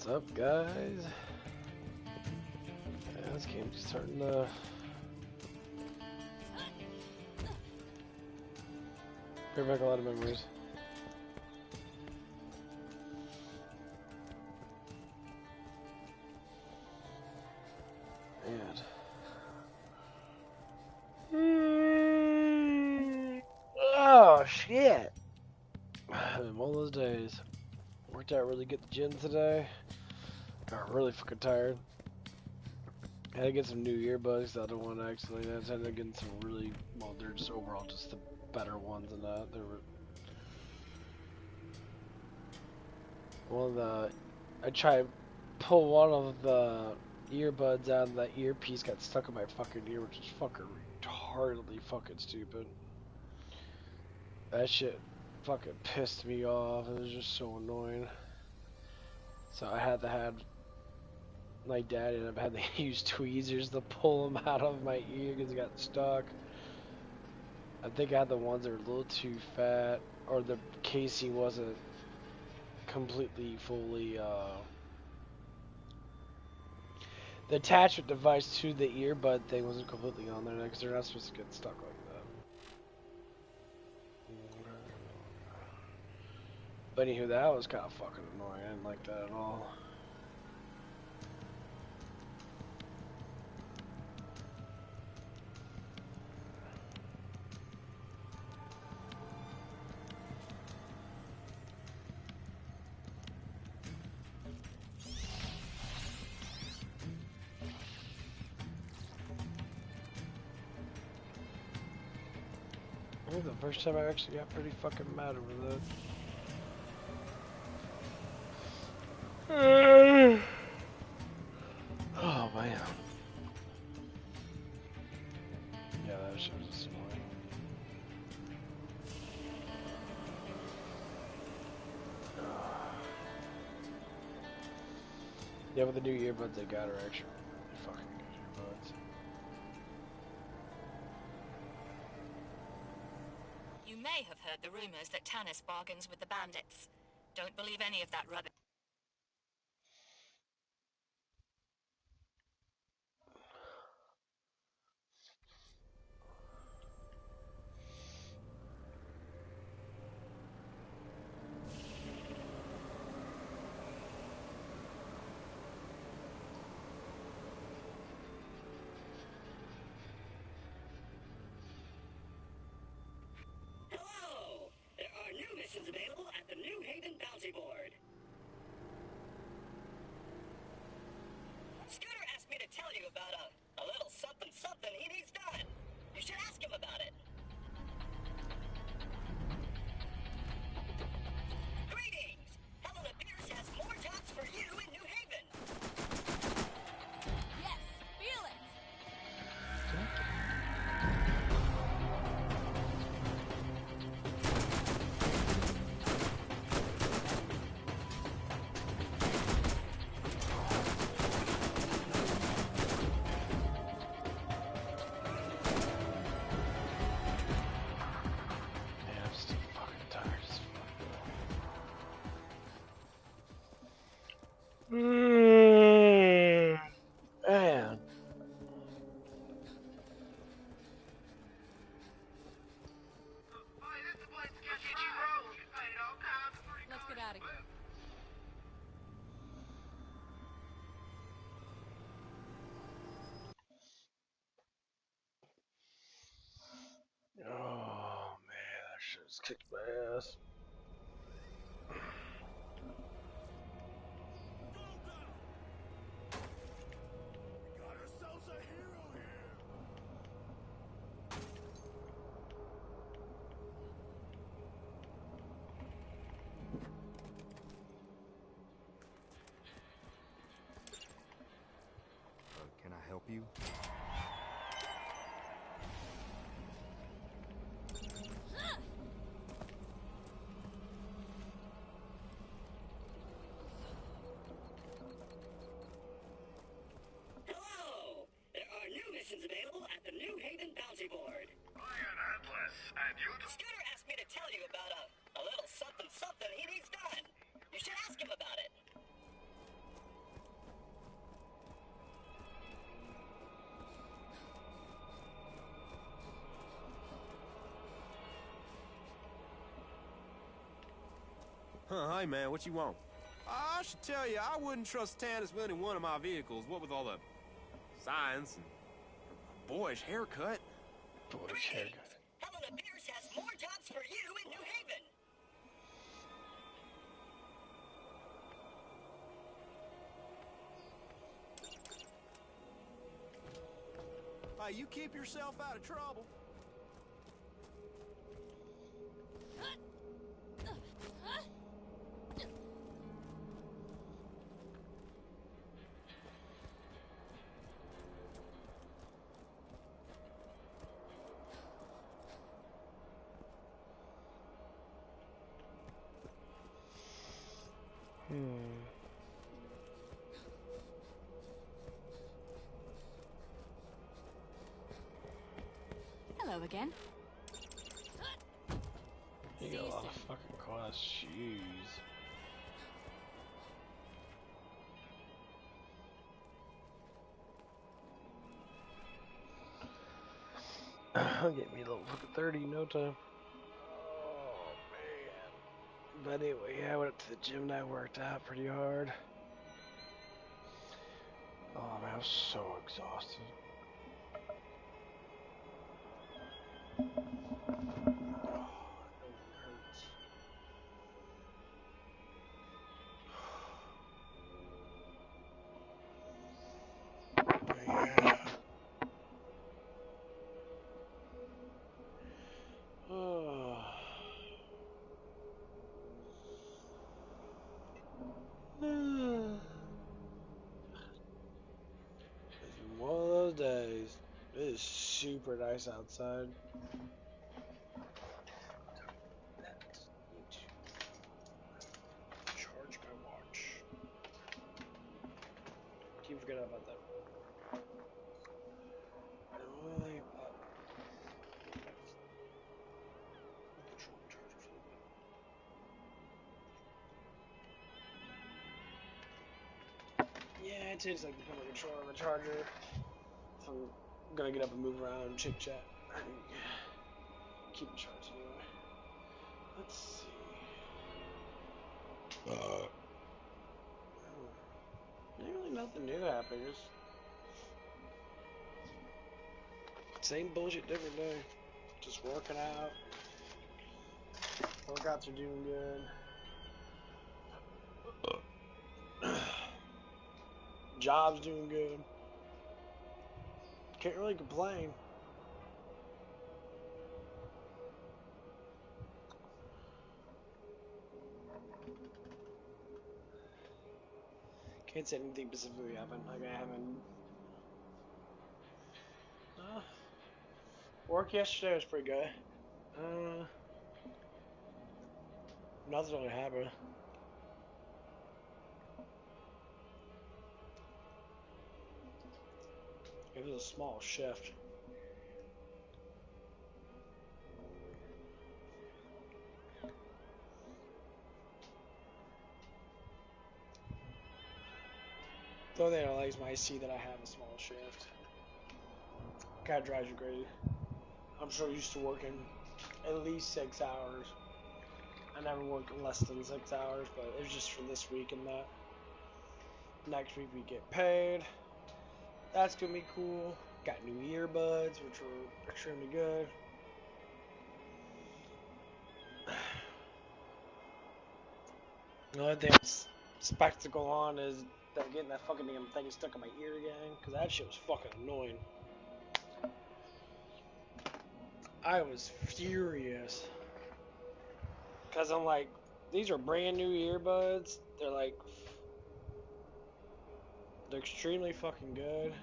What's up, guys? Yeah, this game's starting to bring back a lot of memories. And oh shit! One of those days. Worked out really good at the gym today. Got really fucking tired. Had to get some new earbuds. The other one actually. I ended up getting some really, well, they're just overall just the better ones than that. They were one of the. I tried to pull one of the earbuds out, and that earpiece got stuck in my fucking ear, which is fucking retardedly fucking stupid. That shit fucking pissed me off. It was just so annoying. So I had to have my dad ended up having to use tweezers to pull them out of my ear because it got stuck. I think I had the ones that were a little too fat, or the casing wasn't completely fully, the attachment device to the earbud thing wasn't completely on there because they're not supposed to get stuck like that. But anywho, that was kind of fucking annoying. I didn't like that at all. I think the first time I actually got pretty fucking mad over that. Oh man. Yeah, that shit was just annoying. Yeah, but the new earbuds they got are actually really fucking good earbuds. You may have heard the rumors that Tannis bargains with the bandits. Don't believe any of that rubbish. Hello! There are new missions available at the New Haven Bounty Board. Scooter asked me to tell you about a little something he needs done. You should ask him about it. Greetings! Helena Pierce has more jobs for you in New Haven. Yes, feel it! Man, I'm still fucking tired as fuck. Man. Let's get out of here. Oh man, that shit just kicked my ass. Can I help you? Hello! There are new missions available at the New Haven Bounty Board. Iron Atlas, and you Scooter asked me to tell you about a little something he needs done. You should ask him about it. Huh, hi man, what you want? I should tell you, I wouldn't trust Tannis with any one of my vehicles, what with all the signs and her boyish haircut. Boyish haircut. Helena Pierce has more jobs for you in New Haven. Hey, you keep yourself out of trouble. Hello again. You got a lot of fucking class shoes. I'll get me a little fucking 30 in no time. Oh man. But anyway, yeah, I went up to the gym and I worked out pretty hard. Oh man, I was so exhausted. It's been one of those days. It is super nice outside. Charge my watch. Keep forgetting about that. Yeah, it tastes like the control on the charger. If I'm gonna get up and move around and chit chat, keep it charged anyway. Let's see. Ain't really nothing new happening. Just same bullshit, different day. Just working out. Workouts are doing good. Job's doing good. Can't really complain. Can't say anything specifically happened. Like I haven't. Work yesterday was pretty good. Nothing really happened. It was a small shift. The only thing I like is when I see that I have a small shift. Kind of drives you crazy. I'm so used to working at least 6 hours. I never work less than 6 hours, but it was just for this week and that. Next week we get paid. That's gonna be cool. Got new earbuds, which are extremely good. The only thing that's spectacle on is that getting that fucking damn thing stuck in my ear again, because that shit was fucking annoying. I was furious. Because I'm like, these are brand new earbuds. They're extremely fucking good.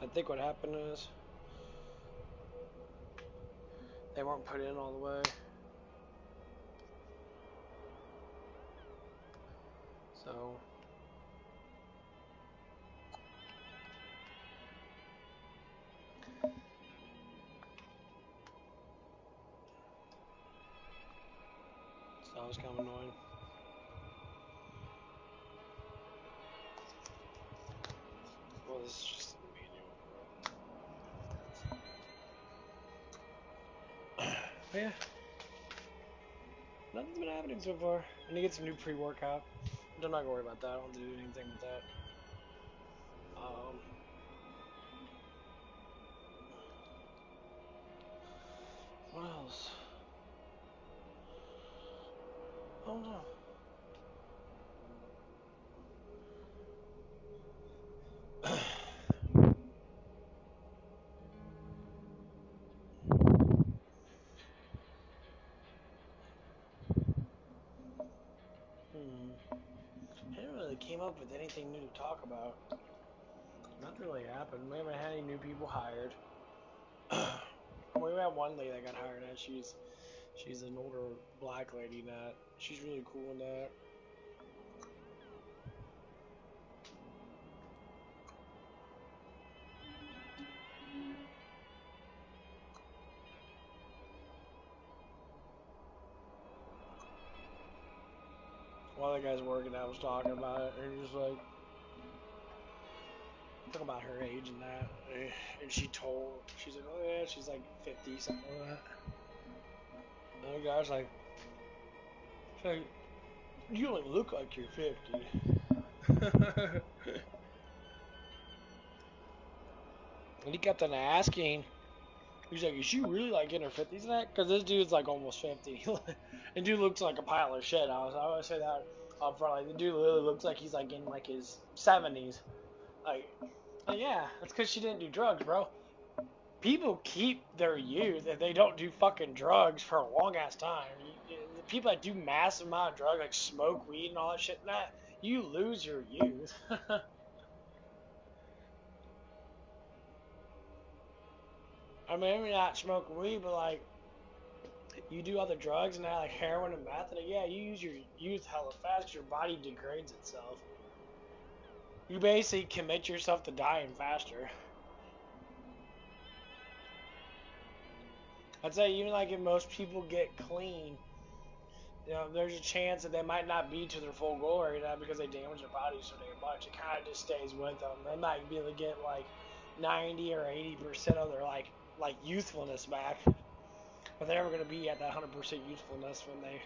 I think what happened is they weren't put in all the way. So that was kind of annoying. was just me and you. But yeah. Nothing's been happening so far. I need to get some new pre-workout. I'm not gonna worry about that. I don't have to do anything with that. What else? Oh no. I haven't really came up with anything new to talk about. Nothing really happened. We haven't had any new people hired. We had one lady that got hired, and she's an older black lady now. She's really cool in that. One of the guys working out was talking about it, and he was like, talking about her age and that, and she's like, oh yeah, she's like 50, something like that. The other guy's like, you don't look like you're 50. And he kept on asking, he's like, is she really like in her 50s and that? Because this dude's like almost 50. And dude looks like a pile of shit. I always say that up front. Like, the dude literally looks like he's like in like his 70s. Like yeah, that's because she didn't do drugs, bro. People keep their youth if they don't do fucking drugs for a long ass time. The people that do massive amount of drugs, like smoke weed and all that shit, and that, you lose your youth. I mean, maybe not smoking weed, but like, you do other drugs and that, like heroin and meth, and yeah, you use your youth hella fast because your body degrades itself. You basically commit yourself to dying faster. I'd say even like if most people get clean, you know, there's a chance that they might not be to their full glory now because they damage their body so damn much. It kind of just stays with them. They might be able to get like 90 or 80% of their like youthfulness back, but they're never gonna be at that 100% youthfulness when they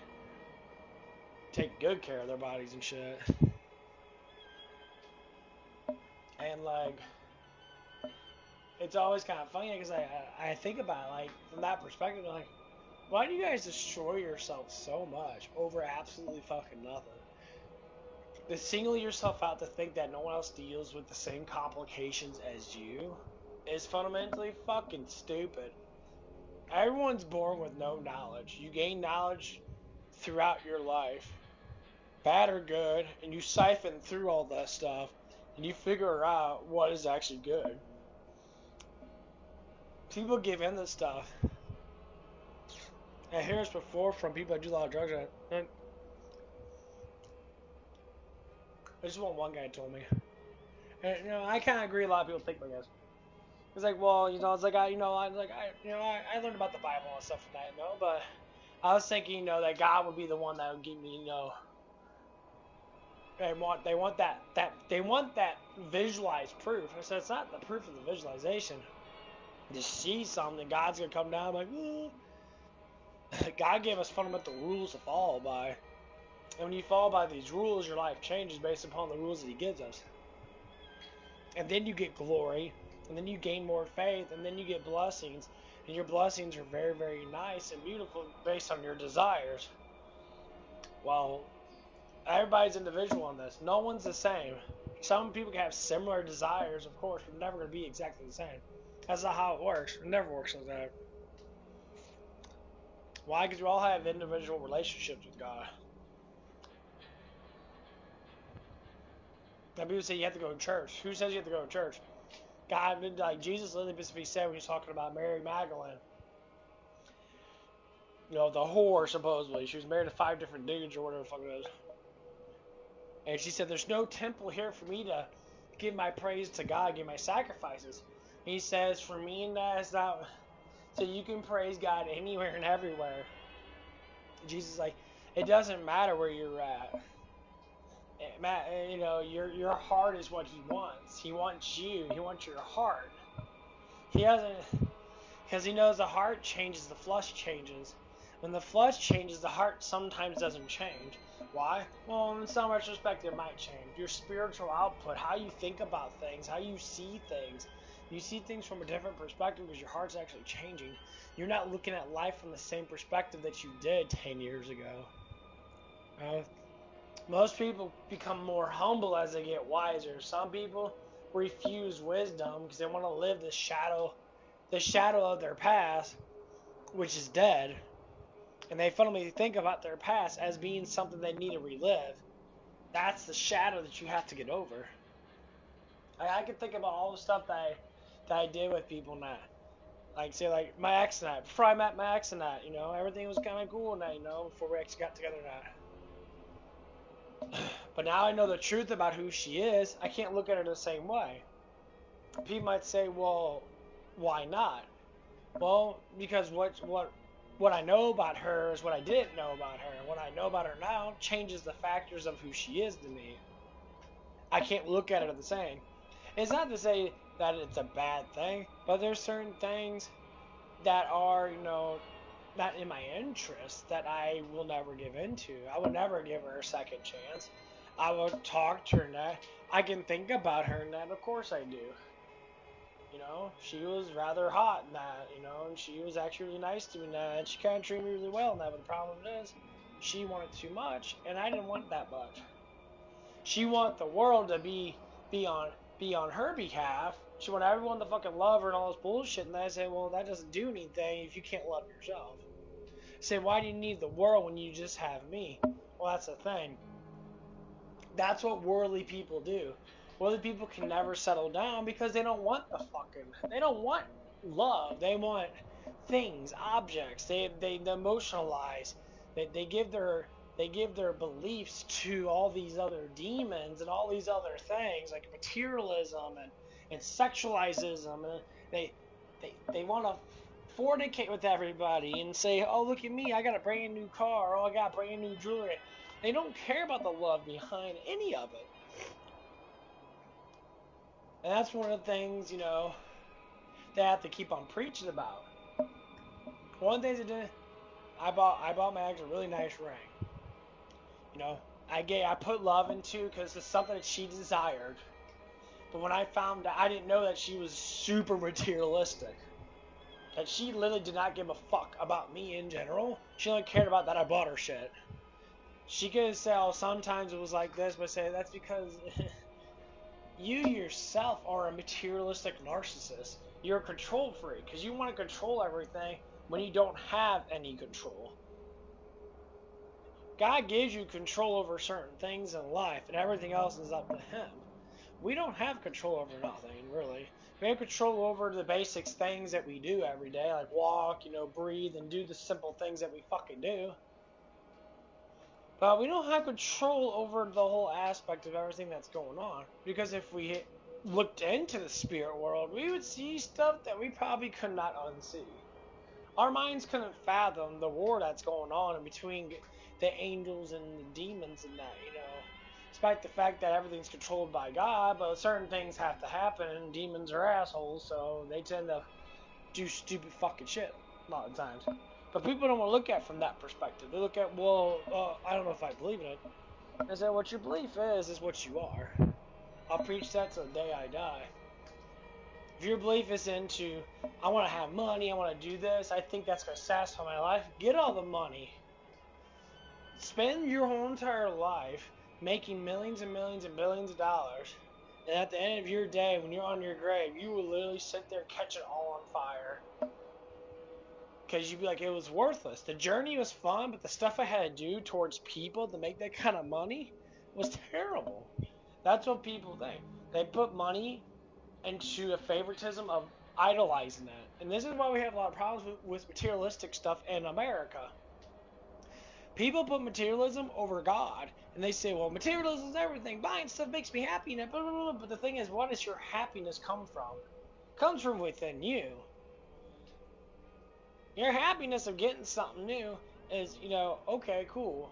take good care of their bodies and shit. And like, it's always kind of funny because I think about it, like from that perspective, like, why do you guys destroy yourself so much over absolutely fucking nothing? To single yourself out to think that no one else deals with the same complications as you is fundamentally fucking stupid. Everyone's born with no knowledge. You gain knowledge throughout your life, bad or good, and you siphon through all that stuff and you figure out what is actually good. People give in to stuff. I hear this before from people that do a lot of drugs. And this is what one guy told me. And, you know, I kind of agree. A lot of people think like this. It's like, well, you know, it's like I learned about the Bible and stuff like that, you know, but I was thinking, you know, that God would be the one that would give me, you know, they want that visualized proof. I said it's not the proof of the visualization. To see something, God's gonna come down like, God gave us fundamental rules to follow by. And when you follow by these rules, your life changes based upon the rules that He gives us. And then you get glory, and then you gain more faith, and then you get blessings. And your blessings are very, very nice and beautiful based on your desires. Well, everybody's individual on this. No one's the same. Some people can have similar desires, of course, but never going to be exactly the same. That's not how it works. It never works like that. Why? Because we all have individual relationships with God. Now people say you have to go to church. Who says you have to go to church? God, like Jesus literally said when he was talking about Mary Magdalene. You know, the whore, supposedly. She was married to 5 different dudes or whatever the fuck it is. And she said, there's no temple here for me to give my praise to God, give my sacrifices. And he says, for me and that is not... So you can praise God anywhere and everywhere. Jesus is like, it doesn't matter where you're at. Matt, you know, your heart is what he wants. He wants you. He wants your heart. He doesn't, because he knows the heart changes, the flesh changes. When the flesh changes, the heart sometimes doesn't change. Why? Well, in some retrospect, it might change. Your spiritual output, how you think about things, how you see things. You see things from a different perspective because your heart's actually changing. You're not looking at life from the same perspective that you did 10 years ago. Most people become more humble as they get wiser. Some people refuse wisdom because they want to live the shadow of their past, which is dead, and they fundamentally think about their past as being something they need to relive. That's the shadow that you have to get over. I can think about all the stuff that I did with people now. Like, say, like, my ex and I, before I met my ex and I, you know, everything was kind of cool now, you know, before we actually got together now. But now I know the truth about who she is, I can't look at her the same way. People might say, well, why not? Well, because what I know about her is what I didn't know about her. What I know about her now changes the factors of who she is to me. I can't look at it the same. It's not to say that it's a bad thing, but there's certain things that are, you know, not in my interest that I will never give into. I would never give her a second chance. I would talk to her and that. I can think about her and that, of course I do. You know, she was rather hot in that, you know, and she was actually really nice to me in that, and she kind of treated me really well in that, but the problem is, she wanted too much, and I didn't want that much. She wanted the world to be on her behalf. She wanted everyone to fucking love her and all this bullshit, and I say, well, that doesn't do anything if you can't love yourself. Say, why do you need the world when you just have me? Well, that's the thing. That's what worldly people do. Worldly people can never settle down because they don't want they don't want love. They want things, objects. They emotionalize. They give their beliefs to all these other demons and all these other things like materialism and sexualizism. And they want to fornicate with everybody and say, oh, look at me, I got a brand new car, oh, I got brand new jewelry. They don't care about the love behind any of it. And that's one of the things, you know, they have to keep on preaching about. One of the things I did, I bought my ex a really nice ring. You know, I put love into because it's something that she desired. But when I found out, I didn't know that she was super materialistic. That she literally did not give a fuck about me in general. She only cared about that I bought her shit. She could say, oh, sometimes it was like this, but say that's because you yourself are a materialistic narcissist. You're a control freak because you want to control everything when you don't have any control. God gives you control over certain things in life, and everything else is up to Him. We don't have control over nothing, really. We have control over the basic things that we do every day, like walk, you know, breathe, and do the simple things that we fucking do. But we don't have control over the whole aspect of everything that's going on. Because if we looked into the spirit world, we would see stuff that we probably could not unsee. Our minds couldn't fathom the war that's going on in between the angels and the demons and that, you know. Despite the fact that everything's controlled by God, but certain things have to happen, and demons are assholes, so they tend to do stupid fucking shit a lot of times. But people don't want to look at it from that perspective. They look at, well, I don't know if I believe in it. I say, what your belief is what you are. I'll preach that till the day I die. If your belief is into, I want to have money, I want to do this, I think that's going to satisfy my life, get all the money. Spend your whole entire life making millions and millions and billions of dollars, and at the end of your day, when you're on your grave, you will literally sit there, catch it all on fire. Because you'd be like, it was worthless. The journey was fun, but the stuff I had to do towards people to make that kind of money was terrible. That's what people think. They put money into a favoritism of idolizing that. And this is why we have a lot of problems with materialistic stuff in America. People put materialism over God. And they say, well, materialism is everything. Buying stuff makes me happy. And blah, blah, blah. But the thing is, what does your happiness come from? It comes from within you. Your happiness of getting something new is, you know, okay, cool.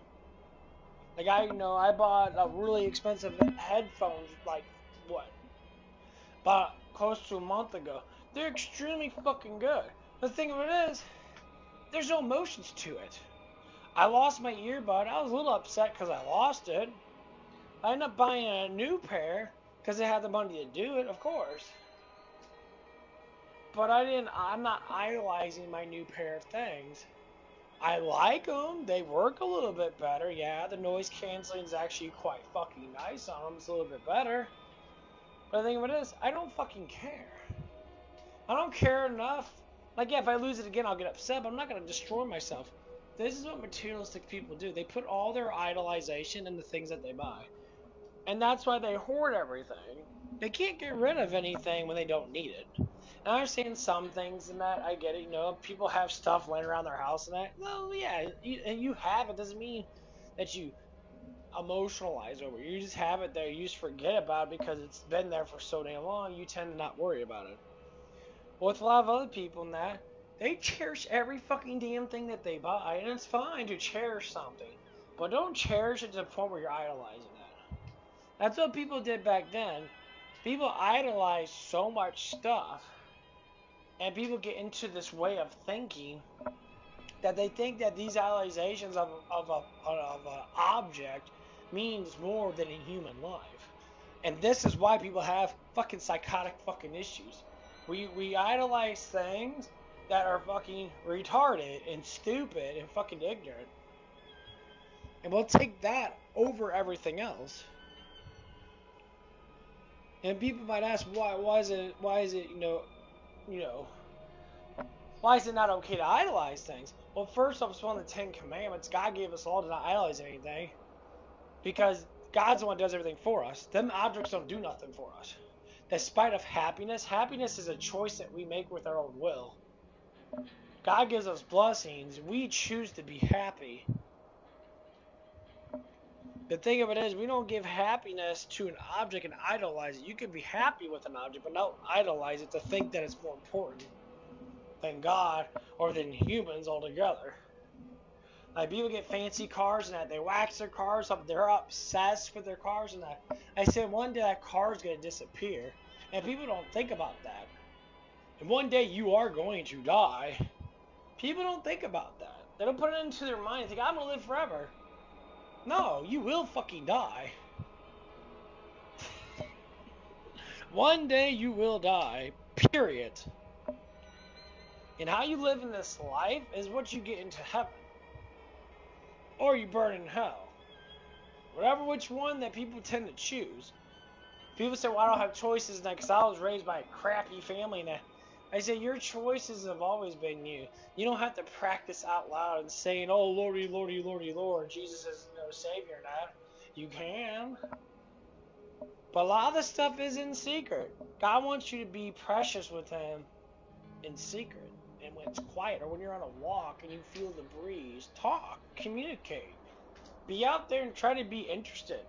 Like I bought a really expensive headphones, like what, about close to a month ago. They're extremely fucking good. The thing of it is, there's no emotions to it. I lost my earbud. I was a little upset because I lost it. I ended up buying a new pair because I had the money to do it, of course. But I'm not idolizing my new pair of things. I like them. They work a little bit better. Yeah, the noise canceling is actually quite fucking nice on them. It's a little bit better. But the thing of it is, I don't fucking care. I don't care enough. Like, yeah, if I lose it again, I'll get upset, but I'm not going to destroy myself. This is what materialistic people do. They put all their idolization in the things that they buy. And that's why they hoard everything. They can't get rid of anything when they don't need it. And I understand some things in that. I get it. You know, people have stuff laying around their house and that. Well, yeah, and you have it doesn't mean that you emotionalize over it. You just have it there. You just forget about it because it's been there for so damn long. You tend to not worry about it. Well, with a lot of other people in that, they cherish every fucking damn thing that they buy, and it's fine to cherish something, but don't cherish it to the point where you're idolizing it. That's what people did back then. People idolize so much stuff, and people get into this way of thinking that they think that these idolizations of an object means more than a human life. And this is why people have fucking psychotic fucking issues. We idolize things that are fucking retarded and stupid and fucking ignorant. And we'll take that over everything else. And people might ask why is it why is it not okay to idolize things? Well, first off, it's one of the 10 Commandments. God gave us all to not idolize anything. Because God's the one who does everything for us. Them objects don't do nothing for us. Despite of happiness, happiness is a choice that we make with our own will. God gives us blessings. We choose to be happy. The thing of it is, we don't give happiness to an object and idolize it. You can be happy with an object, but don't idolize it to think that it's more important than God or than humans altogether. Like, people get fancy cars and that. They wax their cars up. They're obsessed with their cars and that. I said one day that car's going to disappear. And people don't think about that. And one day you are going to die. People don't think about that. They don't put it into their mind. They think, I'm going to live forever. No, you will fucking die. One day you will die. Period. And how you live in this life is what you get into heaven. Or you burn in hell. Whatever which one that people tend to choose. People say, well, I don't have choices now because I was raised by a crappy family. And I say, your choices have always been you. You don't have to practice out loud and saying, oh, Lordy, Lordy, Lordy, Lord, Jesus is no Savior now. You can. But a lot of the stuff is in secret. God wants you to be precious with Him in secret. And when it's quiet or when you're on a walk and you feel the breeze, talk, communicate. Be out there and try to be interested.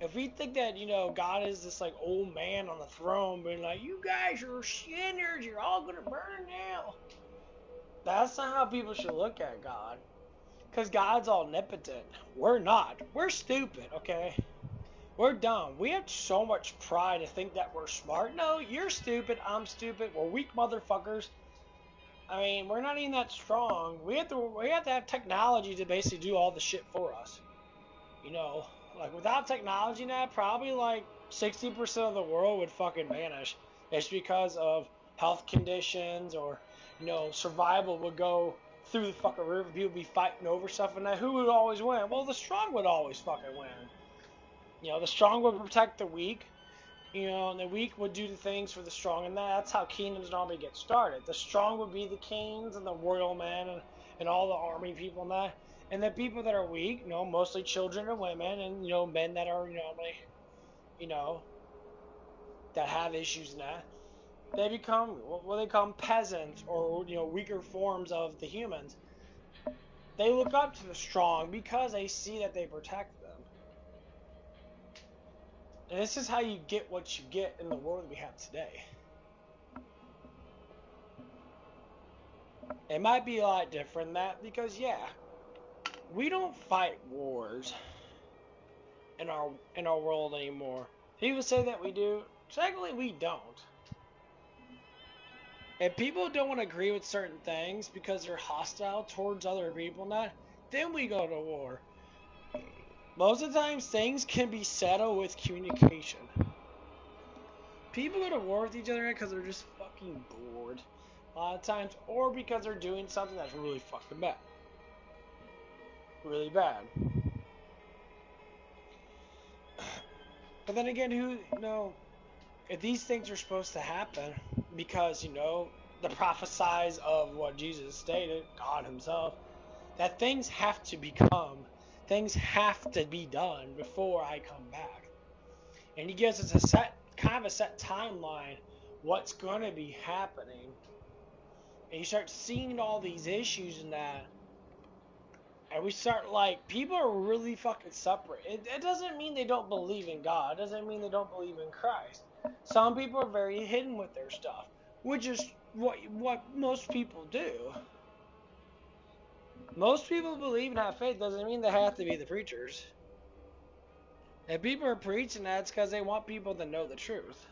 If we think that, God is this like old man on the throne being like, you guys are sinners, you're all going to burn now. That's not how people should look at God. Because God's omnipotent. We're not. We're stupid, okay? We're dumb. We have so much pride to think that we're smart. No, you're stupid. I'm stupid. We're weak motherfuckers. I mean, we're not even that strong. We have to have technology to basically do all the shit for us. Like without technology now, probably like 60% of the world would fucking vanish. It's because of health conditions or, survival would go through the fucking roof. People would be fighting over stuff, and that who would always win? Well, the strong would always fucking win. The strong would protect the weak. And the weak would do the things for the strong, and that's how kingdoms normally get started. The strong would be the kings and the royal men and all the army people and that. And the people that are weak, mostly children and women, and men that are normally, that have issues and that, they become what they call peasants or weaker forms of the humans. They look up to the strong because they see that they protect them. And this is how you get what you get in the world we have today. It might be a lot different than that because, yeah, we don't fight wars in our world anymore. People say that we do. Technically, we don't. If people don't agree with certain things because they're hostile towards other people, not then we go to war. Most of the times, things can be settled with communication. People go to war with each other because they're just fucking bored. A lot of times, or because they're doing something that's really fucking bad. Really bad. But then again, if these things are supposed to happen, because, the prophesies of what Jesus stated, God himself, that things have to be done before I come back. And he gives us a set timeline, what's going to be happening. And you start seeing all these issues in that, and we start, people are really fucking separate. It doesn't mean they don't believe in God. It doesn't mean they don't believe in Christ. Some people are very hidden with their stuff, which is what most people do. Most people believe and have faith. Doesn't mean they have to be the preachers. If people are preaching that, it's because they want people to know the truth.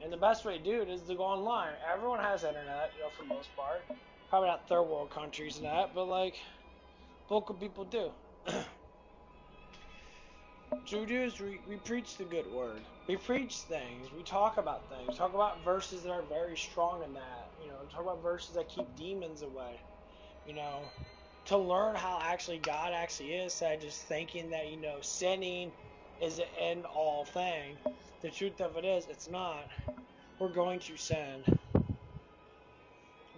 And the best way to do it is to go online. Everyone has internet, for the most part. Probably not third world countries and that, but local people do. So we do is we preach the good word. We preach things. We talk about things. Talk about verses that are very strong in that. Talk about verses that keep demons away. To learn how actually God actually is, instead of just thinking that, sinning is the end all thing. The truth of it is, it's not. We're going to sin.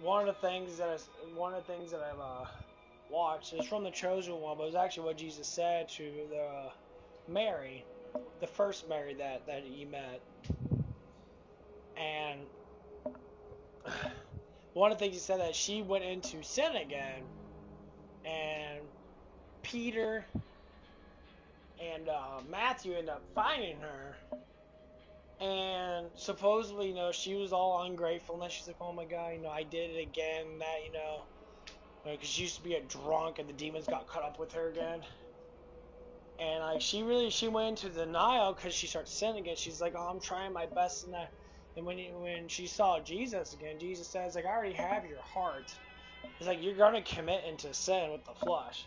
One of the things that I've watched is from the Chosen One, but it was actually what Jesus said to the Mary, the first Mary that he met. And one of the things he said that she went into sin again, and Peter and Matthew ended up finding her, and supposedly, she was all ungrateful, and then she's like, oh my God, I did it again, because she used to be a drunk, and the demons got caught up with her again. And she went into denial because she started sinning again. She's like, oh, I'm trying my best in that. And when she saw Jesus again, Jesus says, I already have your heart. It's like, you're going to commit into sin with the flesh.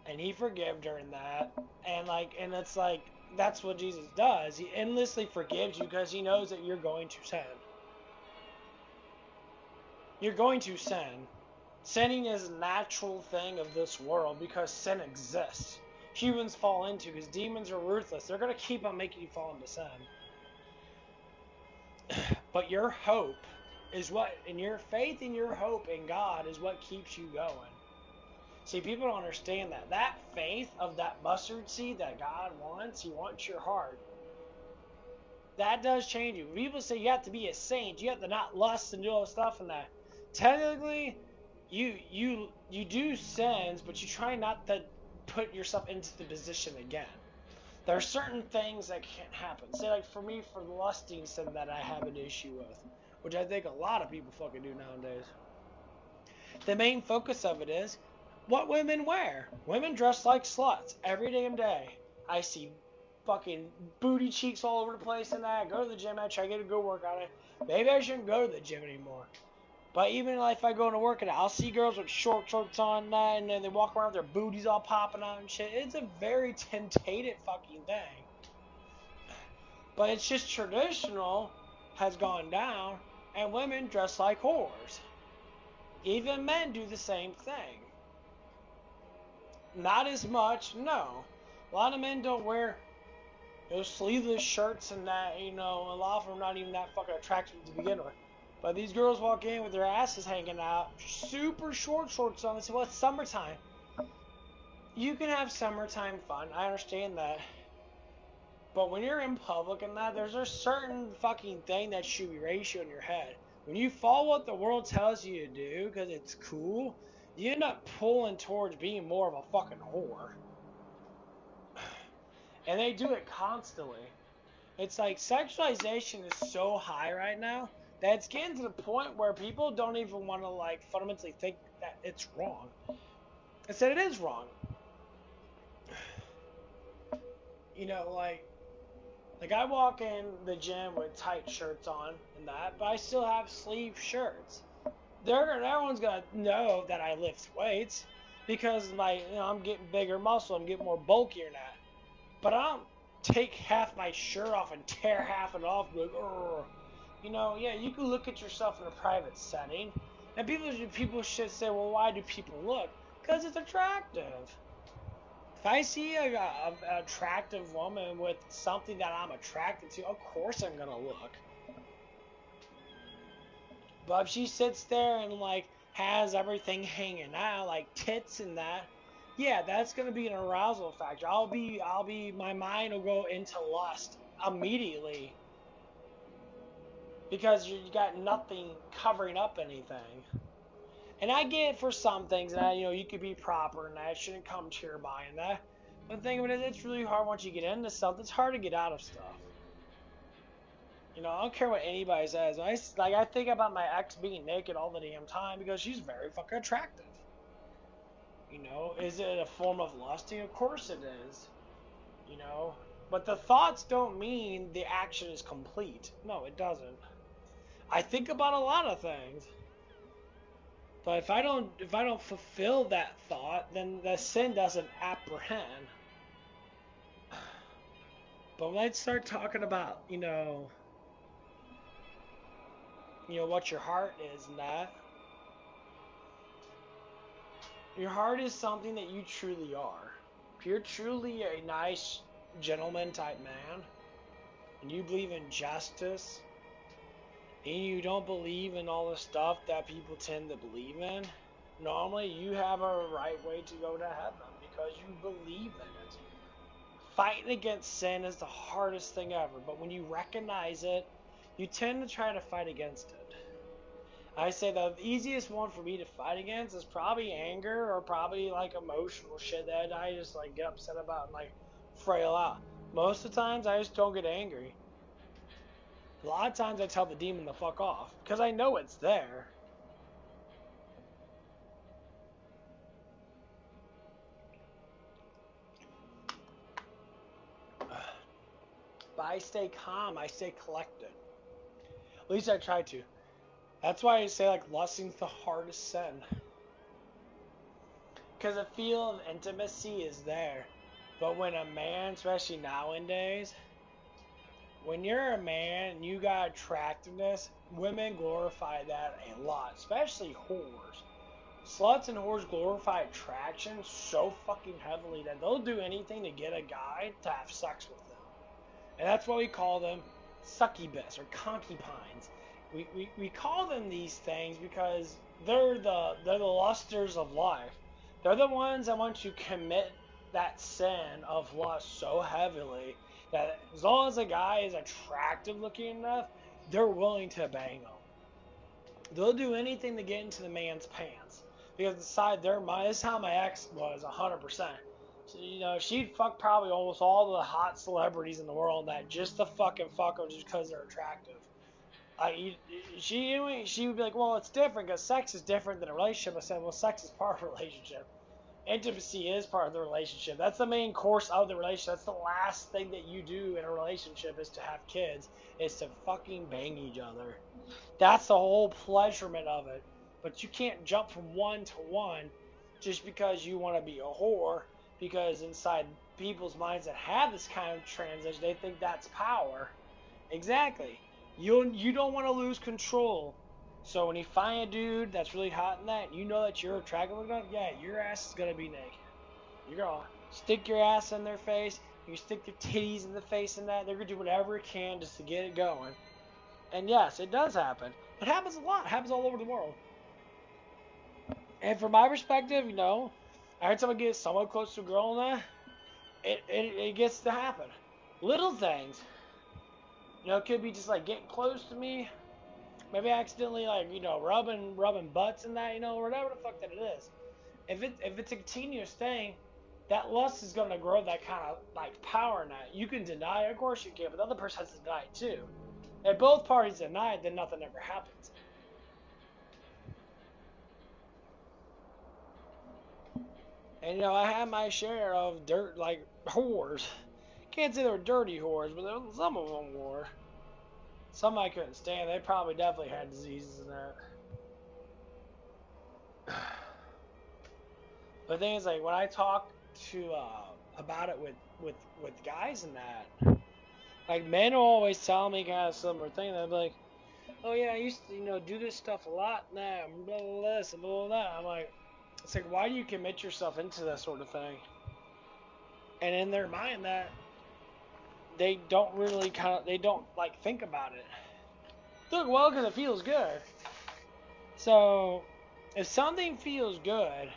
And he forgave her in that. And it's like, that's what Jesus does. He endlessly forgives you because he knows that you're going to sin. You're going to sin. Sinning is a natural thing of this world because sin exists. Humans fall into, because demons are ruthless. They're going to keep on making you fall into sin. But your hope is and your faith and your hope in God is what keeps you going. See, people don't understand that. That faith of that mustard seed that God wants, he wants your heart. That does change you. People say you have to be a saint, you have to not lust and do all this stuff and that. Technically, you do sins, but you try not to put yourself into the position again. There are certain things that can't happen. Say, for me, for the lusting sin that I have an issue with, which I think a lot of people fucking do nowadays. The main focus of it is what women wear. Women dress like sluts every damn day. I see fucking booty cheeks all over the place and that. I go to the gym, I try to get a good workout in. Maybe I shouldn't go to the gym anymore. But even if I go to work, I'll see girls with shorts on that, and then they walk around with their booties all popping out and shit. It's a very tentative fucking thing. But it's just traditional has gone down, and women dress like whores. Even men do the same thing. Not as much, no. A lot of men don't wear those sleeveless shirts and that, a lot of them are not even that fucking attractive to begin with. But these girls walk in with their asses hanging out, super shorts on. They say, well, it's summertime. You can have summertime fun. I understand that. But when you're in public and that, there's a certain fucking thing that should be ratio in your head. When you follow what the world tells you to do because it's cool, you end up pulling towards being more of a fucking whore. And they do it constantly. It's like sexualization is so high right now that it's getting to the point where people don't even want to fundamentally think that it's wrong. I said it is wrong. You know, like I walk in the gym with tight shirts on and that, but I still have sleeve shirts. Everyone's gonna know that I lift weights because I'm getting bigger muscle, I'm getting more bulkier now. But I don't take half my shirt off and tear half it off. Like, "Urgh." You know, yeah, you can look at yourself in a private setting, and people should say, well, why do people look? Because it's attractive. If I see an attractive woman with something that I'm attracted to, of course I'm gonna look. But if she sits there and has everything hanging out, like tits and that, yeah, that's gonna be an arousal factor. My mind will go into lust immediately because you got nothing covering up anything. And I get it for some things that you could be proper and that shouldn't come to your mind. That, but the thing of it is, it's really hard once you get into something. It's hard to get out of stuff. I don't care what anybody says. I think about my ex being naked all the damn time because she's very fucking attractive. Is it a form of lusting? Of course it is. But the thoughts don't mean the action is complete. No, it doesn't. I think about a lot of things. But if I don't fulfill that thought, then the sin doesn't apprehend. But when I start talking about, what your heart is and that, your heart is something that you truly are. If you're truly a nice gentleman type man, and you believe in justice, and you don't believe in all the stuff that people tend to believe in, normally you have a right way to go to heaven because you believe in it. Fighting against sin is the hardest thing ever, but when you recognize it, you tend to try to fight against it. I say the easiest one for me to fight against is probably anger or probably emotional shit that I just get upset about and frail out. Most of the times I just don't get angry. A lot of times I tell the demon to fuck off because I know it's there. But I stay calm, I stay collected. At least I try to. That's why I say lusting's the hardest sin. Because the feel of intimacy is there. But when a man, especially nowadays, when you're a man and you got attractiveness, women glorify that a lot, especially whores. Sluts and whores glorify attraction so fucking heavily that they'll do anything to get a guy to have sex with them. And that's why we call them succubus or concubines. We call them these things because they're the lusters of life. They're the ones that want to commit that sin of lust so heavily that as long as a guy is attractive looking enough, they're willing to bang him. They'll do anything to get into the man's pants because inside their mind, this is how my ex was 100%. So, she'd fuck probably almost all the hot celebrities in the world that just to fucking fuck them just because they're attractive. She would be like, well, it's different because sex is different than a relationship. I said, well, sex is part of a relationship. Intimacy is part of the relationship. That's the main course of the relationship. That's the last thing that you do in a relationship is to have kids, is to fucking bang each other. That's the whole pleasurement of it. But you can't jump from one to one just because you want to be a whore, because inside people's minds that have this kind of transition, they think that's power. Exactly. You don't want to lose control. So when you find a dude that's really hot in that, you know that you're attractive enough, yeah, your ass is gonna be naked. You're gonna stick your ass in their face, you stick your titties in the face and that, they're gonna do whatever it can just to get it going. And yes, it does happen. It happens a lot. It happens all over the world. And from my perspective, every time I get somewhat close to a girl and that, it gets to happen. Little things. It could be just getting close to me. Maybe accidentally rubbing butts and that, whatever the fuck that it is. If it's a continuous thing, that lust is gonna grow that kind of power in that. You can deny it, of course you can, but the other person has to deny it too. If both parties deny it, then nothing ever happens. And, you know, I had my share of dirt, like, whores. Can't say they were dirty whores, but some of them were. Some I couldn't stand. They probably definitely had diseases and that. But the thing is, like, when I talk to, about it with guys and that, like, men will always tell me kind of similar thing. They'll be like, oh yeah, I used to, you know, do this stuff a lot now, and blah, blah, blah, this and blah, blah, blah. I'm like, it's like, why do you commit yourself into that sort of thing? And in their mind, that they don't really they don't, like, think about it. Look, well, because it feels good. So, if something feels good,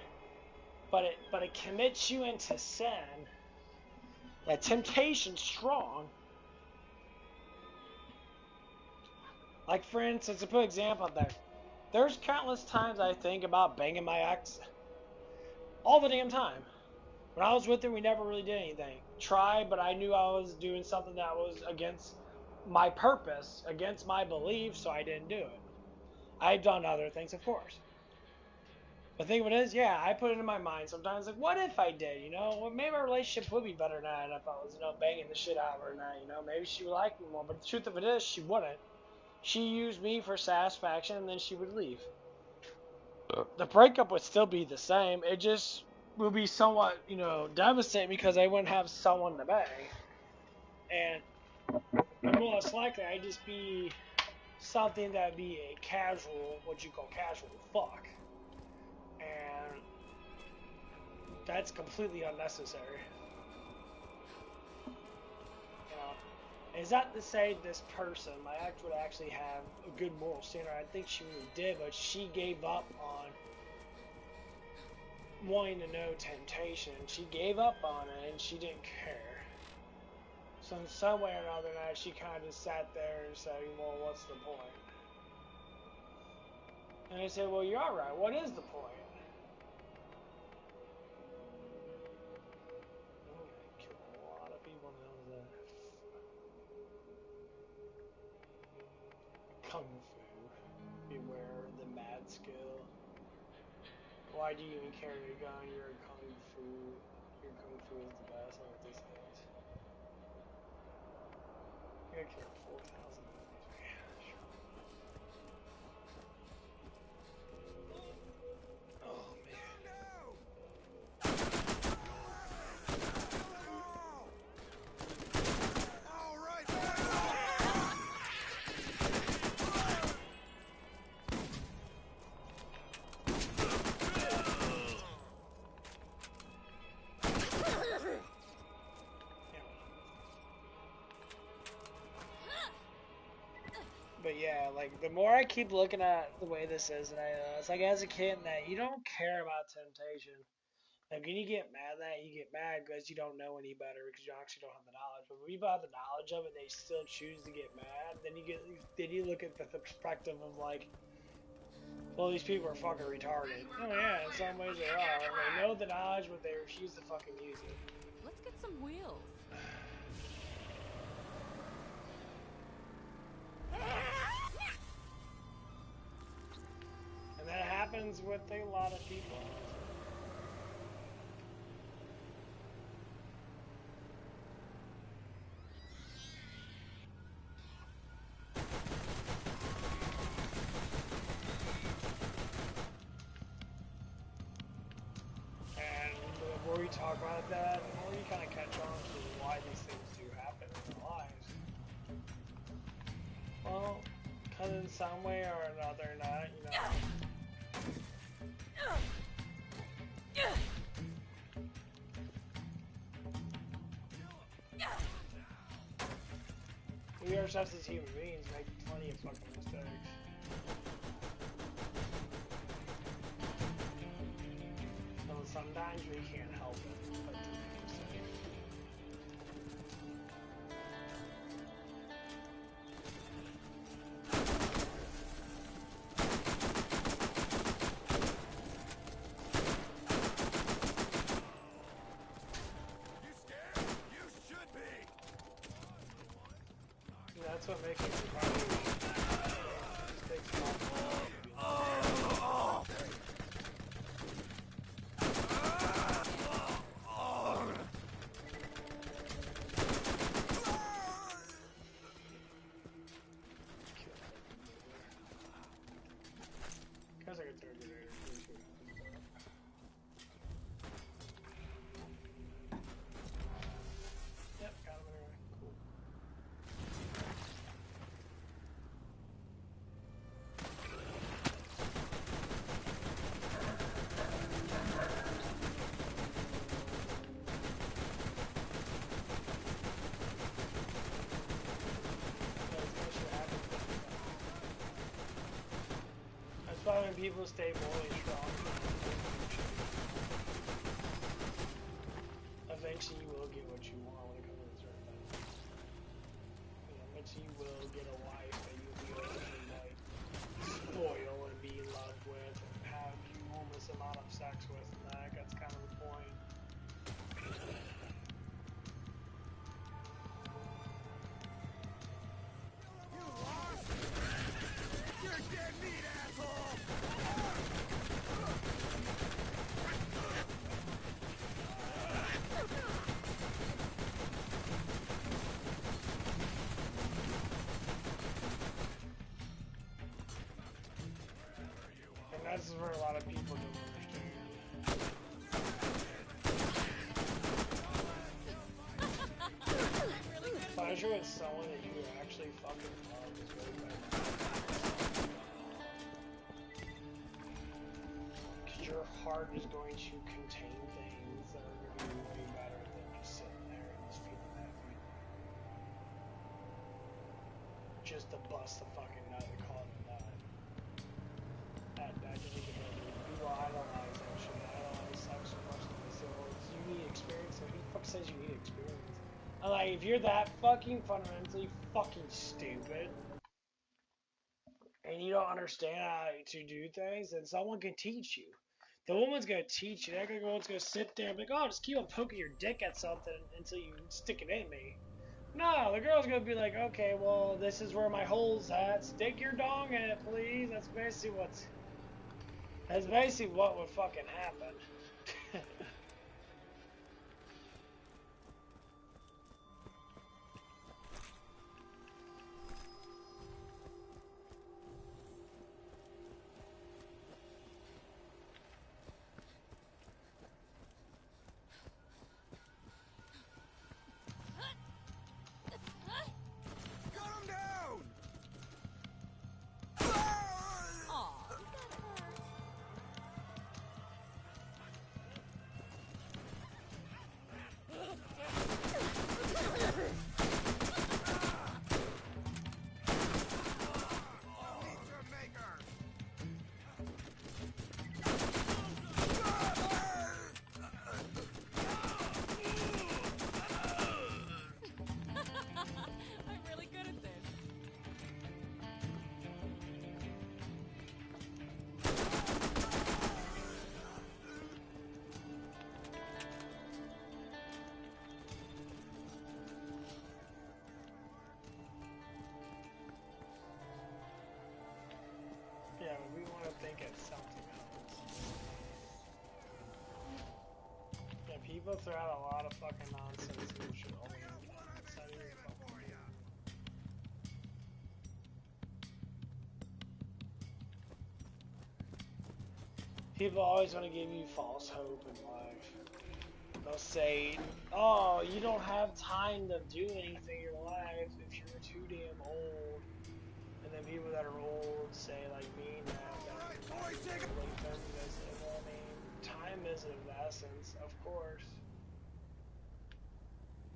but it commits you into sin, that temptation's strong. Like, for instance, to put an example out there, there's countless times I think about banging my ex. All the damn time. When I was with her, we never really did anything. Tried, but I knew I was doing something that was against my purpose, against my beliefs, so I didn't do it. I've done other things, of course. The thing of it is, yeah, I put it in my mind sometimes, like, what if I did, you know? Well, maybe our relationship would be better now if I was, you know, banging the shit out of her now, you know? Maybe she would like me more, but the truth of it is, she wouldn't. She used me for satisfaction, and then she would leave. The breakup would still be the same. It just would be somewhat, you know, devastating because I wouldn't have someone to bang. And more less likely, I'd just be something that would be a casual, what you call casual fuck. And that's completely unnecessary. You know, is that to say this person, my ex, would actually have a good moral standard? I think she really did, but she gave up on wanting to know temptation. She gave up on it, and she didn't care. So in some way or another, she kind of sat there and said, well, what's the point? And I said, well, you're alright. What is the point? A lot of people know that. Kung Fu. Beware the mad skill. Why do you even carry a gun? You're a Kung Fu. Your Kung Fu is the best. I know what this is. You gotta kill 4,000 enemies. Oh man. But yeah, like, the more I keep looking at the way this is, and it's like, as a kid, that you don't care about temptation. Like, when you get mad at that, you get mad because you don't know any better, because you actually don't have the knowledge. But when people have the knowledge of it, they still choose to get mad. Then you look at the perspective of, like, well, these people are fucking retarded. Oh yeah, in some ways they are. They know the knowledge, but they refuse to fucking use it. Let's get some wheels. And that happens with a lot of people. And the more you talk about that, the more you kind of catch on to why these things do happen in our lives. Well, because in some way or another, not, you know. We ourselves as human beings make plenty of fucking mistakes. So sometimes we can't help it but to make mistakes. That's what makes it surprising. people stay morally strong, eventually you will get what you want when it comes to certain things. You know, eventually you will get a wife that you'll be able to like spoil and be in love with and have humongous amount of sex with, and that's kind of the point. And this is where a lot of people don't understand. Pleasure with someone that you actually fucking love is really better. Because your heart is going to contain things that are going to be way better than just sitting there and just feeling that feeling. Just to bust the fucking nut and call it a nut. That just is people idolize that shit. Idolize sex so much that they say, well, you need experience. Like, who the fuck says you need experience? I'm like, if you're that fucking fundamentally fucking stupid and you don't understand how to do things, then someone can teach you. The woman's gonna teach you. That woman's gonna sit there and be like, oh, just keep on poking your dick at something until you stick it in me. No, the girl's gonna be like, okay, well, this is where my hole's at. Stick your dong in it, please. That's basically what would fucking happen. Yeah, but we want to think it's something else. Yeah, people throw out a lot of fucking nonsense and shit all the time. It's not even fucking real. People always want to give you false hope in life. They'll say, oh, you don't have time to do anything in your life if you're too damn old. And then people that are old say, like me now, that are late 30s, they say, well, I mean, time is of essence, of course.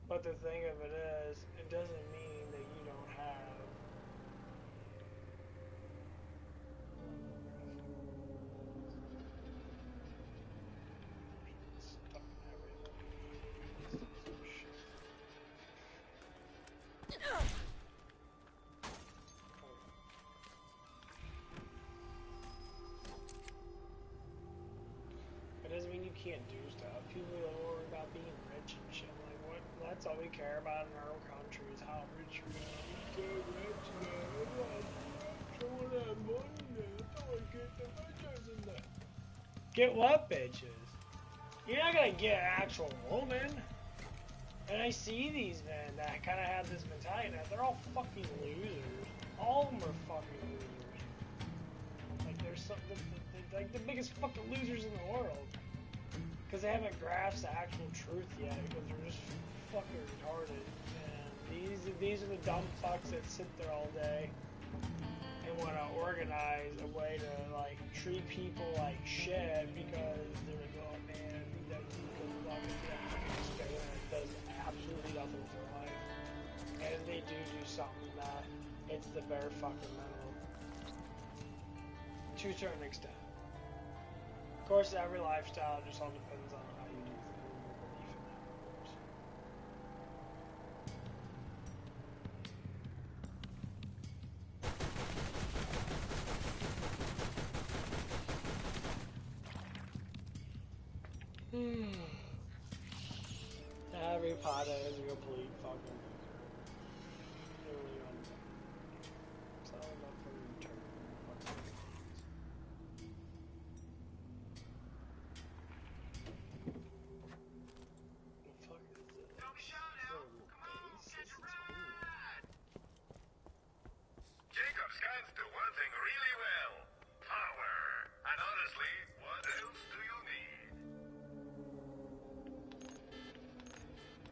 But the thing of it is, it doesn't mean that you don't have It doesn't mean you can't do stuff. People are worried about being rich and shit. Like, what? That's all we care about in our own country is how rich you're gonna be. Get rich, man. I want to have money, man. That's how I get the bitches in there. Get what bitches? You're not gonna get an actual woman. And I see these men that kind of have this mentality now. They're all fucking losers. All of them are fucking losers. Like, they're like the biggest fucking losers in the world. Because they haven't grasped the actual truth yet, because they're just fucking retarded. And these are the dumb fucks that sit there all day and want to organize a way to, like, treat people like shit because they're like, oh man, I think that's because we're not going to be a fucking experiment that does absolutely nothing with their life. And if they do something that it's the bare fucking minimum. To a certain extent. course, every lifestyle just all depends on how you do things and your belief in that, of course. Harry Potter is a complete fucking loser. He really runs it. It's all about the return. The fuck is this? Don't be shy now. Come on, get your ride. Jacob scans do one thing really well. Power. And honestly, what else do you need?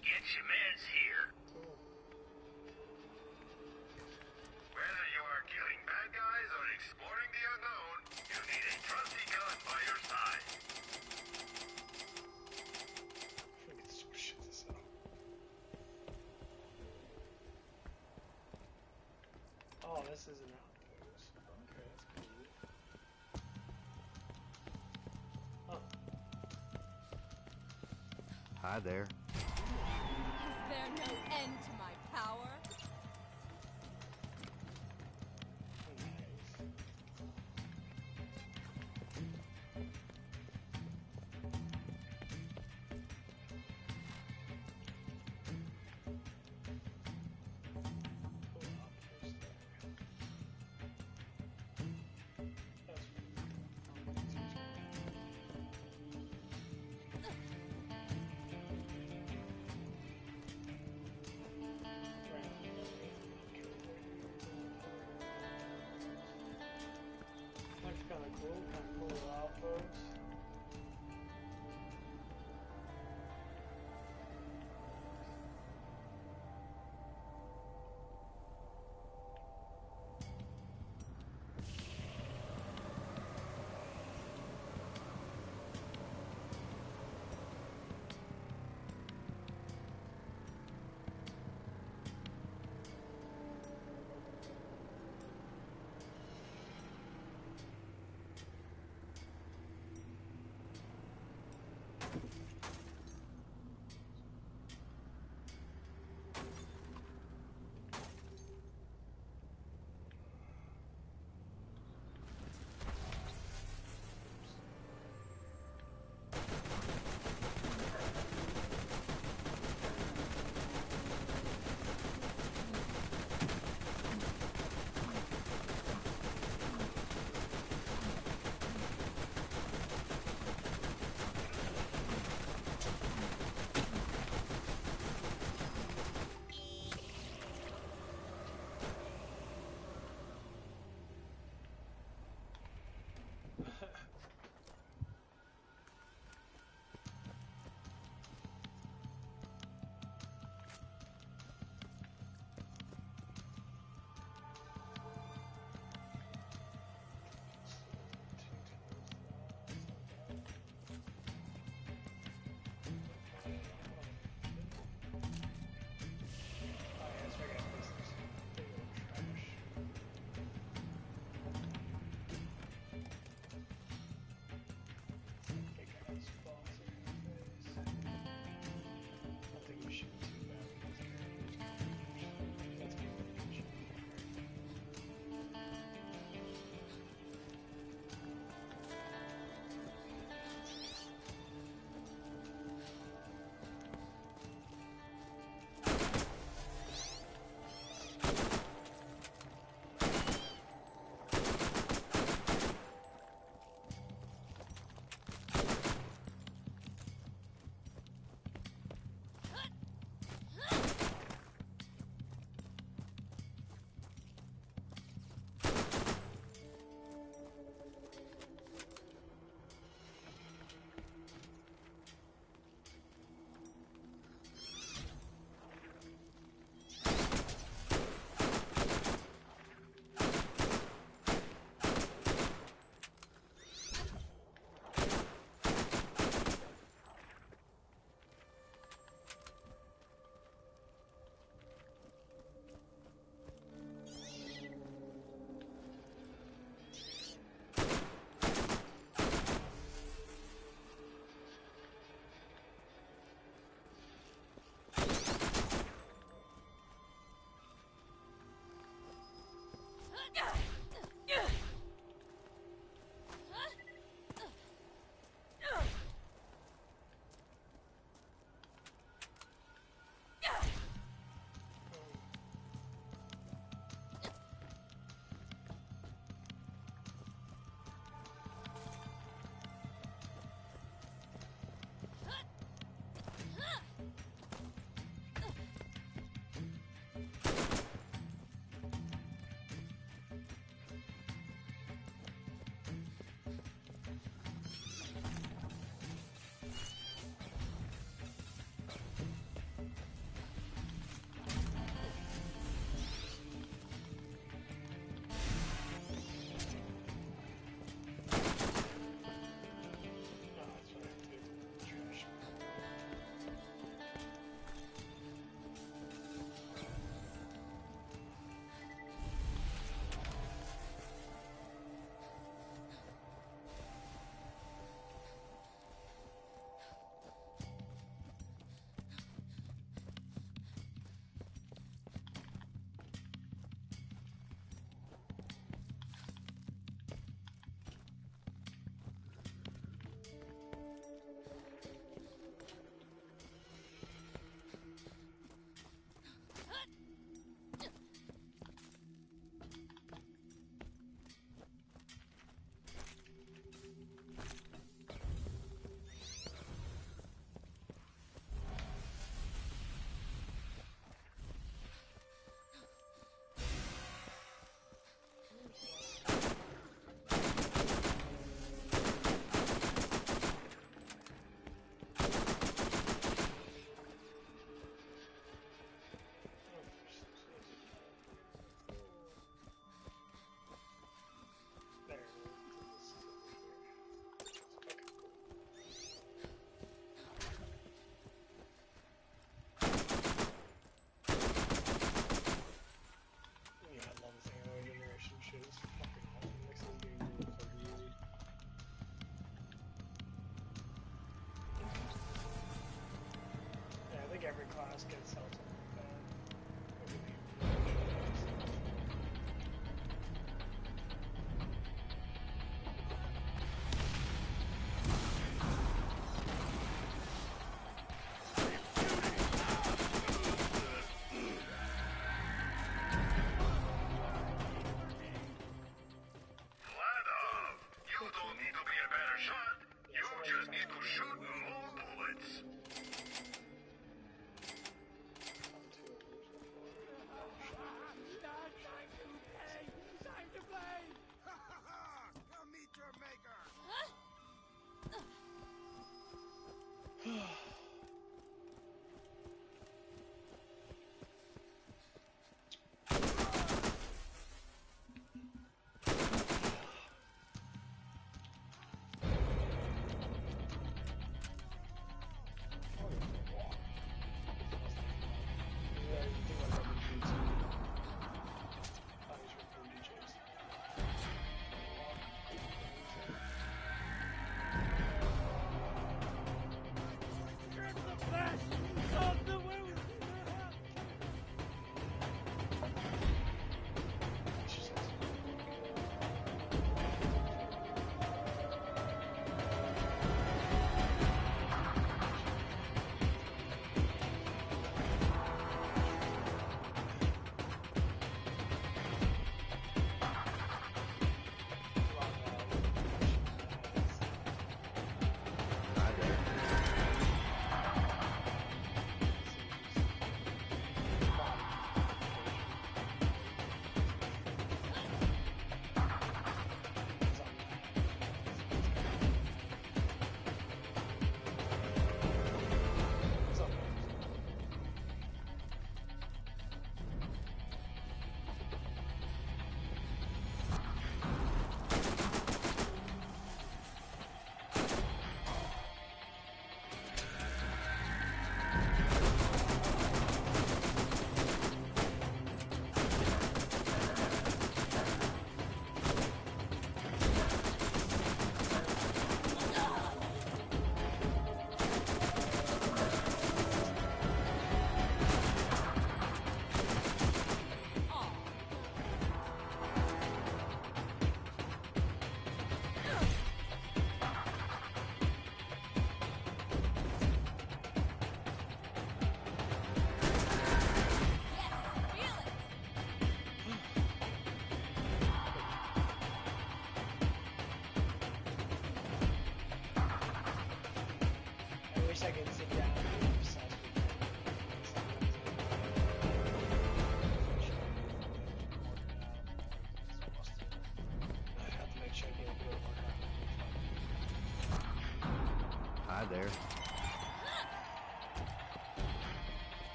Get your meds here. Whether you are killing bad guys or exploring the unknown, you need a trusty gun by your side. Shit this out. Oh, this is an outpost. Okay, that's cool. Oh. Hi there. Is there no end to my power? That's kind of cool. Kind of cool outpost. class gets something like that. Vladov, you don't need to be a better shot. You just need to shoot more bullets. Come meet your maker. I wish I could sit down and do this. I have to make sure I get a good workout. Hi there.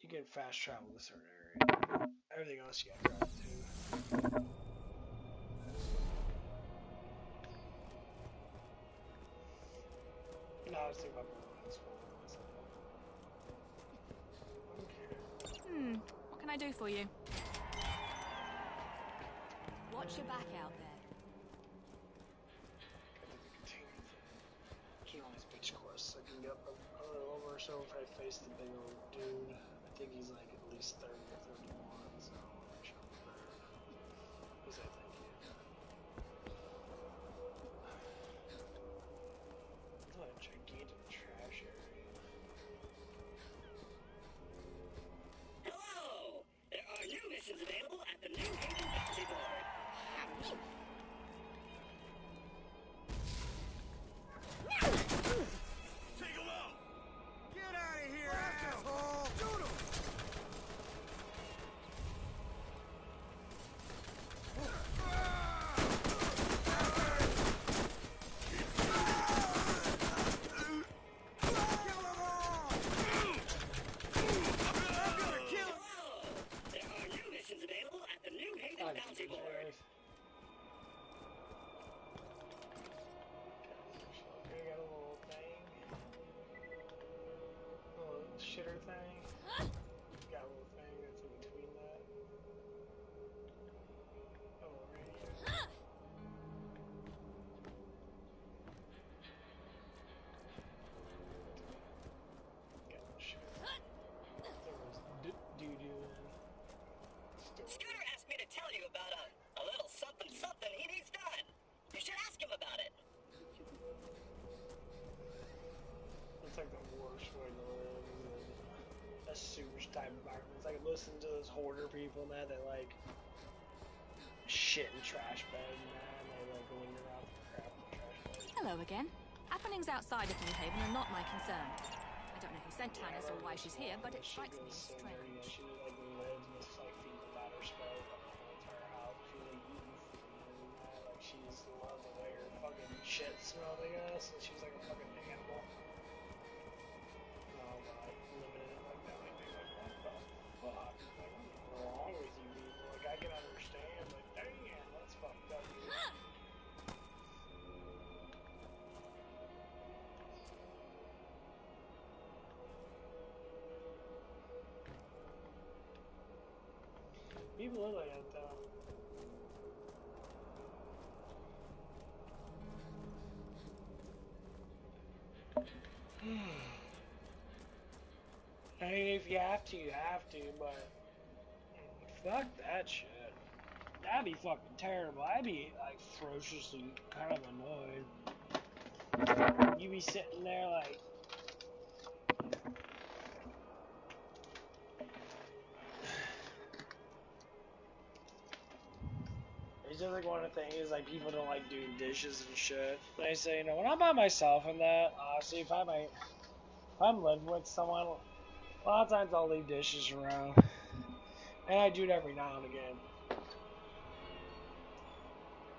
You can fast travel to a certain area. Everything else you gotta drive to. No, I was thinking about Borderlands 4. Hmm, what can I do for you? Watch your back out there. Keywise beach course. I can get up a little over, so if I face the big old dude, I think he's like at least 30 or 31, so I'll make sure I'm prepared. At least I think he is. It's like a gigantic trash area. Hello! There are new missions available at the New Haven Bounty Board. Take him out! Get out of here, asshole! Shoot him! Kill them all! I'm gonna kill him! Hello! There are new missions available at the New Haven Bounty Board. Okay, got a little thing. A little shitter thing. Got a little thing that's in between that. sewers type environments. Like listen to those hoarder people and that like shit in trash bag and that, and they like linger around the crap in the trash bags. Hello again. Happenings outside of New Haven are not my concern. I don't know who sent Tannis or why she's here, but it strikes me as strange. She like lives in this like fecal matter smell from her entire house. She's like eating food and that. Like she's loved the way her fucking shit smelled, I guess. And she's like a fucking animal. Like living in it like that. Like they're like, what the fuck? Like what's wrong with you people? Like I can understand. Like damn, that's fucked up. Dude. People live like that though. I mean, if you have to, you have to, but fuck that shit. That'd be fucking terrible. I'd be like ferociously kind of annoyed. You'd be sitting there like, it's just like one of the things, like people don't like doing dishes and shit. They say, you know, when I'm by myself and that, honestly, if I'm living with someone, a lot of times I'll leave dishes around. And I do it every now and again.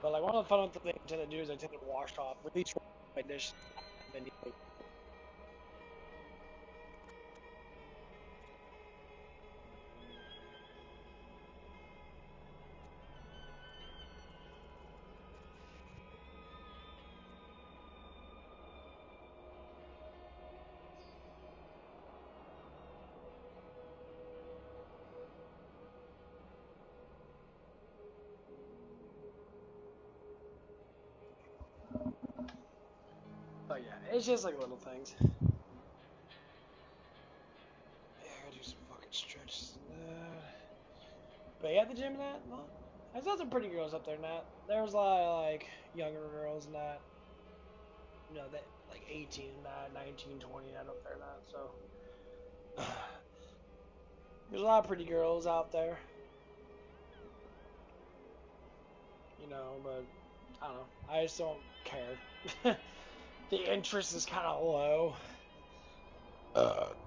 But like one of the fun things I tend to do is I tend to wash off at least my dishes. But yeah, it's just like little things. Yeah, I gotta do some fucking stretches and that. But yeah, at the gym and that, no. I saw some pretty girls up there and that. There was a lot of like younger girls and that. You know, that like 18 and that, 19, 20 and up there and that, so. There's a lot of pretty girls out there. You know, but I don't know. I just don't care. The interest is kind of low.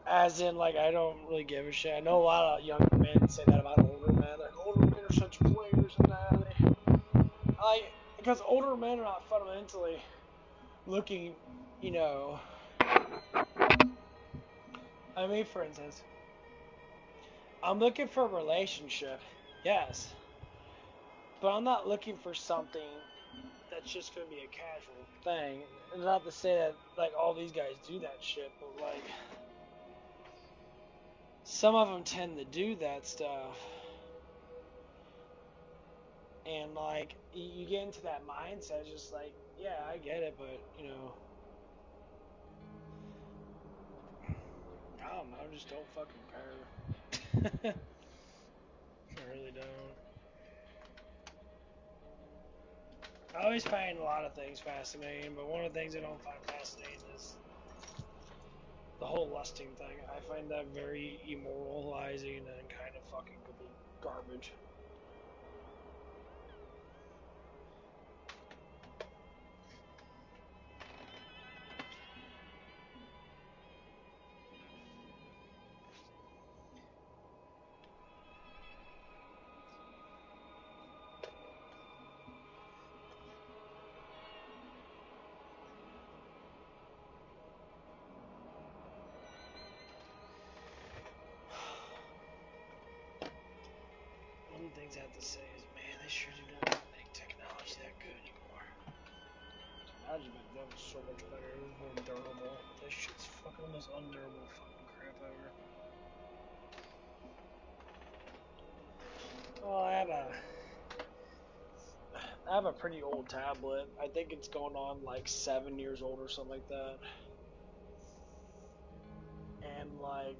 As in, like, I don't really give a shit. I know a lot of younger men say that about older men. They're like, older men are such players and that. Like, because older men are not fundamentally looking, you know. I mean, for instance, I'm looking for a relationship, yes. But I'm not looking for something that's just going to be a casual thing. And not to say that, like, all these guys do that shit, but, like, some of them tend to do that stuff. And, like, you get into that mindset, just like, yeah, I get it, but, you know, I don't know, just don't fucking care. I really don't. I always find a lot of things fascinating, but one of the things I don't find fascinating is the whole lusting thing. I find that very immoralizing and kind of fucking complete garbage. One of the things I have to say is, man, they sure do not make technology that good anymore. Imagine back then was so much better. It was more durable. This shit's fucking the most undurable fucking crap ever. Well, I have a pretty old tablet. I think it's going on like 7 years old or something like that. And like,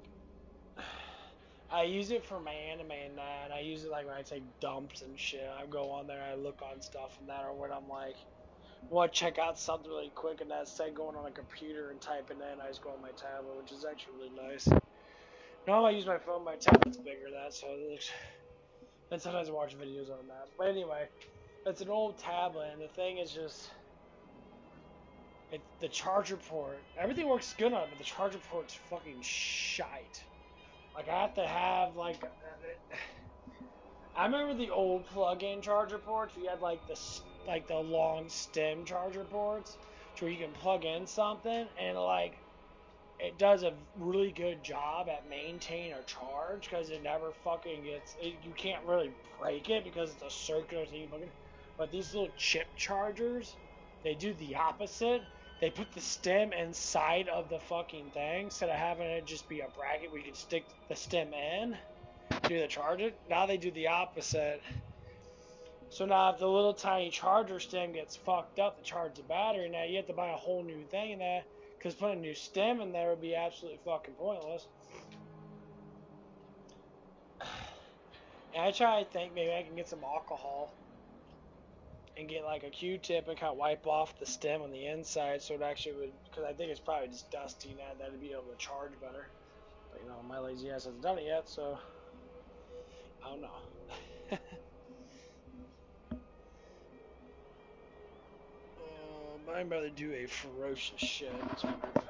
I use it for my anime and that. I use it like when I take dumps and shit. I go on there, I look on stuff and that, or when I'm like, want to check out something really quick, and that's instead going on a computer and typing in, I just go on my tablet, which is actually really nice. Normally I use my phone, my tablet's bigger than that, so and sometimes I watch videos on that. But anyway, it's an old tablet, and the thing is just the charger port. Everything works good on it, but the charger port's fucking shite. Like I have to have like. I remember the old plug-in charger ports. You had like the long stem charger ports, where you can plug in something and like it does a really good job at maintain or charge because it never fucking gets. You can't really break it because it's a circular thing. But these little chip chargers, they do the opposite. They put the stem inside of the fucking thing instead of having it just be a bracket where you can stick the stem in to the charger. Now they do the opposite. So now if the little tiny charger stem gets fucked up to charge the battery, now you have to buy a whole new thing in there. Because putting a new stem in there would be absolutely fucking pointless. And I try to think maybe I can get some alcohol and get like a Q-tip and kind of wipe off the stem on the inside so it actually would, because I think it's probably just dusty now, that'd be able to charge better. But you know, my lazy ass hasn't done it yet, so I don't know. I'm about to do a ferocious shit. So I'll be back.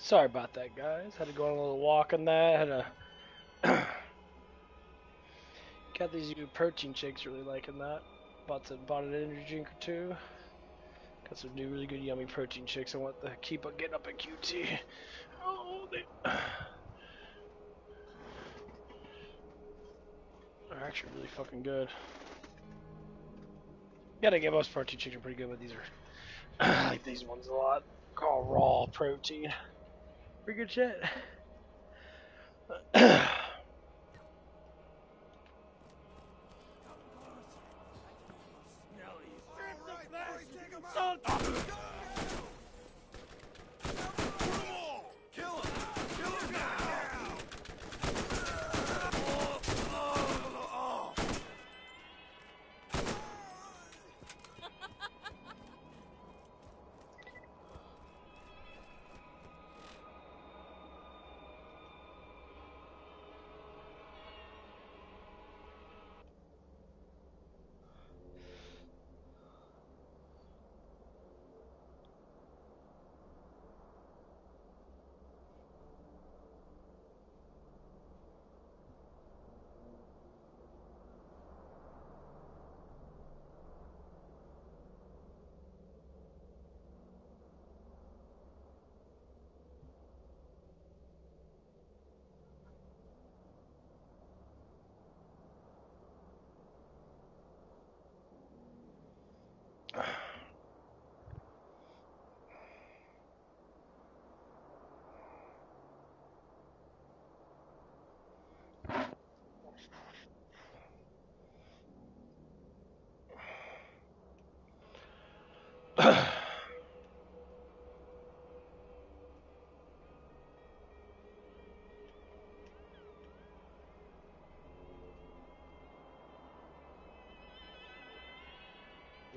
Sorry about that, guys. Had to go on a little walk on that. Had to got these new protein shakes. Really liking that. Bought an energy drink or two. Got some new really good yummy protein shakes. I want to keep on getting up at QT. Oh, they're actually really fucking good. Gotta give most protein shakes are pretty good, but these are I like these ones a lot. Called raw protein. Pretty good shit.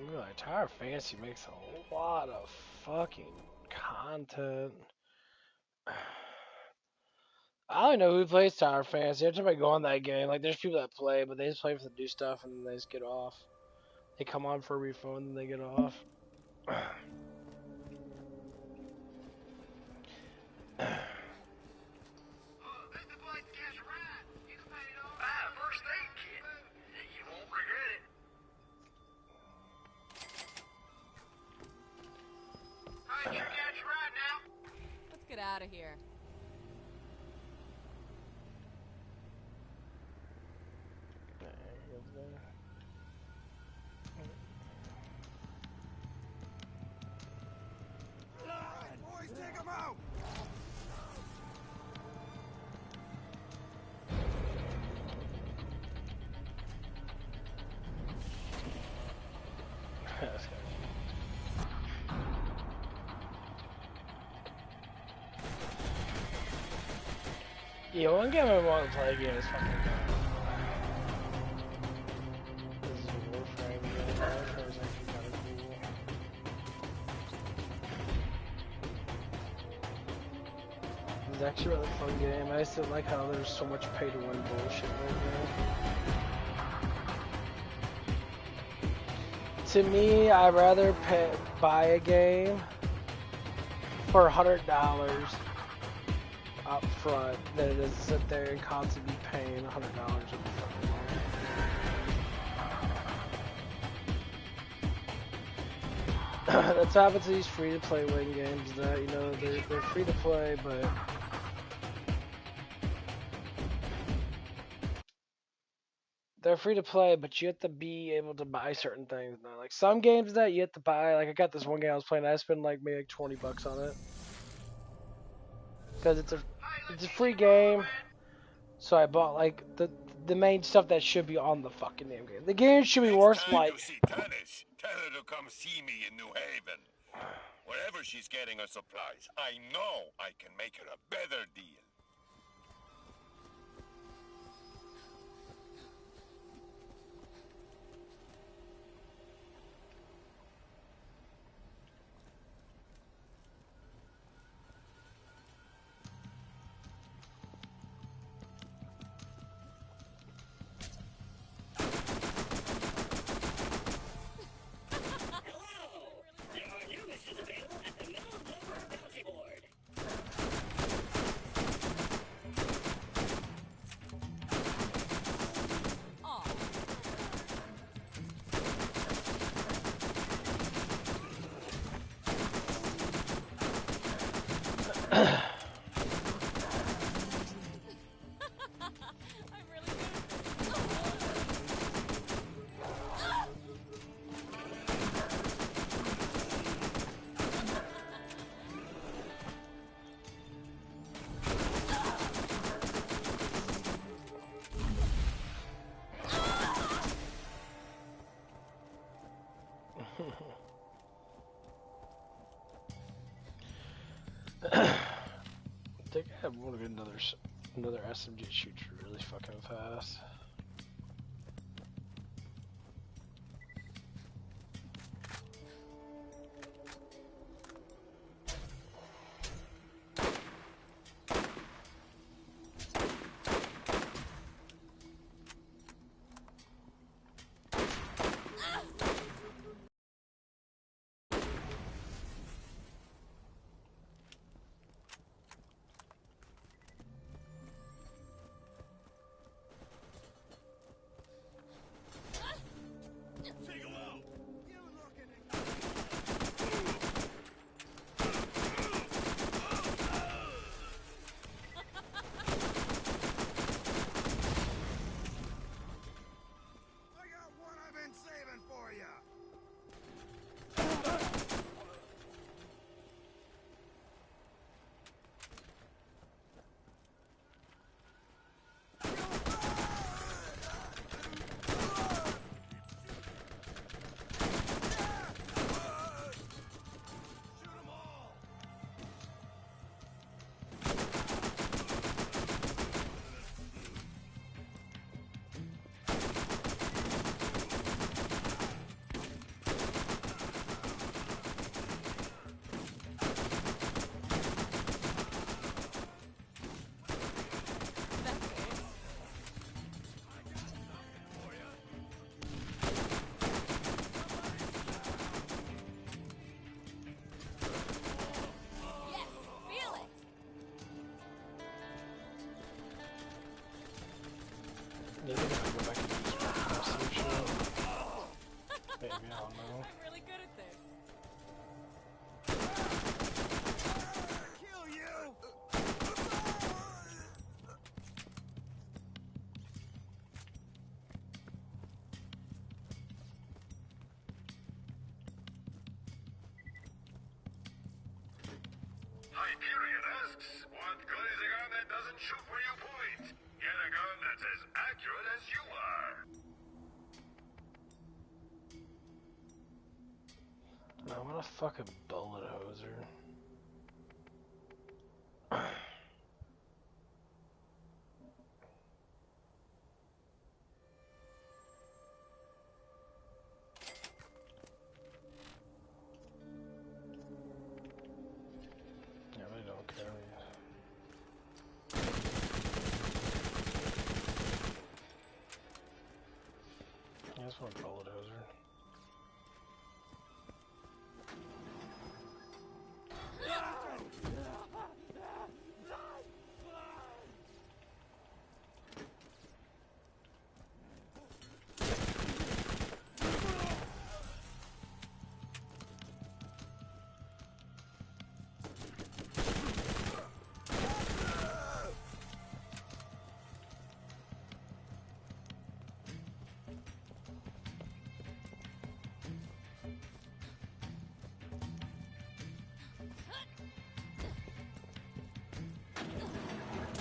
Really, Tower Fantasy makes a lot of fucking content. I don't know who plays Tower Fantasy. Every time I go on that game, like there's people that play, but they just play for the new stuff and then they just get off. They come on for a refund and then they get off. First aid kit. You won't regret it. I can catch a ride now. Let's get out of here. Boys, take him out! Yeah, one game I want to play again is fucking This is a Warframe game. Warframe's actually kind of cool. It's actually a really fun game. I just don't like how there's so much pay to win bullshit right now. To me, I'd rather buy a game for $100 up front than it is to sit there and constantly be paying $100 up front. That's what happens to these free-to-play win games. That they're free to play, but they're free to play, but you have to be able to buy certain things now. Like some games that you have to buy. Like I got this one game I was playing. I spent maybe $20 on it because it's a free game. So I bought like the main stuff that should be on the fucking damn game. The game should be worth like. You see Tanis, tell her to come see me in New Haven. Wherever she's getting her supplies, I know I can make her a better deal. think I want to get another SMG shoots really fucking fast. Maybe I'll go back and use my custom shit. Maybe, I don't know. I'm really good at this. Kill you! Hyperion asks, what good is a gun that doesn't shoot where you point? Get a gun that's as accurate as you are. I want a fucking bullet hoser. I really don't care. I just want a bullet hoser.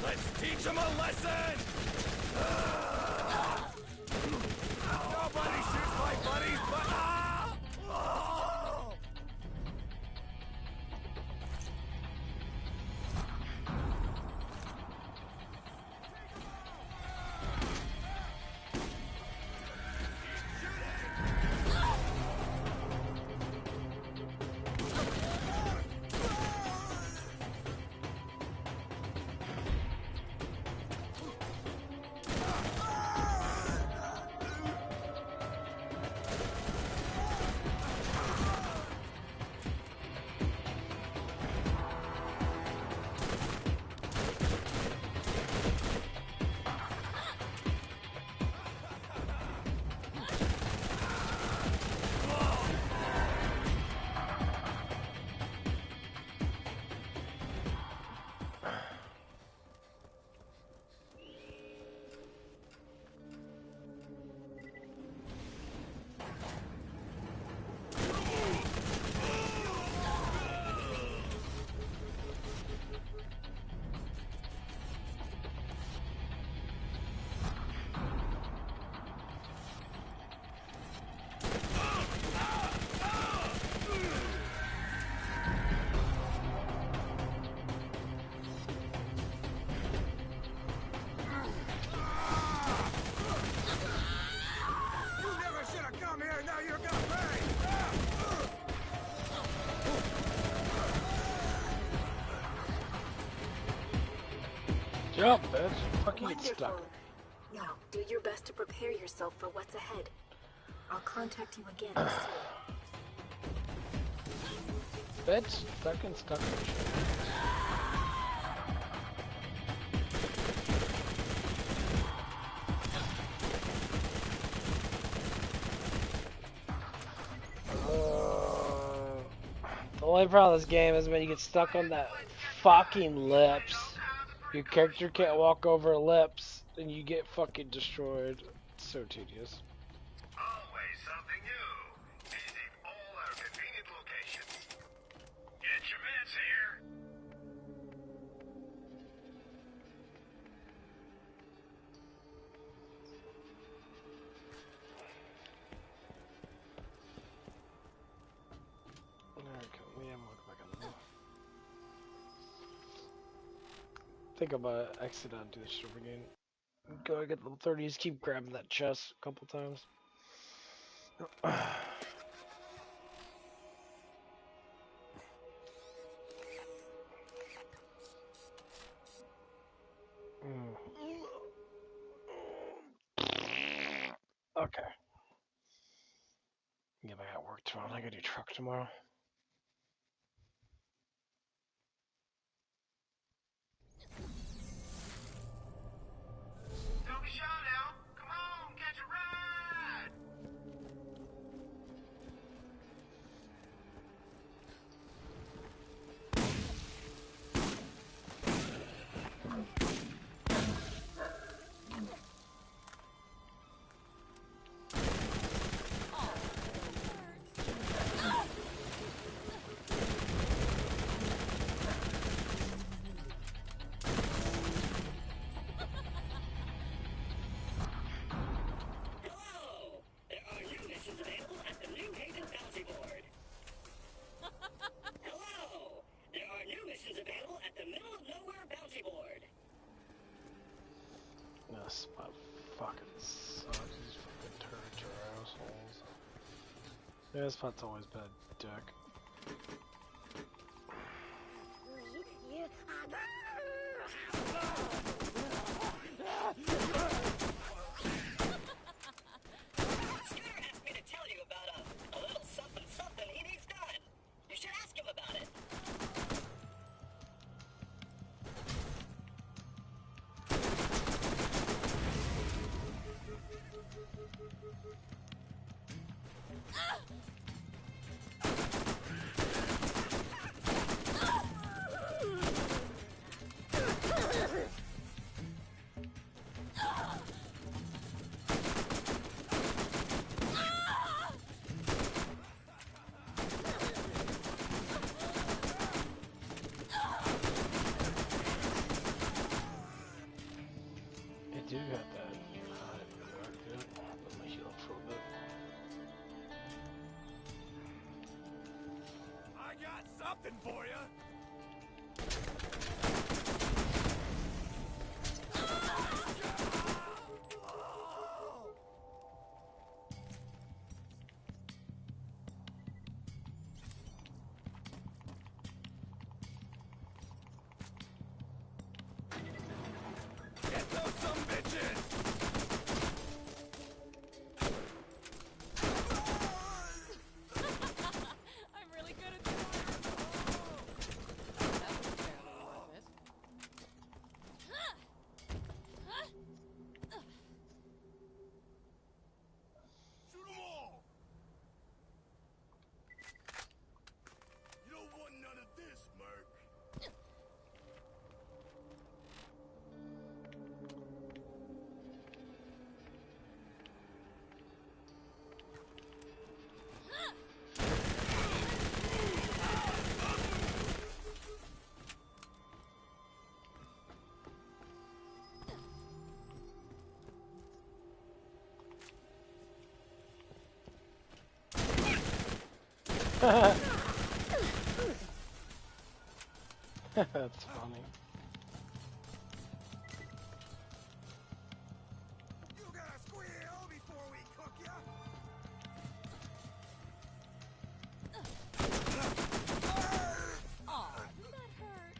Let's teach him a lesson! Nobody shoots my buddies, but... Jump, bitch. Fucking get stuck. Wonderful. Now, do your best to prepare yourself for what's ahead. I'll contact you again soon. Bitch, fucking stuck in shit. The only problem with this game is when you get stuck on that fucking lips. Your character can't walk over lips, and you get fucking destroyed. It's so tedious. Always something new. Visit all our convenient locations. Get your meds here. I think I'm gonna exit out and do this shit again. Go get level 30s, keep grabbing that chest a couple times. Okay. Yeah, I got work tomorrow. I gotta do truck tomorrow. Don't be shy now. Come on, catch a ride. Hello! There are new missions available at the New Haven Bounty Board. Hello! There are new missions available at the Middle of Nowhere Bounty Board. This spot fucking sucks. These fucking turrets are assholes. Yeah, this spot's always been a dick. Scooter asked me to tell you about a little something something he needs done. You should ask him about it. I do got that. Let me heal up for a bit. I got something for you. Get those some bitches! I'm really good at this. That was barely worth it. Shoot 'em all! You don't want none of this, Merc. That's funny. You gotta squeal before we cook ya. Aw, that hurt.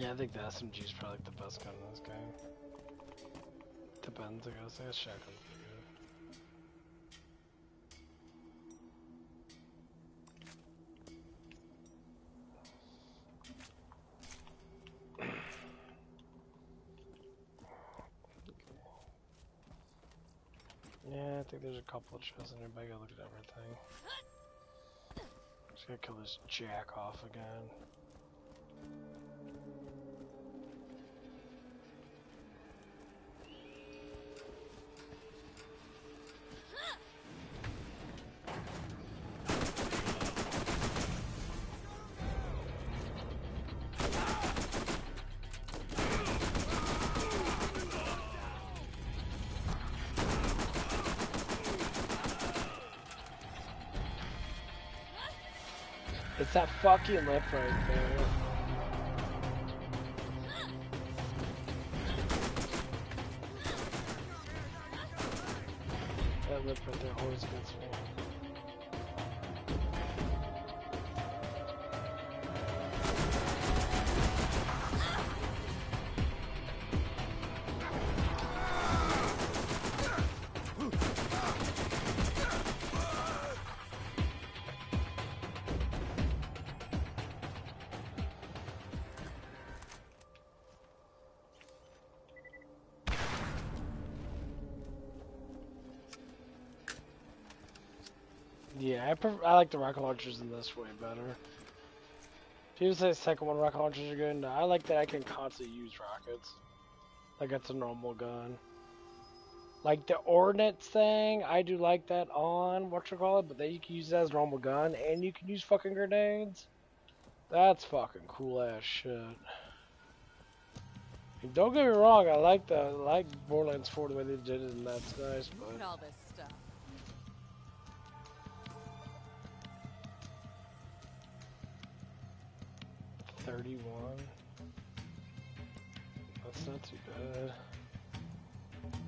Yeah, I think the SMG is probably like the best gun in this game. Depends, I guess. I guess shotgun's pretty good. Yeah, I think there's a couple of chests in here, but I gotta look at everything. Just gotta kill this jack off again. It's that fucking lip right there. That lip right there always gets me. Yeah, I like the rocket launchers in this way better. People say second one rocket launchers are good. No, I like that I can constantly use rockets. Like it's a normal gun. Like the ordnance thing, I do like that on whatchamacallit, but then you can use it as a normal gun and you can use fucking grenades. That's fucking cool ass shit. And don't get me wrong, I like Borderlands 4 the way they did it, and that's nice, but Look at all this stuff. 31. That's not too bad.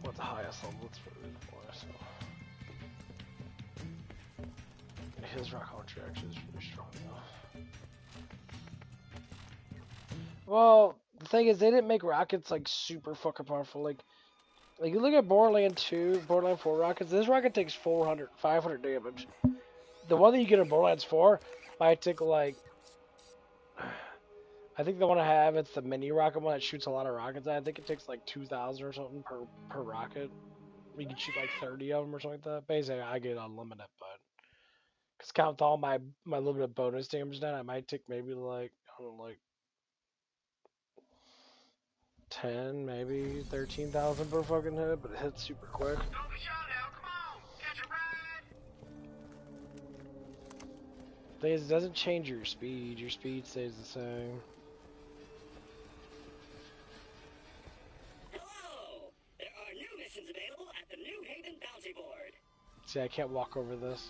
What's the highest level? Let's put it in for so. His rock launcher actually is really strong though. Well, the thing is, they didn't make rockets like super fucking powerful. Like you look at Borderlands 2, Borderlands 4 rockets. This rocket takes 500 damage. The one that you get in Borderlands 4 might take like. I think the one I have, it's the mini rocket one that shoots a lot of rockets. I think it takes like 2,000 or something per rocket. You can shoot like 30 of them or something like that. Basically, I get unlimited, but because count with all my little bit of bonus damage now, I might take maybe like I don't know, like 10, maybe 13,000 per fucking hit, but it hits super quick. Don't be shy now, come on! Catch a ride! Thing is, it doesn't change your speed. Your speed stays the same. Hello! There are new missions available at the New Haven Bounty Board. See, I can't walk over this.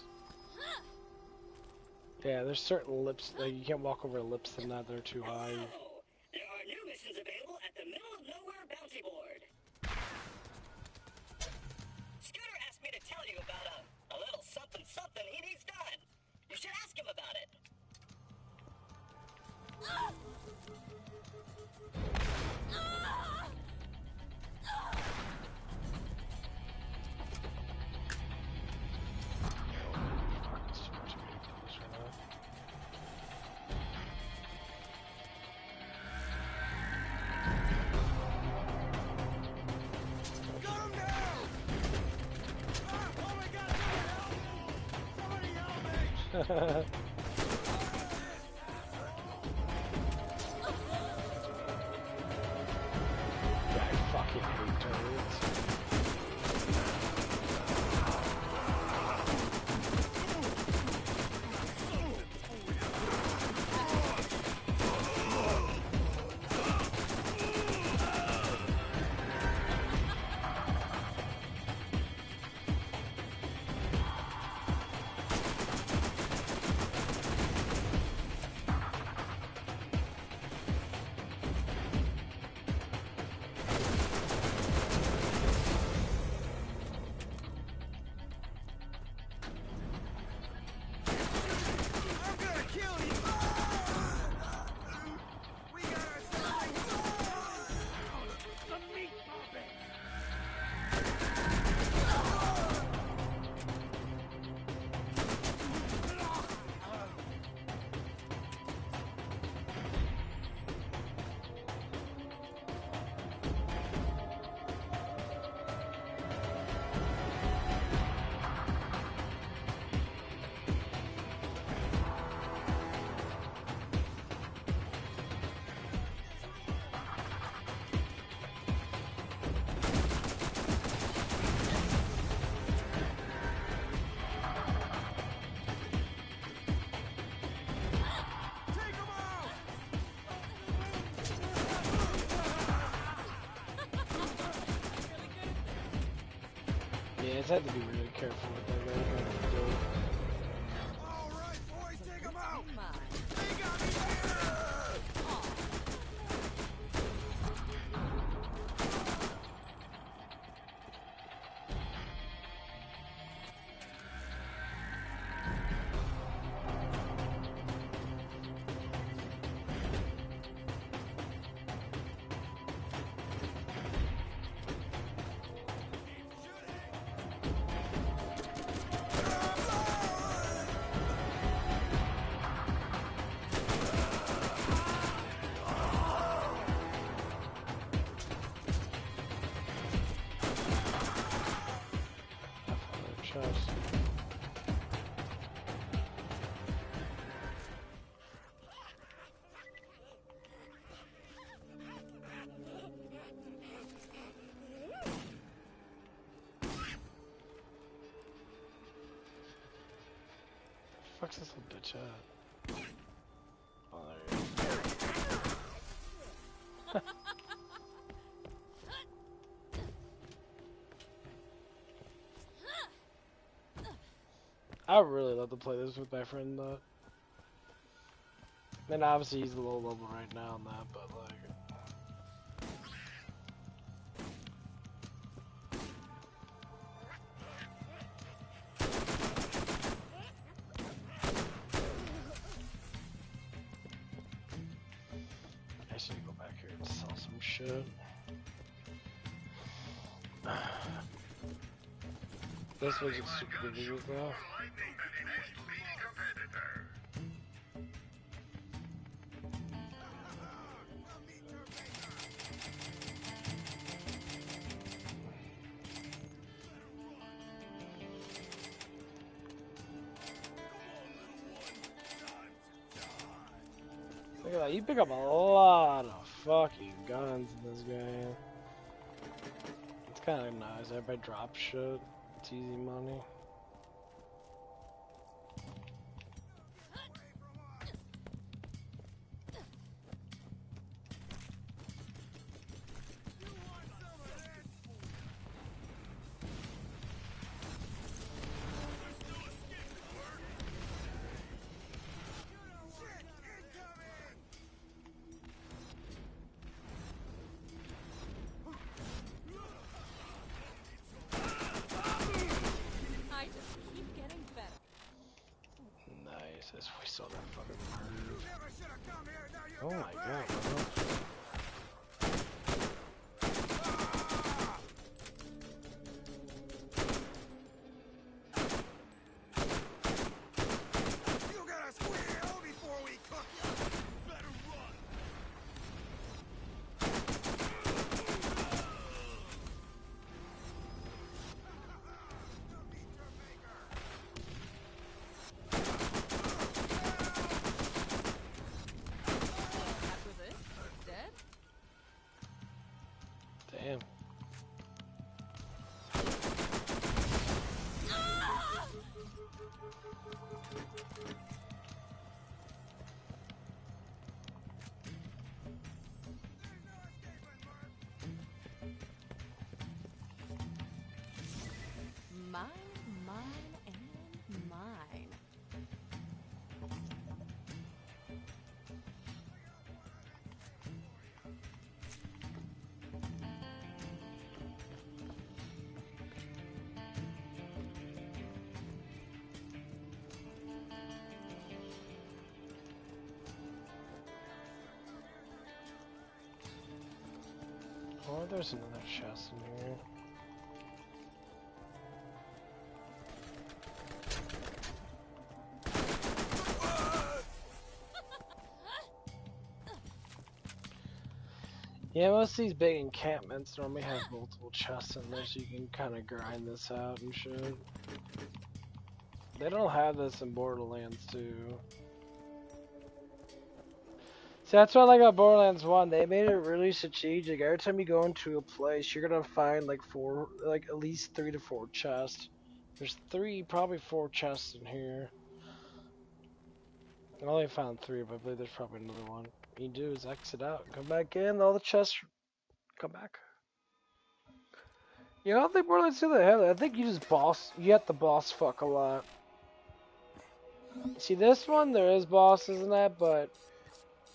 Yeah, there's certain lips, like you can't walk over lips and that, they're too high. Hello! There are new missions available at the Middle of Nowhere Bounty Board. Scooter asked me to tell you about a little something he needs done. You should ask him about it. I fucking hate turrets. just have to be really careful with that. All right, boys, take them out. Mine. They got me here. Chest. Fuck's this little bitch at? Oh, there he is. I really love to play this with my friend though. And obviously he's a low level right now on that, but like I should go back here and sell some shit. This was a super good video though. Look at that, you pick up a lot of fucking guns in this game. It's kind of nice, everybody drops shit, it's easy money. I just keep getting better. Nice, as we saw that fucking move. Oh my god, bro. You gotta squeal before we cook you. Better run. That was it? It's dead? Damn. Mine, mine, and mine. Oh, there's another chest in here. Yeah, most of these big encampments normally have multiple chests in there, so you can kind of grind this out and shit. They don't have this in Borderlands 2. See, that's what I like about Borderlands 1. They made it really strategic. Every time you go into a place, you're gonna find like at least 3 to 4 chests. There's probably 4 chests in here. I only found 3, but I believe there's probably another one. All you do is exit out, come back in, all the chests come back. You know, I don't think Borderlands 2 that heavy. I think you just boss. You have to boss fuck a lot. See, this one there is bosses in that, but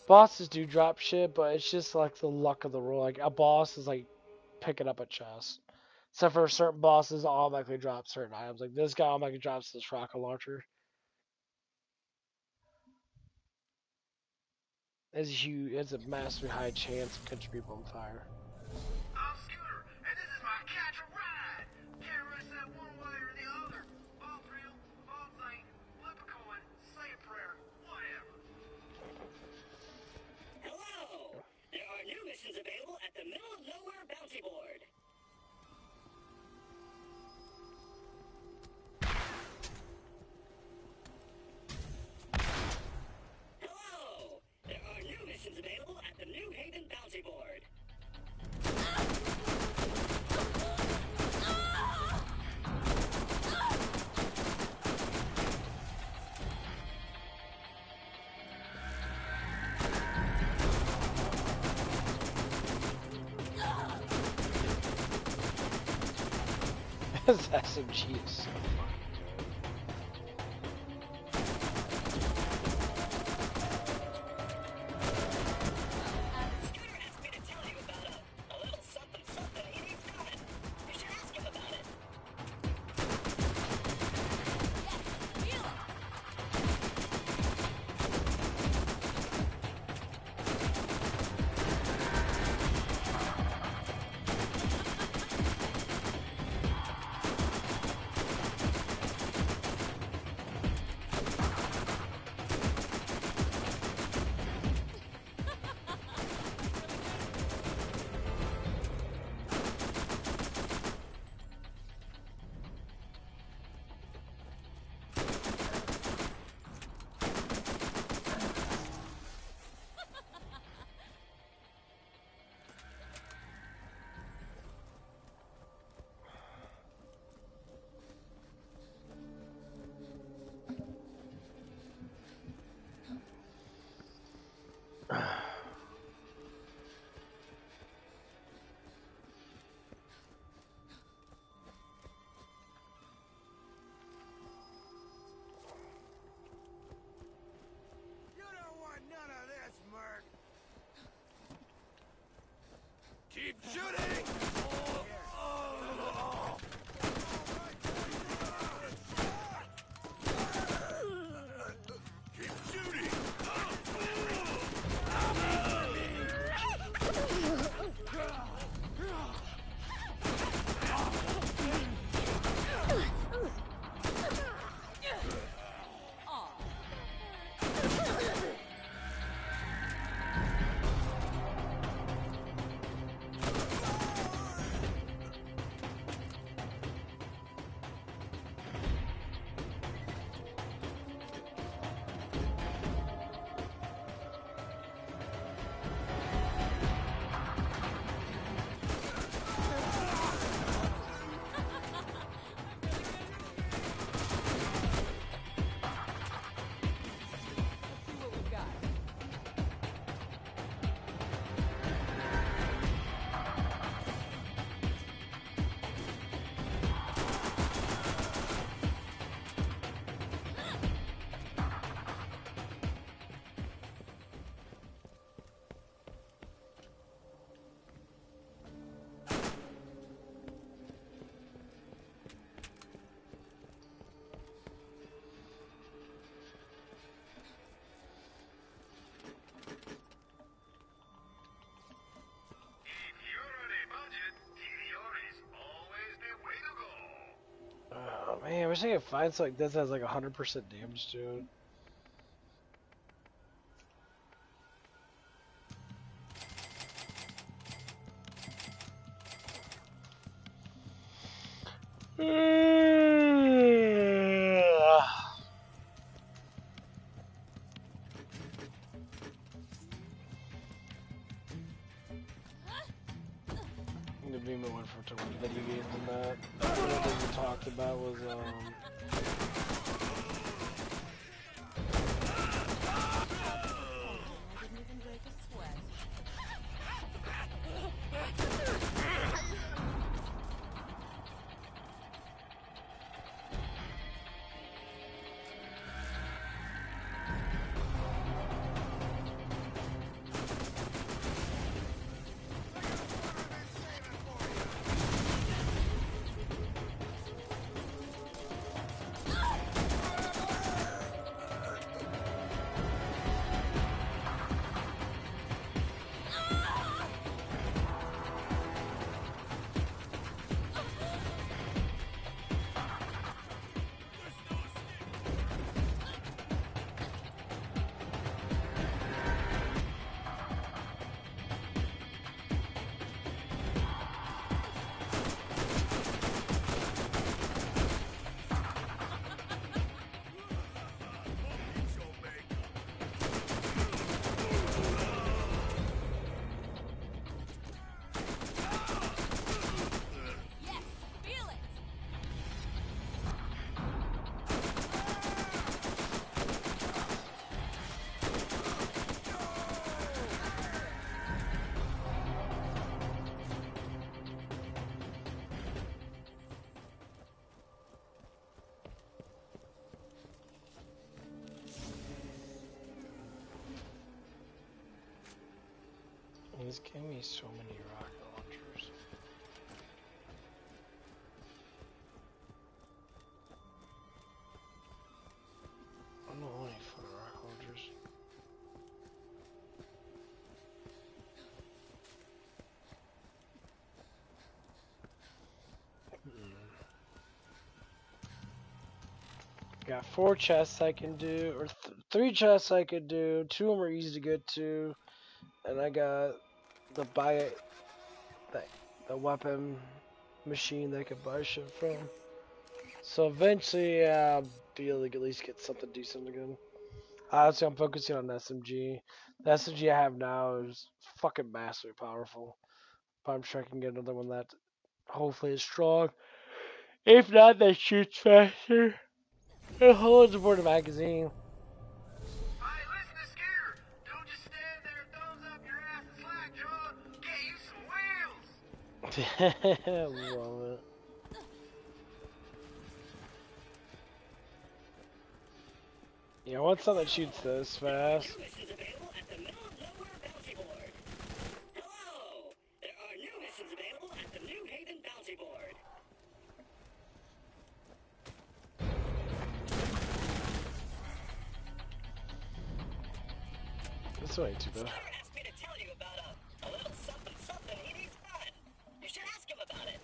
bosses do drop shit. But it's just like the luck of the roll. Like a boss is like picking up a chest. Except for certain bosses, automatically drop certain items. Like this guy automatically drops this rocket launcher. It's huge. It's a massively high chance of catching people on fire. I'm Scooter, and this is my catch a ride. Can't rest that one way or the other. Ball thrill, ball thing, flip a coin, say a prayer, whatever. Hello! There are new missions available at the Middle of Nowhere Bounty Board. Hello! There are new missions available at the New Haven Bounty Board. This SMG is so fucking Scooter asked me to tell you about a little something something he's got. You should ask him about it. You don't want none of this, Merc. Keep shooting! Keep shooting! If you're on a budget, TDR is always the way to go. Oh man, I wish I could find something like this that has like 100% damage to it. The Beamer went for too much video games and that. One thing we talked about was Didn't even break a sweat. He's giving me so many rocket launchers. I don't know how many fucking rocket launchers. Got 4 chests I can do, or 3 chests I could do. 2 of them are easy to get to, and I got the the weapon machine that I could buy shit from. So eventually, I'll be able to at least get something decent again. Honestly, I'm focusing on SMG. The SMG I have now is fucking massively powerful. But I'm sure I can get another one that hopefully is strong. If not, that shoots faster. It holds aboard a magazine. Hey, listen to Scooter. Don't just stand there, thumbs up your ass and slack jaw. Get you some wheels. Love it. Yeah, I want something that shoots this fast. New missions available at the middle of nowhere bounty board. Hello! There are new missions available at the New Haven bounty board. This ain't too bad. Scooter asked me to tell you about a little something something he needs done. You should ask him about it.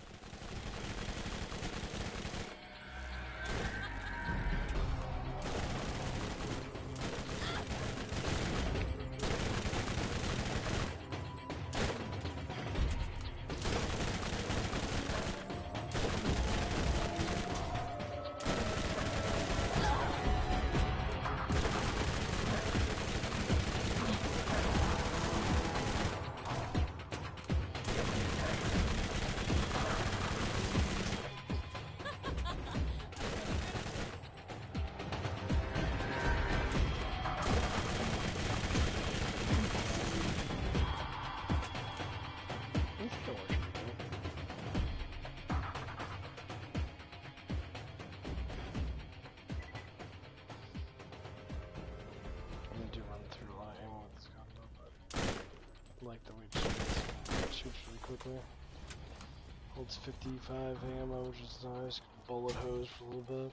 Like the way it shoots really quickly. Holds 55 ammo, which is nice. Bullet hose for a little bit.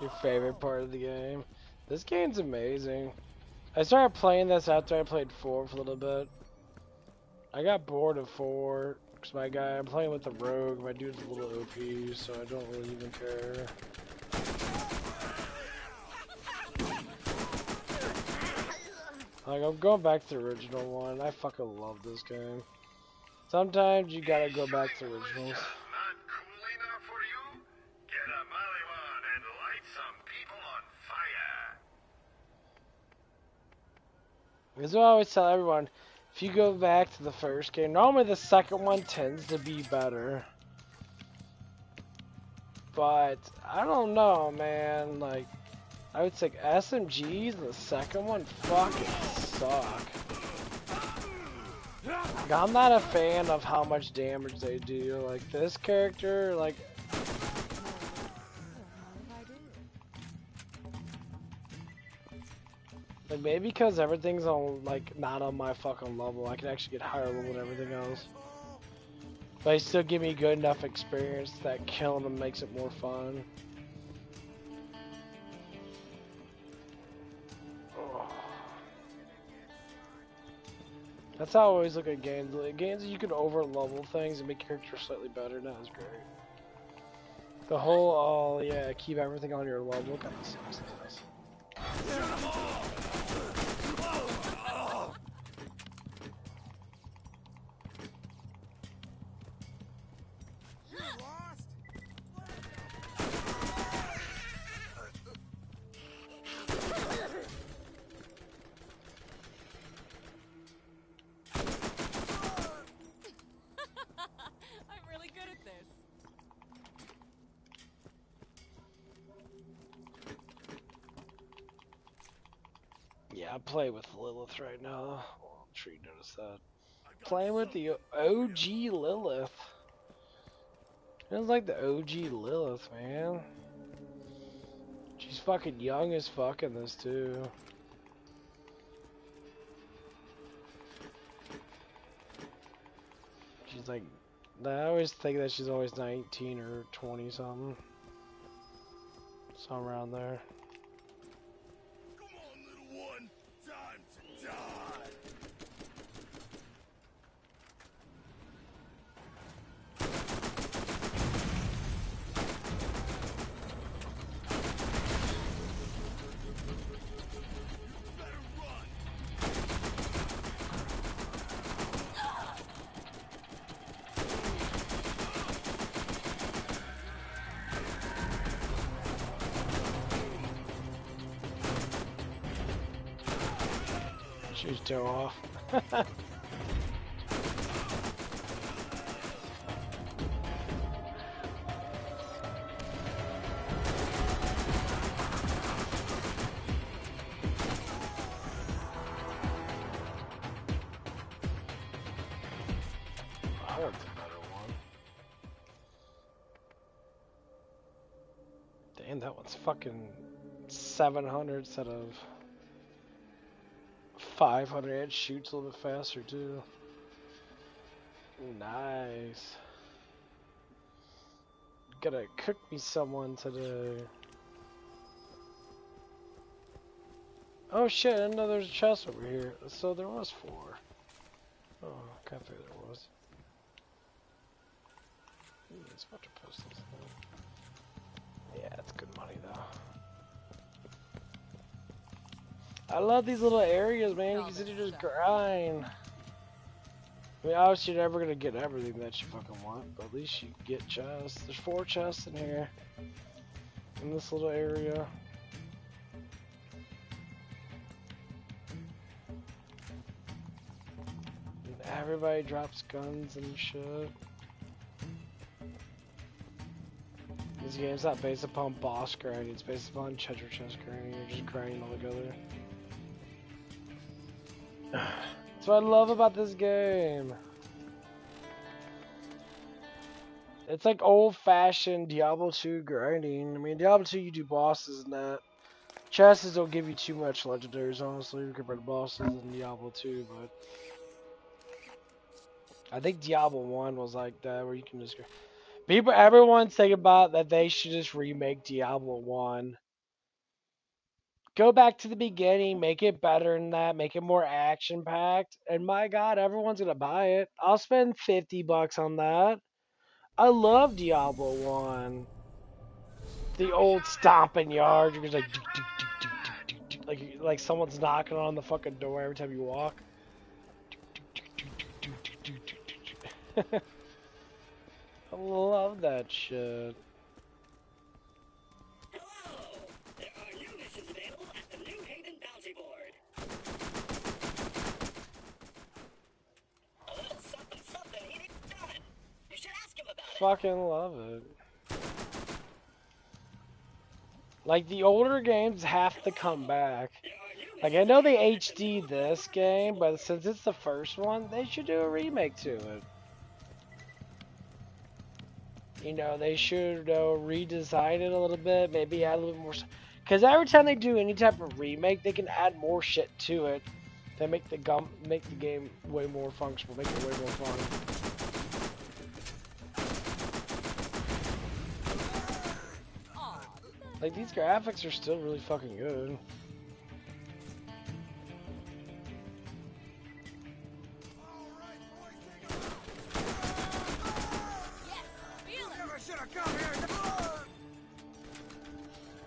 Your favorite part of the game. This game's amazing. I started playing this after I played 4 for a little bit. I got bored of 4 because I'm playing with the rogue. My dude's a little OP, so I don't really even care. Like, I'm going back to the original one. I fucking love this game. Sometimes you gotta go back to the originals. Not cool enough for you? Get a Maliwan and light some people on fire. This is what I always tell everyone. If you go back to the first game, normally the second one tends to be better. But, I don't know, man. Like, I would say SMGs in the second one fucking suck. Like, I'm not a fan of how much damage they do. Like, this character, like... Like, maybe because everything's on, like, not on my fucking level. I can actually get higher level than everything else. But they still give me good enough experience that killing them makes it more fun. That's how I always look at games. Like, games that you can over level things and make your character slightly better. That is great. The whole, oh yeah, keep everything on your level kind of sucks. I'm really good at this. Yeah, I play with Lilith right now. Well, I'm sure you noticed that. Playing with the OG Lilith. It was like the OG Lilith, man. She's fucking young as fuck in this too. She's like, I always think that she's always 19 or 20 something. Somewhere around there. Come on, little one. Time to die. She's toe off. That's a better one. Damn, that one's fucking 700 instead of 500. It shoots a little bit faster too. Nice. Gotta cook me someone today. Oh shit, I didn't know there's a chest over here. So there was 4. Oh, I can't think there was. It's about to post this thing. Yeah, it's good money though. I love these little areas, man. You can just grind. I mean, obviously you're never gonna get everything that you fucking want, but at least you get chests. There's 4 chests in here. In this little area. And everybody drops guns and shit. This game's not based upon boss grinding, it's based upon treasure chest grinding. You're just grinding all together. That's what I love about this game. It's like old-fashioned Diablo 2 grinding. I mean, Diablo 2 you do bosses and that. Chests don't give you too much legendaries, honestly, compared to bosses in Diablo 2, but I think Diablo 1 was like that, where you can just... Everyone's thinking about that they should just remake Diablo 1. Go back to the beginning, make it better than that, make it more action-packed, and my god, everyone's gonna buy it. I'll spend $50 on that. I love Diablo 1. The old stomping yard, you're just like, like someone's knocking on the fucking door every time you walk. I love that shit. Hello! There are new missions available at the New Haven Bounty Board. A little something something he needs done. You should ask him about it. Fucking love it. Like, the older games have to come back. Like, I know they HD this game, but since it's the first one, they should do a remake to it. You know, they should redesign it a little bit, maybe add a little more. Because every time they do any type of remake, they can add more shit to it. They make the game way more functional, make it way more fun. Like, these graphics are still really fucking good.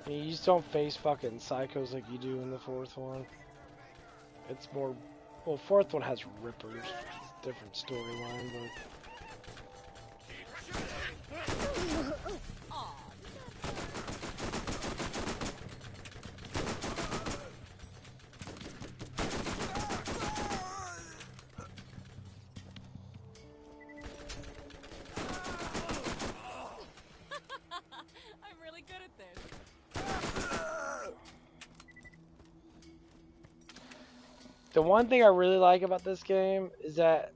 You just don't face fucking psychos like you do in the fourth one. It's more... Well, fourth one has rippers. Different storyline, but... I'm really good at this. The one thing I really like about this game is that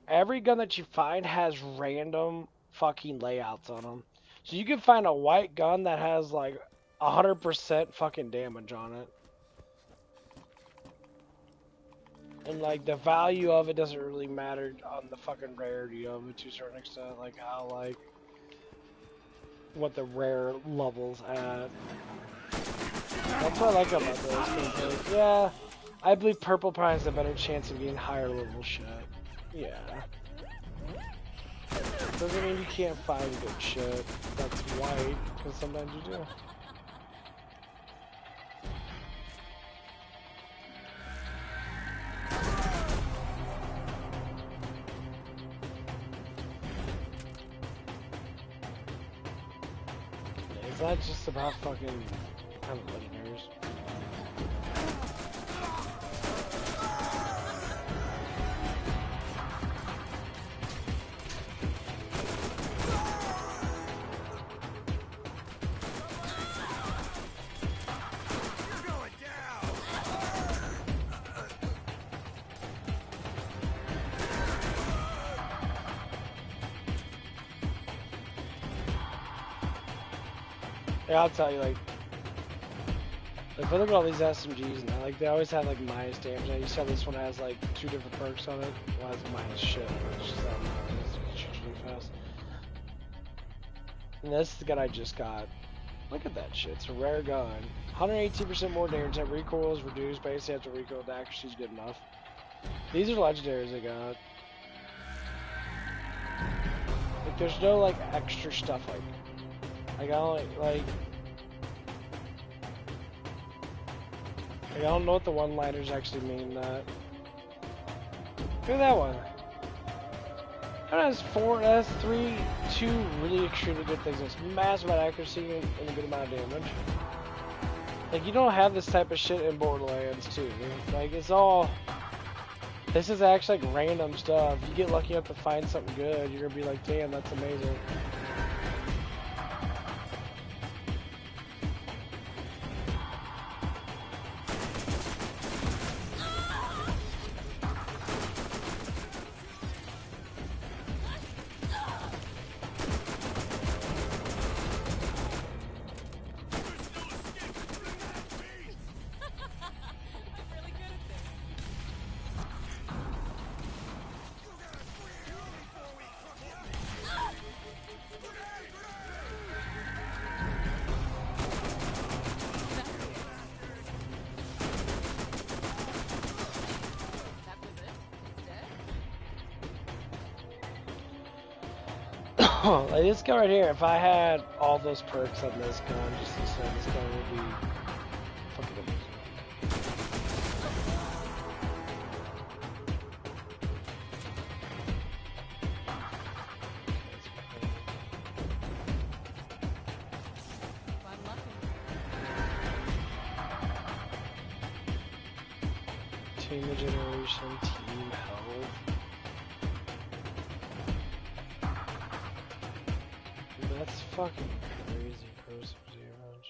every gun that you find has random fucking layouts on them. So you can find a white gun that has like 100% fucking damage on it. And like the value of it doesn't really matter on the fucking rarity of it to a certain extent. Like how like what the rare levels at. That's what I like about this. Like, yeah, I believe purple probably has a better chance of getting higher level shit. Yeah. Doesn't mean you can't find good shit that's white, because sometimes you do. It's not just about fucking kind of legendaries. Yeah, I'll tell you, like, if I look at all these SMGs now, like, they always have, like, minus damage. Now, you saw this one has, like, 2 different perks on it. One has minus shit, it's just that minus, it shoots really fast. And this is the gun I just got. Look at that shit, it's a rare gun. 118% more damage, that recoil is reduced, basically after recoil, the accuracy's good enough. These are legendaries I got. Like, there's no, like, extra stuff like I don't like I don't know what the one-liners actually mean. That look at that one. That has 2 really extremely good things. It's massive amount of accuracy and a good amount of damage. Like you don't have this type of shit in Borderlands too. Like it's all. This is actually like random stuff. You get lucky enough to find something good, you're gonna be like, damn, that's amazing. Like this gun right here, if I had all those perks on this gun, just to say this gun would be fucking amazing. Team regeneration, team health. That's fucking crazy, corrosive damage.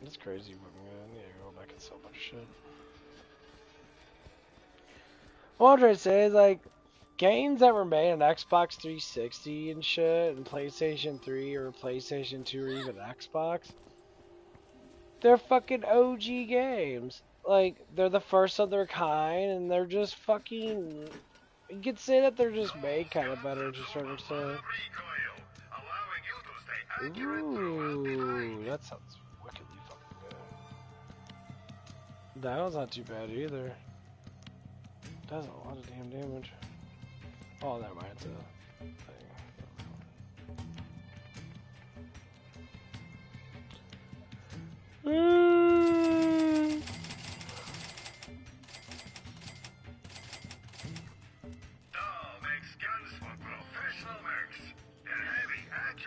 That's crazy, but man, I need to go back and sell a bunch of shit. What I'm trying to say is, like, games that were made on Xbox 360 and shit, and PlayStation 3 or PlayStation 2 or even Xbox, they're fucking OG games. Like, they're the first of their kind, and they're just fucking... You could say that they're just made kind of better to a certain extent. Ooh, that sounds wickedly fucking good. That one's not too bad either. Does a lot of damn damage. Oh, never mind. It's a thing.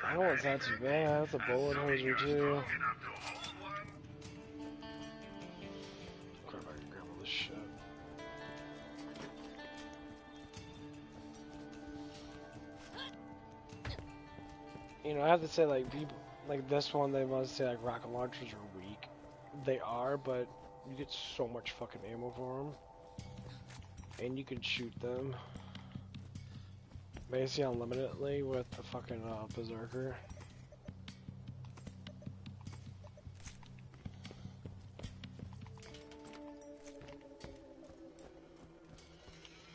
That one's not too bad. That's a bullet hoser too. Crap, I can grab all this shit. You know, I have to say, like, people, like this one, they must say, like, rocket launchers are weak. They are, but you get so much fucking ammo for them. And you can shoot them. Basically unlimitedly with the fucking Berserker.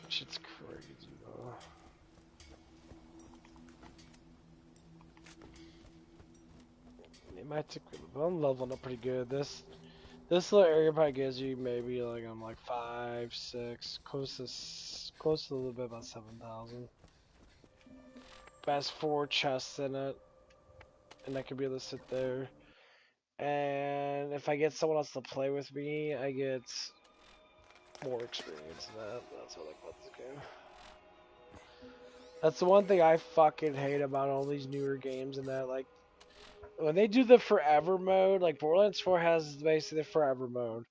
Shit's crazy, though. It might take, but I'm leveling up pretty good. This little area probably gives you maybe like I'm like 5, 6, close to a little bit about 7,000. Has 4 chests in it, and I could be able to sit there. And if I get someone else to play with me, I get more experience in that. That's what I like about this game. That's the one thing I fucking hate about all these newer games, and that, like, when they do the forever mode, like Borderlands 4 has basically the forever mode.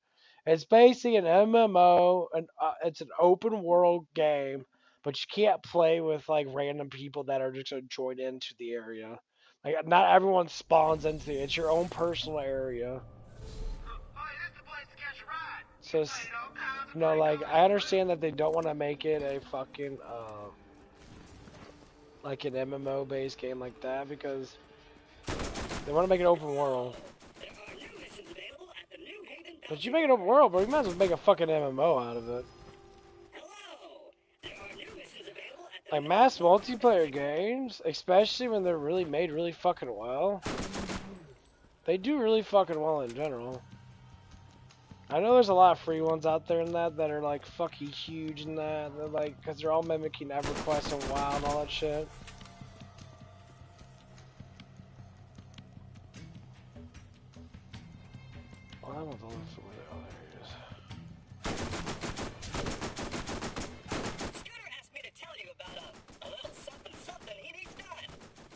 It's basically an MMO, and it's an open world game, but you can't play with like random people that are just gonna join into the area. Like, not everyone spawns into it. It's your own personal area. So, you know, like, I understand that they don't want to make it a fucking like an MMO based game like that, because they want to make it open world. But you make it open world, bro, you might as well make a fucking MMO out of it. Like, mass multiplayer games, especially when they're really made really fucking well, they do really fucking well in general. I know there's a lot of free ones out there in that are like fucking huge in that. They're like, because they're all mimicking EverQuest and WoW and all that shit. Well, I want to look for where the other areas. Scooter asked me to tell you about a little something he needs done.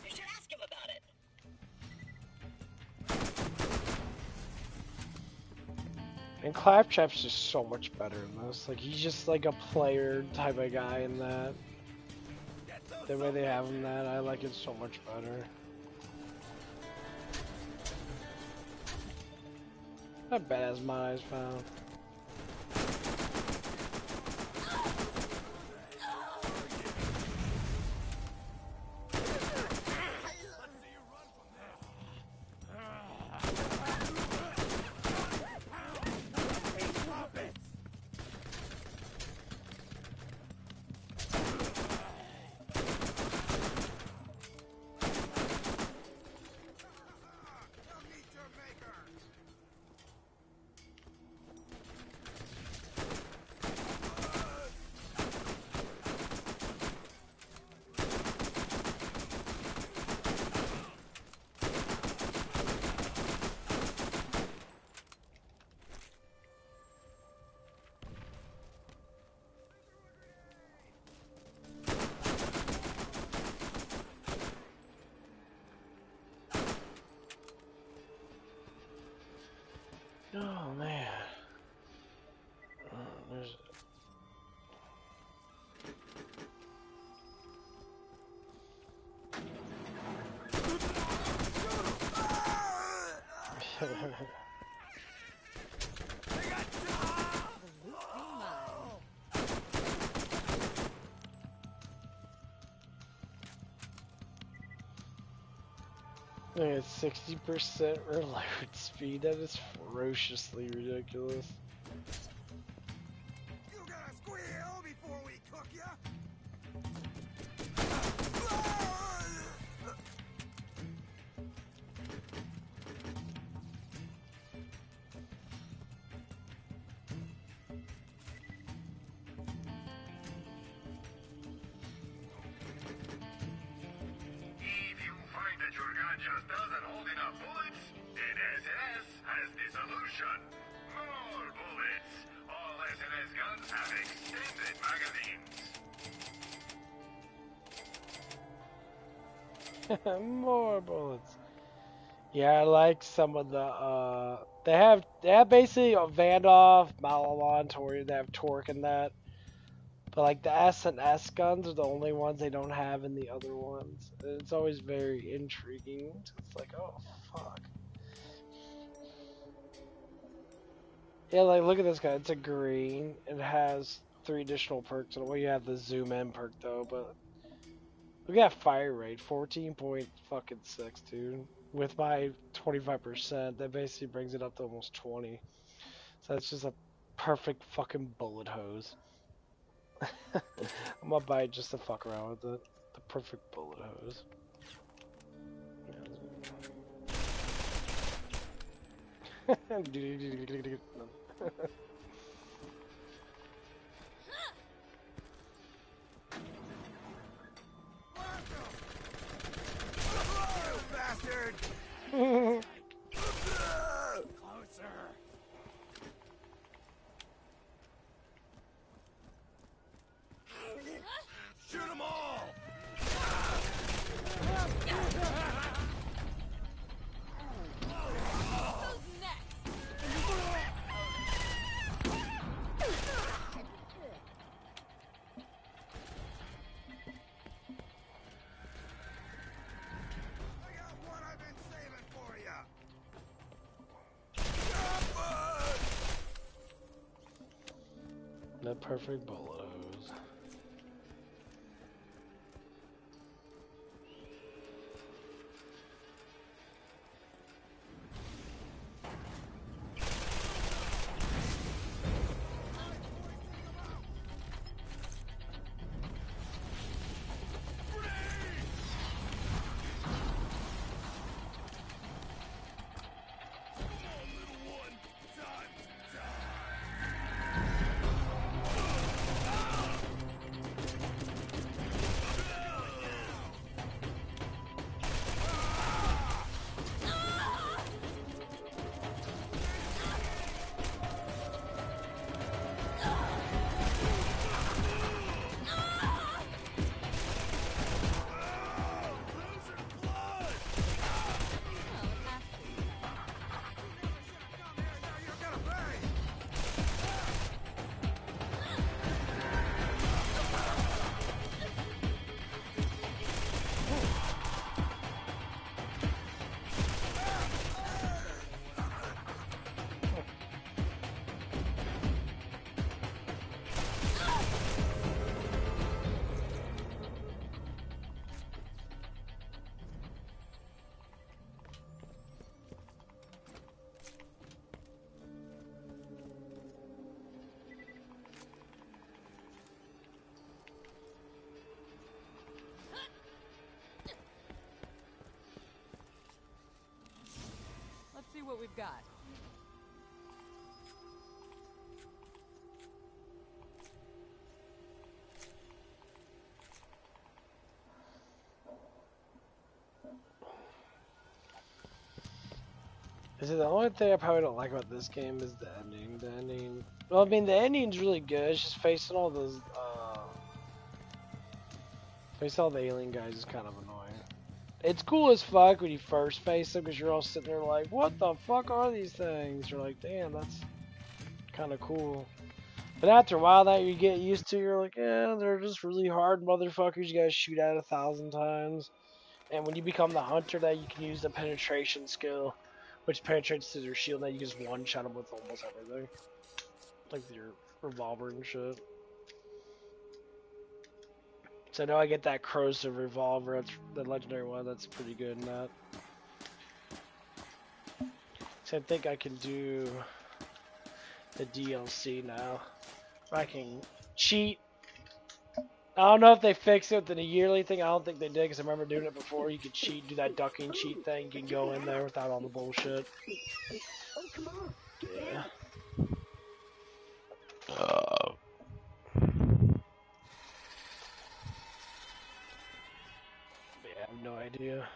You should ask him about it. And Claptrap's just so much better in this. Like, he's just like a player type of guy in that. The way they have him in that, I like it so much better. That badass mod I found. Oh man. There's it's 60% reload speed. That is ferociously ridiculous. You gotta squeal before we cook ya. Revolution. More bullets. All SNS guns have extended magazines. More bullets. Yeah, I like some of the they have basically Vandalf, Malalon, Tori, they have Torque and that. But like the S and S guns are the only ones they don't have in the other ones. And it's always very intriguing. It's like, oh fuck. Yeah, like look at this guy. It's a green. It has 3 additional perks. Well, you have the zoom in perk though, but look at that fire rate, 14.6, dude. With my 25%, that basically brings it up to almost 20. So it's just a perfect fucking bullet hose. I'm gonna buy it just to fuck around with it. The perfect bullet hose. Bastard! Closer. Shoot them all! I got one I've been saving for you. The perfect bullet hose. Let's see what we've got. Is it the only thing I probably don't like about this game is the ending. The ending. Well, I mean, the ending's really good. It's just facing all those, facing all the alien guys is kind of annoying. It's cool as fuck when you first face them because you're all sitting there like, what the fuck are these things? You're like, damn, that's kind of cool. But after a while that you get used to, you're like, yeah, they're just really hard motherfuckers. You gotta shoot at 1,000 times. And when you become the hunter, that you can use the penetration skill, which penetrates to their shield. Now you can just one-shot them with almost everything, like your revolver and shit. So now I get that corrosive revolver. That's the legendary one. That's pretty good in that. So I think I can do the DLC now. I can cheat. I don't know if they fixed it with the yearly thing. I don't think they did because I remember doing it before. You could cheat, do that ducking cheat thing. You can go in there without all the bullshit. Oh, come on. Yeah. Yeah, I have no idea.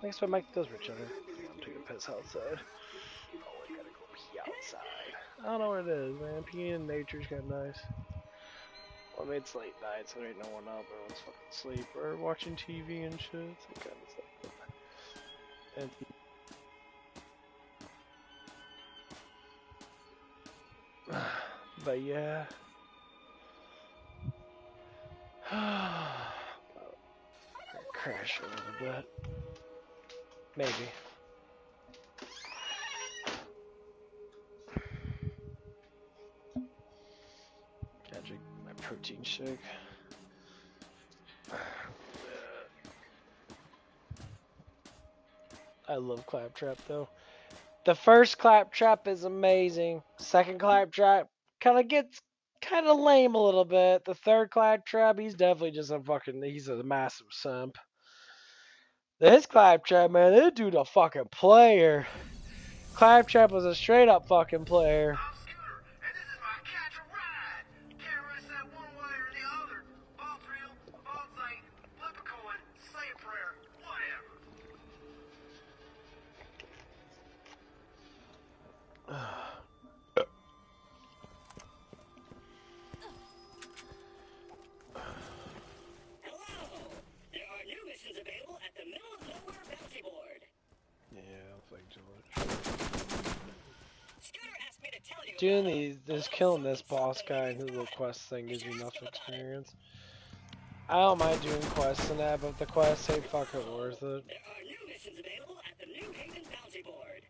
Thanks for Mike does Richard. I'm taking a piss outside. Oh, I gotta go pee outside. I don't know what it is, man. Peeing in nature's kind of nice. Well, I mean, it's late night, so there ain't no one up. Everyone's fucking asleep or watching TV and shit. So it kind of stuff. And but yeah. Crash a little bit. Maybe. Gotta drink my protein shake. I love Claptrap though. The first Claptrap is amazing. Second Claptrap gets kind of lame a little bit. The third Claptrap, he's definitely just he's a massive simp. This Claptrap, man, this dude a fucking player. Claptrap was a straight up fucking player. I'm Scooter, and this is my catch a ride. Can't rest that one way or the other. Ball thrill, ball sight, flip a coin, say a prayer, whatever. Hello! There are new missions available at the Middle of Nowhere bounty board. Yeah, thank George. Scooter asked me to tell you Doing about this killing this boss guy and his little quest thing gives you enough experience. I don't mind doing quests and that, but the quests ain't fucking worth it. There are new missions available at the New Haven bounty board.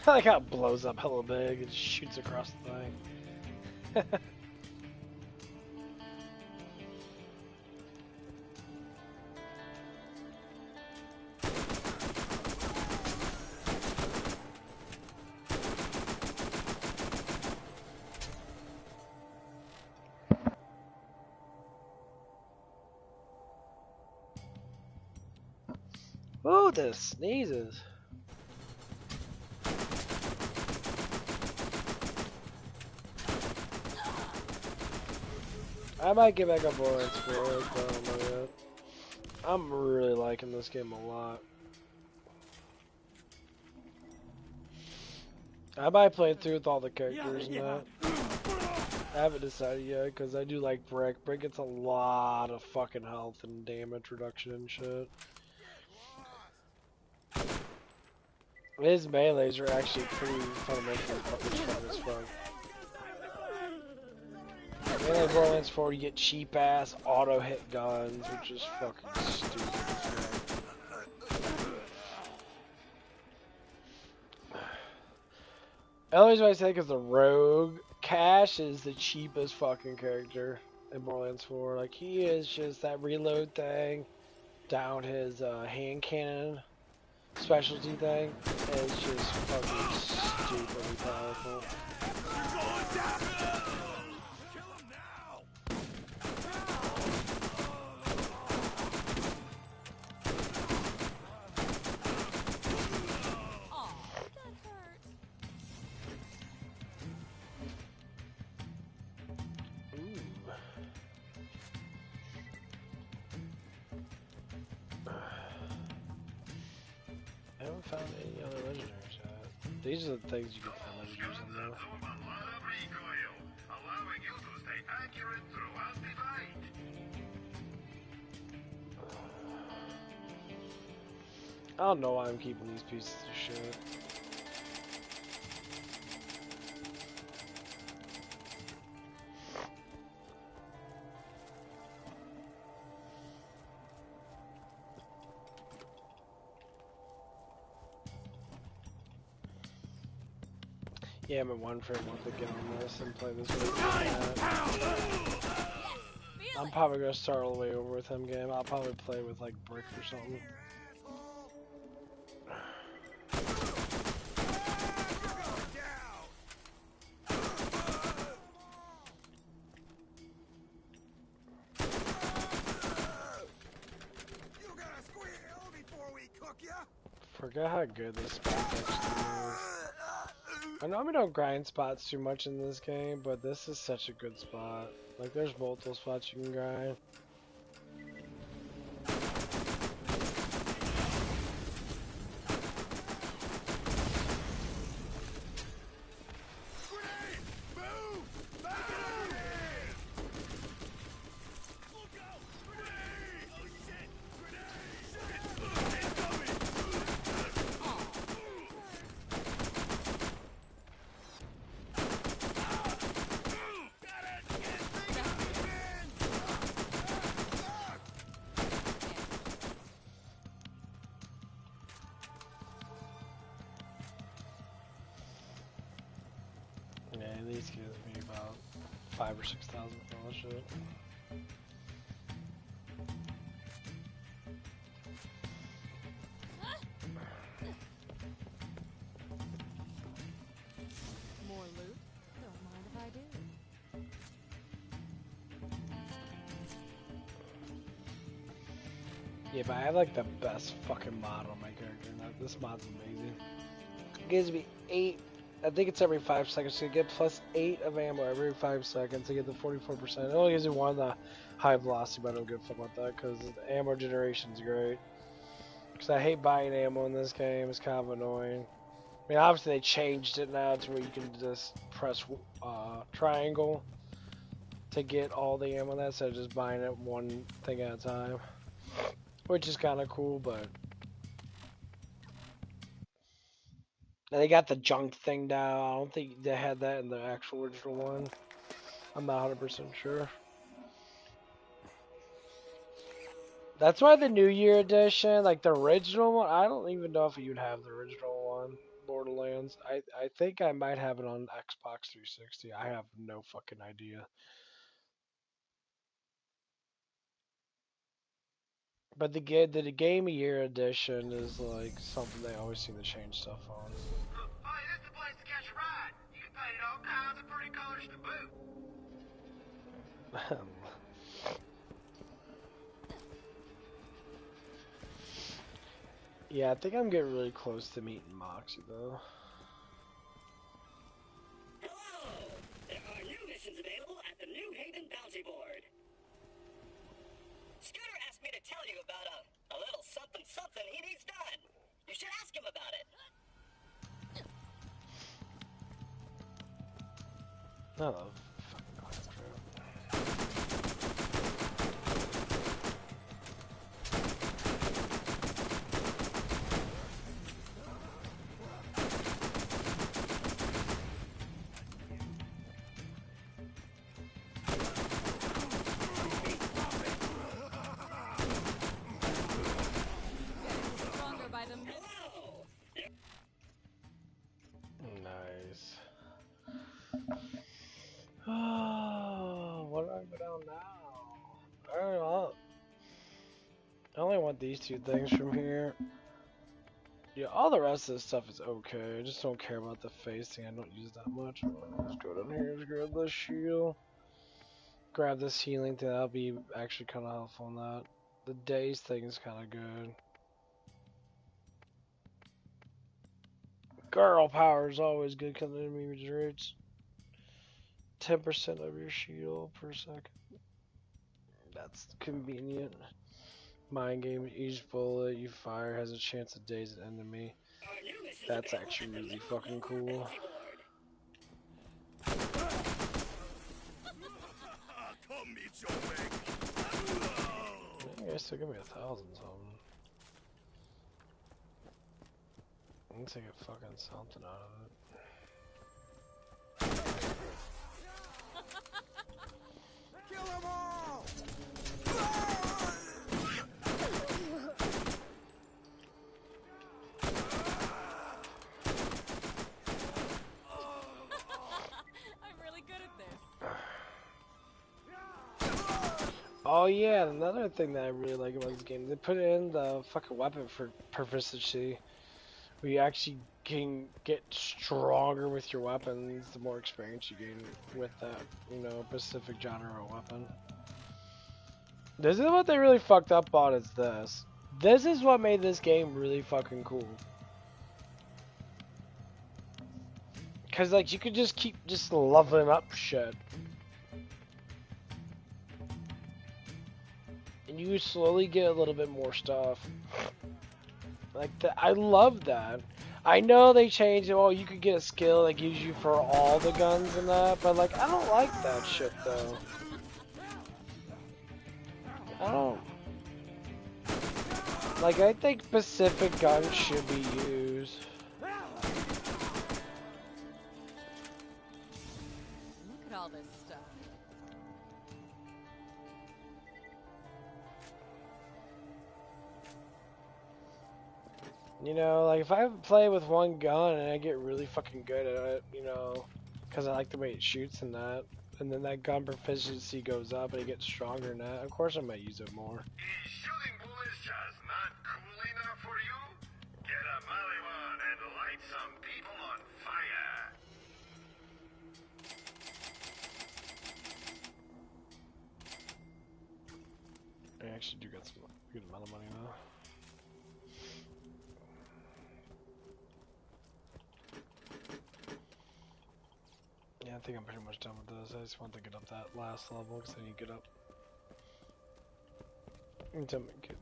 I like how it blows up hella big and shoots across the thing. Ooh, this sneezes. I might get back on Borderlands 4, but I don't know yet. I'm really liking this game a lot. I might play it through with all the characters and that. I haven't decided yet, because I do like Brick. Brick gets a lot of fucking health and damage reduction and shit. His melees are actually pretty fundamentally fucking strong as fuck. And in Borderlands 4, you get cheap ass auto hit guns, which is fucking stupid as fuck. The only reason I say because the Rogue Cash is the cheapest fucking character in Borderlands 4. Like, he is just that reload thing down his hand cannon specialty thing is just fucking stupidly powerful. I haven't found any other legendaries yet. These are the things you get from legendaries in there. Allowing you to stay accurate throughout the fight. I don't know why I'm keeping these pieces of shit. Yeah, I'm in one for a month to get on this and play this with I'm probably gonna start all the way over with him game. I'll probably play with like Brick or something. forget how good this spot actually is. I know we don't grind spots too much in this game, but this is such a good spot. Like, there's multiple spots you can grind. Yeah, at least gives me about 5,000 or 6,000 for all that shit. More loot? Don't mind if I do. Yeah, but I have like the best fucking mod on my character. Now, this mod's amazing. It gives me 8, I think it's every 5 seconds. So you get plus 8 of ammo every 5 seconds to get the 44%. It only gives you 1 the high velocity, but I don't give a fuck about that because the ammo generation's great. Because I hate buying ammo in this game. It's kind of annoying. I mean, obviously they changed it now to where you can just press triangle to get all the ammo. That instead of just buying it one thing at a time, which is kind of cool. But and they got the junk thing down. I don't think they had that in the actual original one. I'm not 100% sure. That's why the New Year edition, like the original one, I don't even know if you'd have the original one, Borderlands. I think I might have it on Xbox 360. I have no fucking idea. But the Game of Year edition is like something they always seem to change stuff on. Hey, this is the place to catch a ride. You can paint it all kinds of pretty colors to boot. Yeah, I think I'm getting really close to meeting Moxie though. Hello! There are new missions available at the New Haven Bounty Board. Scooter asked me to tell you about a little something he needs done. You should ask him about it. Oh, fucking not true. Stronger by the minute. Nice. Oh, what do I go down now? I don't know. I only want these 2 things from here. Yeah, all the rest of this stuff is okay. I just don't care about the face thing. I don't use that much. Let's go down here. Let's grab this shield. Grab this healing thing. That'll be actually kind of helpful on that. The daze thing is kind of good. Girl power is always good because the enemy regenerates 10% of your shield per second. That's convenient. Mind game, each bullet you fire has a chance to daze an enemy. That's actually really fucking cool. You guys still give me 1,000 something. I need to get fucking something out of it. Kill them all! I'm really good at this. Oh yeah, another thing that I really like about this game, they put in the fucking weapon for proficiency. Where you actually can get stronger with your weapons the more experience you gain with that, you know, specific genre of weapon. This is what they really fucked up on, is this. This is what made this game really fucking cool. Cause like you could just keep just leveling up shit. And you slowly get a little bit more stuff. Like that, I love that. I know they changed it. Oh, you could get a skill that gives you for all the guns and that, but like I don't like that shit though. I don't. Like I think specific guns should be used. Look at all this stuff. You know, like if I play with one gun and I get really fucking good at it, you know, because I like the way it shoots and that, and then that gun proficiency goes up and it gets stronger and that, of course I might use it more. Is shooting bullets just not cool enough for you? Get a Maliwan and light some people on fire. I actually do got some good amount of money now. Yeah, I think I'm pretty much done with this. I just want to get up that last level because I need to get up into my kittens.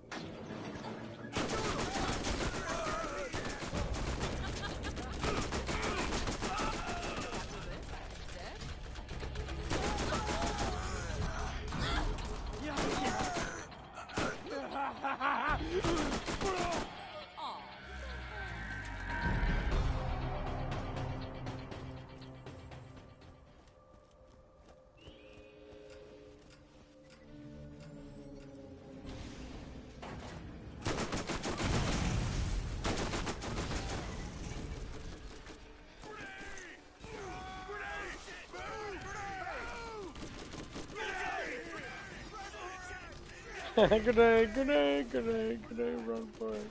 Grenade, grenade, grenade, grenade, run for it.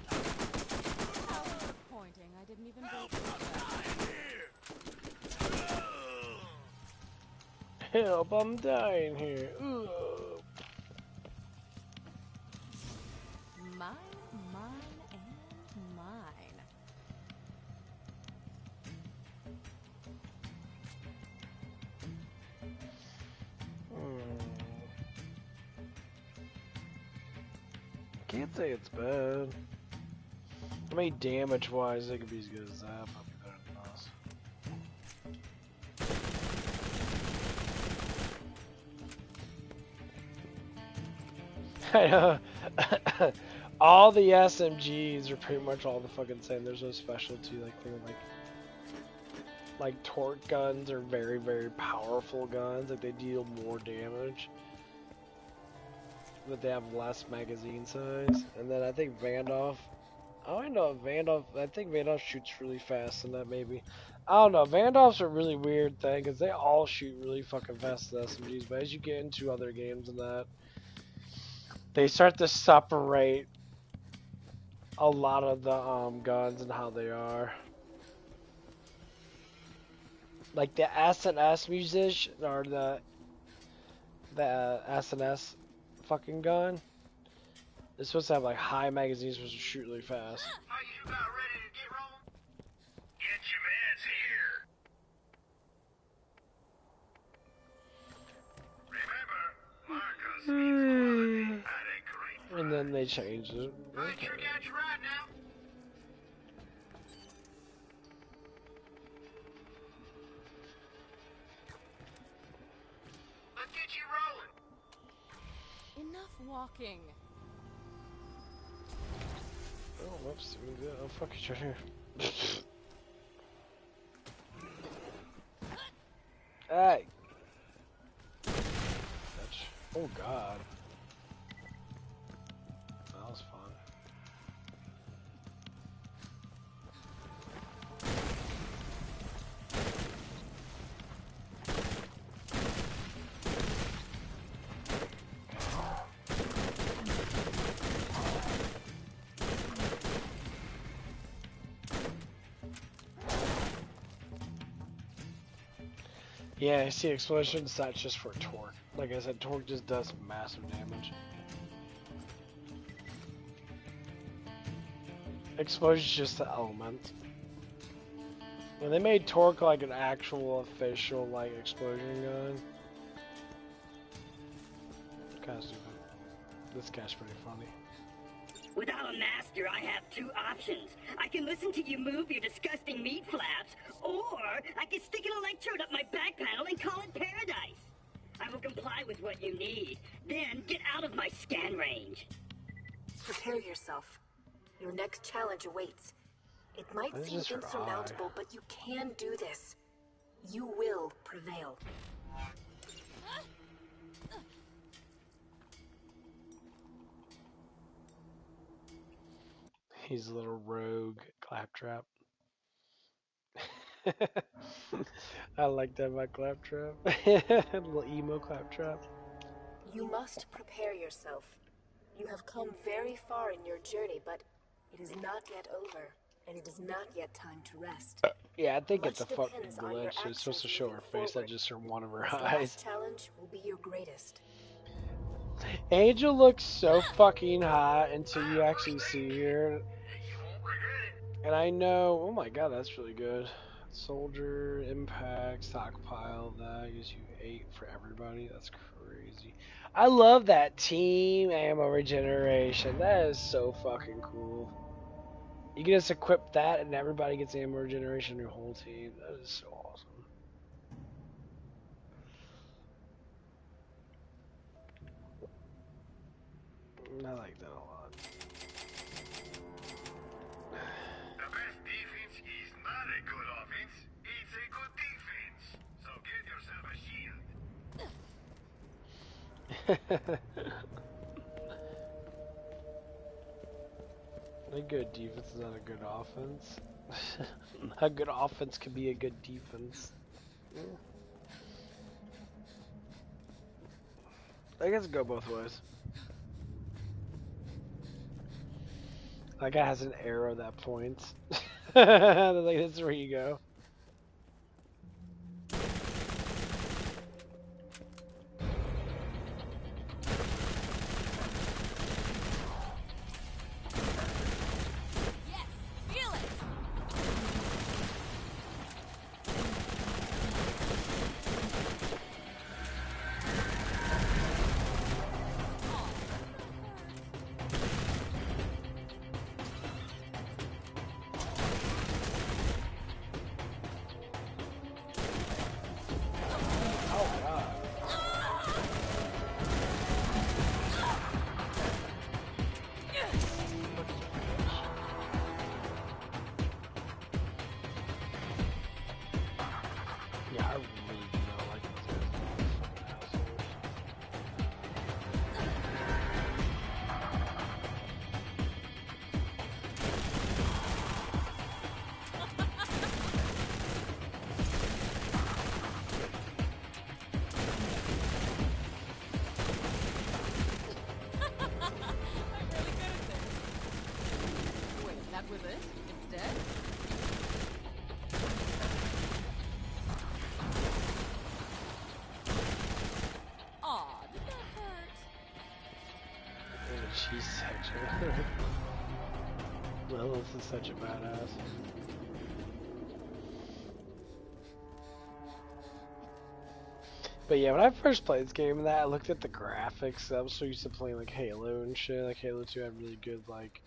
How disappointing. I didn't even go through that. Help, I'm dying here. Ugh. Mine, mine, and mine. Can't say it's bad. I mean, damage-wise, it could be as good as that, but be better than us. I know. All the SMGs are pretty much all the fucking same. There's no specialty, like things like torque guns are very, very powerful guns. Like they deal more damage, but they have less magazine size. And then I think Vandalf. Oh, I know Vandalf. I think Vandalf shoots really fast, and that maybe. I don't know. Vandalf's a really weird thing because they all shoot really fucking fast as SMGs. But as you get into other games and that, they start to separate a lot of the guns and how they are. Like the S&S musician or the S&S fucking gun. It's supposed to have like high magazines, supposed to shoot really fast. Are you about ready to get rolling? Get your mans here. Remember, Marcus means quality at a great price. And then they changed it. I sure got you right now. Let's get you rolling. Enough walking. Oh, whoops. Oh, fuck, it's right here. Hey! Bitch. Oh, God. That was fun. Yeah, I see explosions, that's just for torque. Like I said, torque just does massive damage. Explosion's just the element. When they made Torque like an actual official like explosion gun. Kind of stupid. This guy's pretty funny. Without a master, I have two options. I can listen to you move your disgusting meat flaps, or I can stick an electrode up my back panel and call it paradise. I will comply with what you need. Then get out of my scan range. Prepare yourself. Your next challenge awaits. It might This seem is her insurmountable, but you can do this. You will prevail. He's a little rogue claptrap. I like that about claptrap. A little emo claptrap. You must prepare yourself. You have come very far in your journey, but it is not yet over, and it is not yet time to rest. Yeah, I think Much it's a fucking depends on your glitch. It's supposed to actions show her moving face, not forward. just her one of her This eyes. last challenge will be your greatest. Angel looks so fucking hot until you actually see her. And I know, oh my god, that's really good. Soldier, impact, stockpile, that gives you 8 for everybody. That's crazy. I love that team ammo regeneration. That is so fucking cool. You can just equip that and everybody gets ammo regeneration in your whole team. That is so awesome. I like that a lot. The best defense is not a good offense, it's a good defense. So get yourself a shield. A good defense is not a good offense. A good offense could be a good defense. Yeah. I guess it go both ways. That guy has an arrow that points. Like, that's where you go. Yes, feel it. Oh god. Yeah, I really do not like these fucking assholes. I'm really good at this. Wait, that was it? It's dead? Aw, did that hurt? And she's such a... Lilith is such a badass. But yeah, when I first played this game, I looked at the graphics. I was so used to playing like Halo and shit. Like Halo 2 had really good, like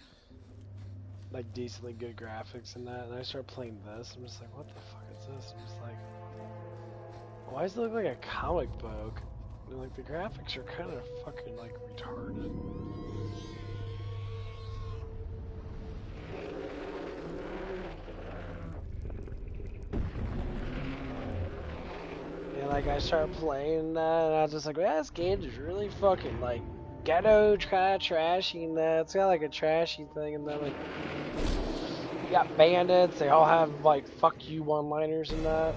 decently good graphics and that. And I started playing this. I'm just like, what the fuck is this? I'm just like, why does it look like a comic book? And like the graphics are kind of fucking like retarded. And like I started playing that, and I was just like, well, this game is really fucking like ghetto, kind of trashy, and that it's got like a trashy thing, and then like you got bandits, they all have like fuck you one-liners and that.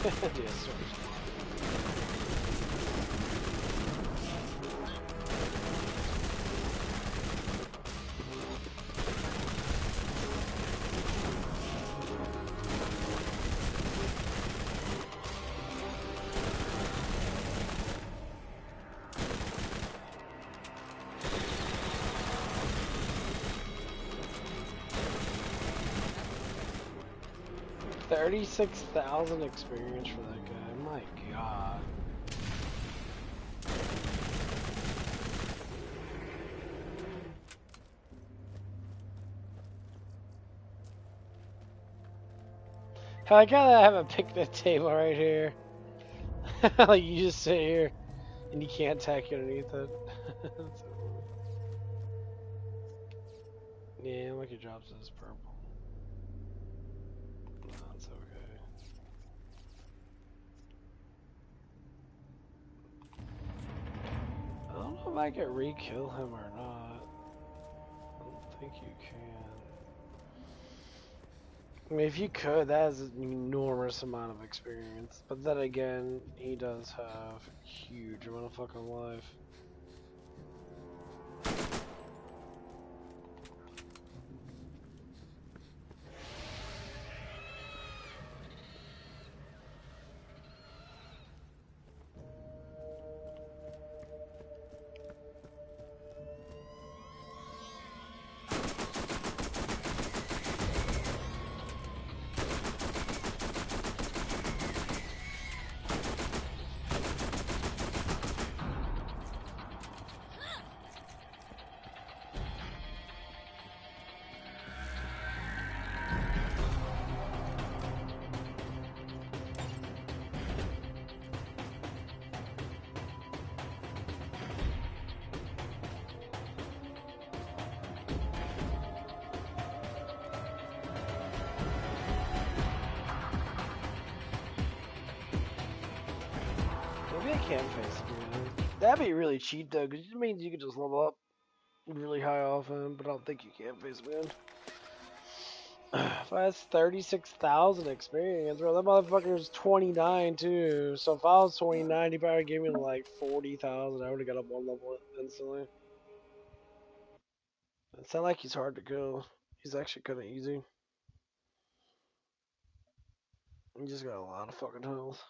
Yeah, sort of. 36,000 experience for that guy. My God. I gotta have a picnic table right here. Like you just sit here and you can't attack underneath it. Yeah, like it drops this purple. No, it's okay. I don't know if I can re-kill him or not. I don't think you can. I mean, if you could, that is an enormous amount of experience. But then again, he does have a huge amount of fucking life. Maybe I can face him. That'd be really cheap though, because it means you could just level up really high off him, but I don't think you can face him. If I had 36,000 experience, bro, that motherfucker's 29 too. So if I was 29, he probably gave me like 40,000. I would have got up one level instantly. It's not like he's hard to kill. He's actually kind of easy. He just got a lot of fucking health.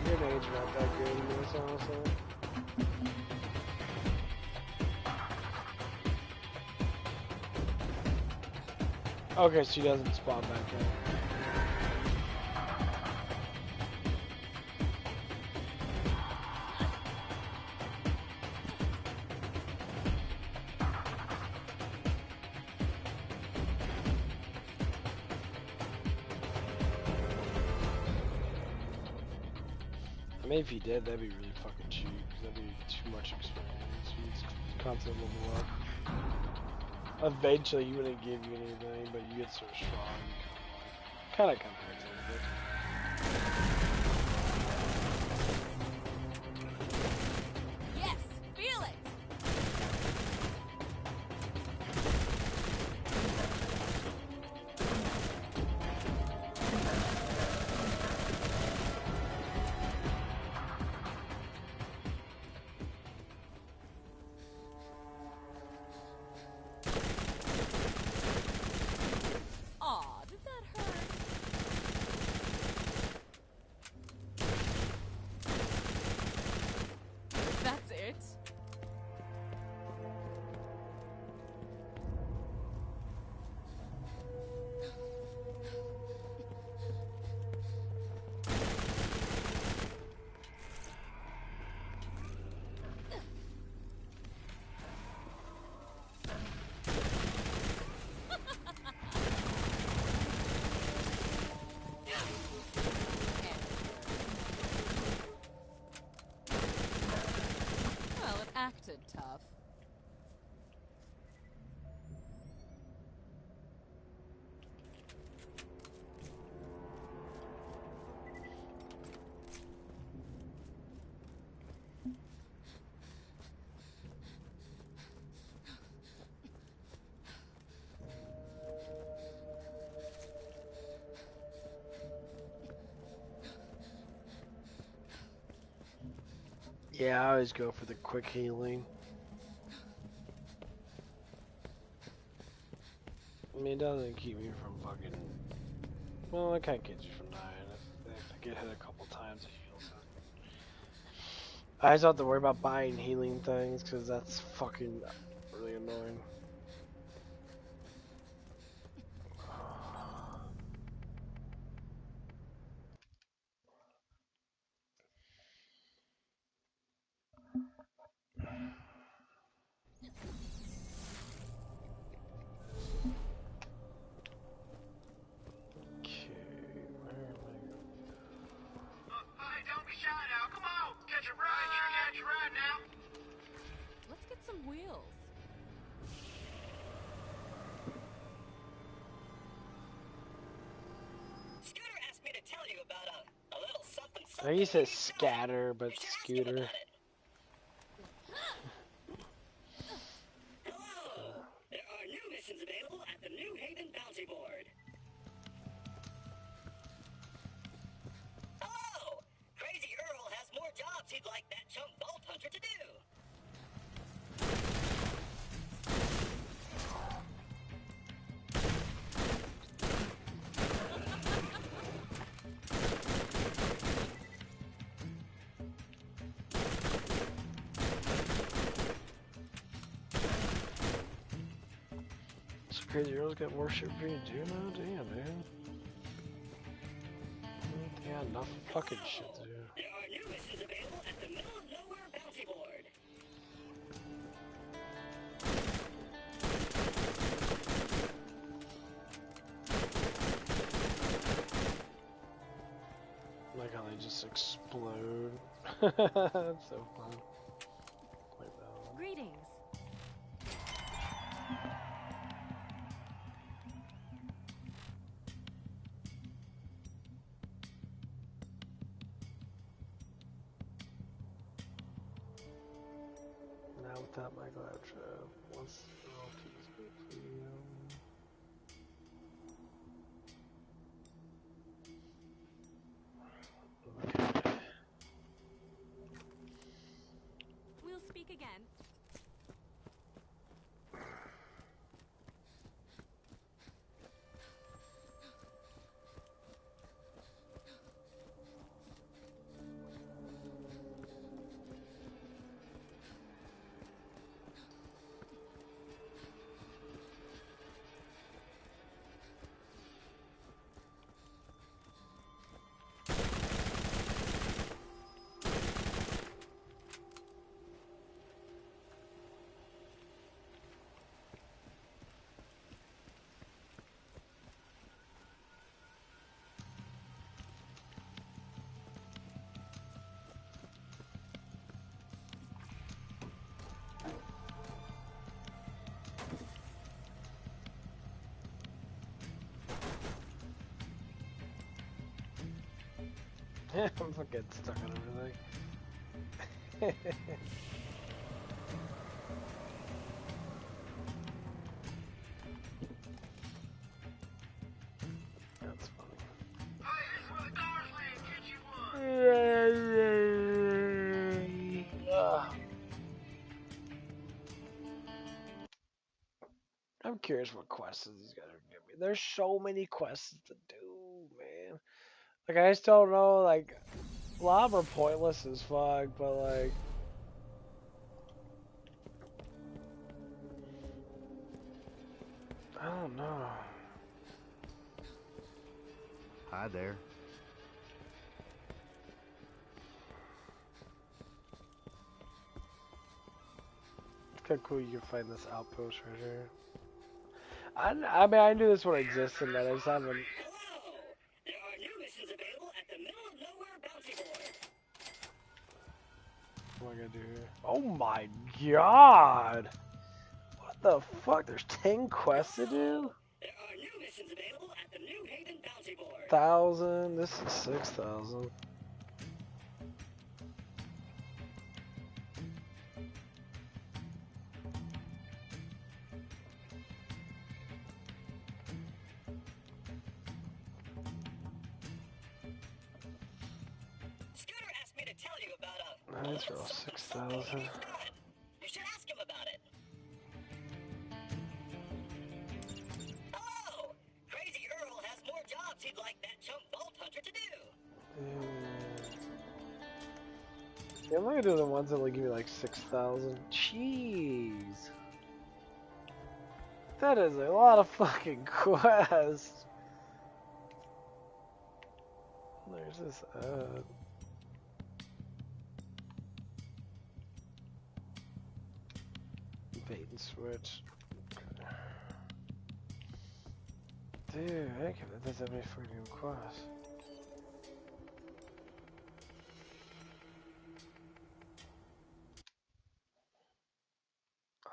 Grenades are not that good in this, honestly. Okay, so he doesn't spawn back in. I mean, if he did, that'd be really fucking cheap. That'd be too much experience. He's constantly level up. Eventually, he wouldn't give you anything, but you get so strong, you kind of hurts a little bit. sounded tough. Yeah, I always go for the quick healing. I mean, it doesn't keep me from fucking... Well, it kind of keeps you from dying. If I get hit a couple times, it heals it. I just have to worry about buying healing things, because that's fucking really annoying. Hey, don't be shy now. Come on. Catch a ride. Catch a ride now. Let's get some wheels. Scooter asked me to tell you about a little something I something. used to scatter, but You should ask him scooter. about it. Hello! There are new missions available at the New Haven Bounty Board. Hello! Crazy Earl has more jobs he'd like that chump Vault Hunter to do. So Crazy Earl's got more shit for you to do now? Damn, man. Yeah, enough fucking shit to do. There are new missions available at the Middle of Nowhere Bounty Board. Like how they just explode. That's so fun. Like that. Greetings. Now without my glad trap, once all keys be clean. Okay. We'll speak again. I'm fucking stuck on everything. That's funny. Hey, this is where the cars land. Get you one. I'm curious what quests these guys are giving me. There's so many quests to do, man. Like, I just don't know, like, a lot of them are pointless as fuck, but, like, I don't know. Hi there. It's kind of cool you can find this outpost right here. I mean, I knew this one existed, but I just haven't... Hello! There are new missions available at the Middle of Nowhere Bounty Board. am I gonna do here? Oh my god! What the fuck? There's 10 quests to do? There are new missions available at the New Haven Bounty Board. 1,000. This is 6,000. Scooter asked me to tell you about Nice roll, 6,000. You should ask him about it. Hello! Crazy Earl has more jobs he'd like that chump Vault Hunter to do. Yeah, I'm gonna do the ones that will give me like 6,000. Jeez. That is a lot of fucking quests. There's this ad. Bait and switch. Dude, I can't believe there's that many freaking quests.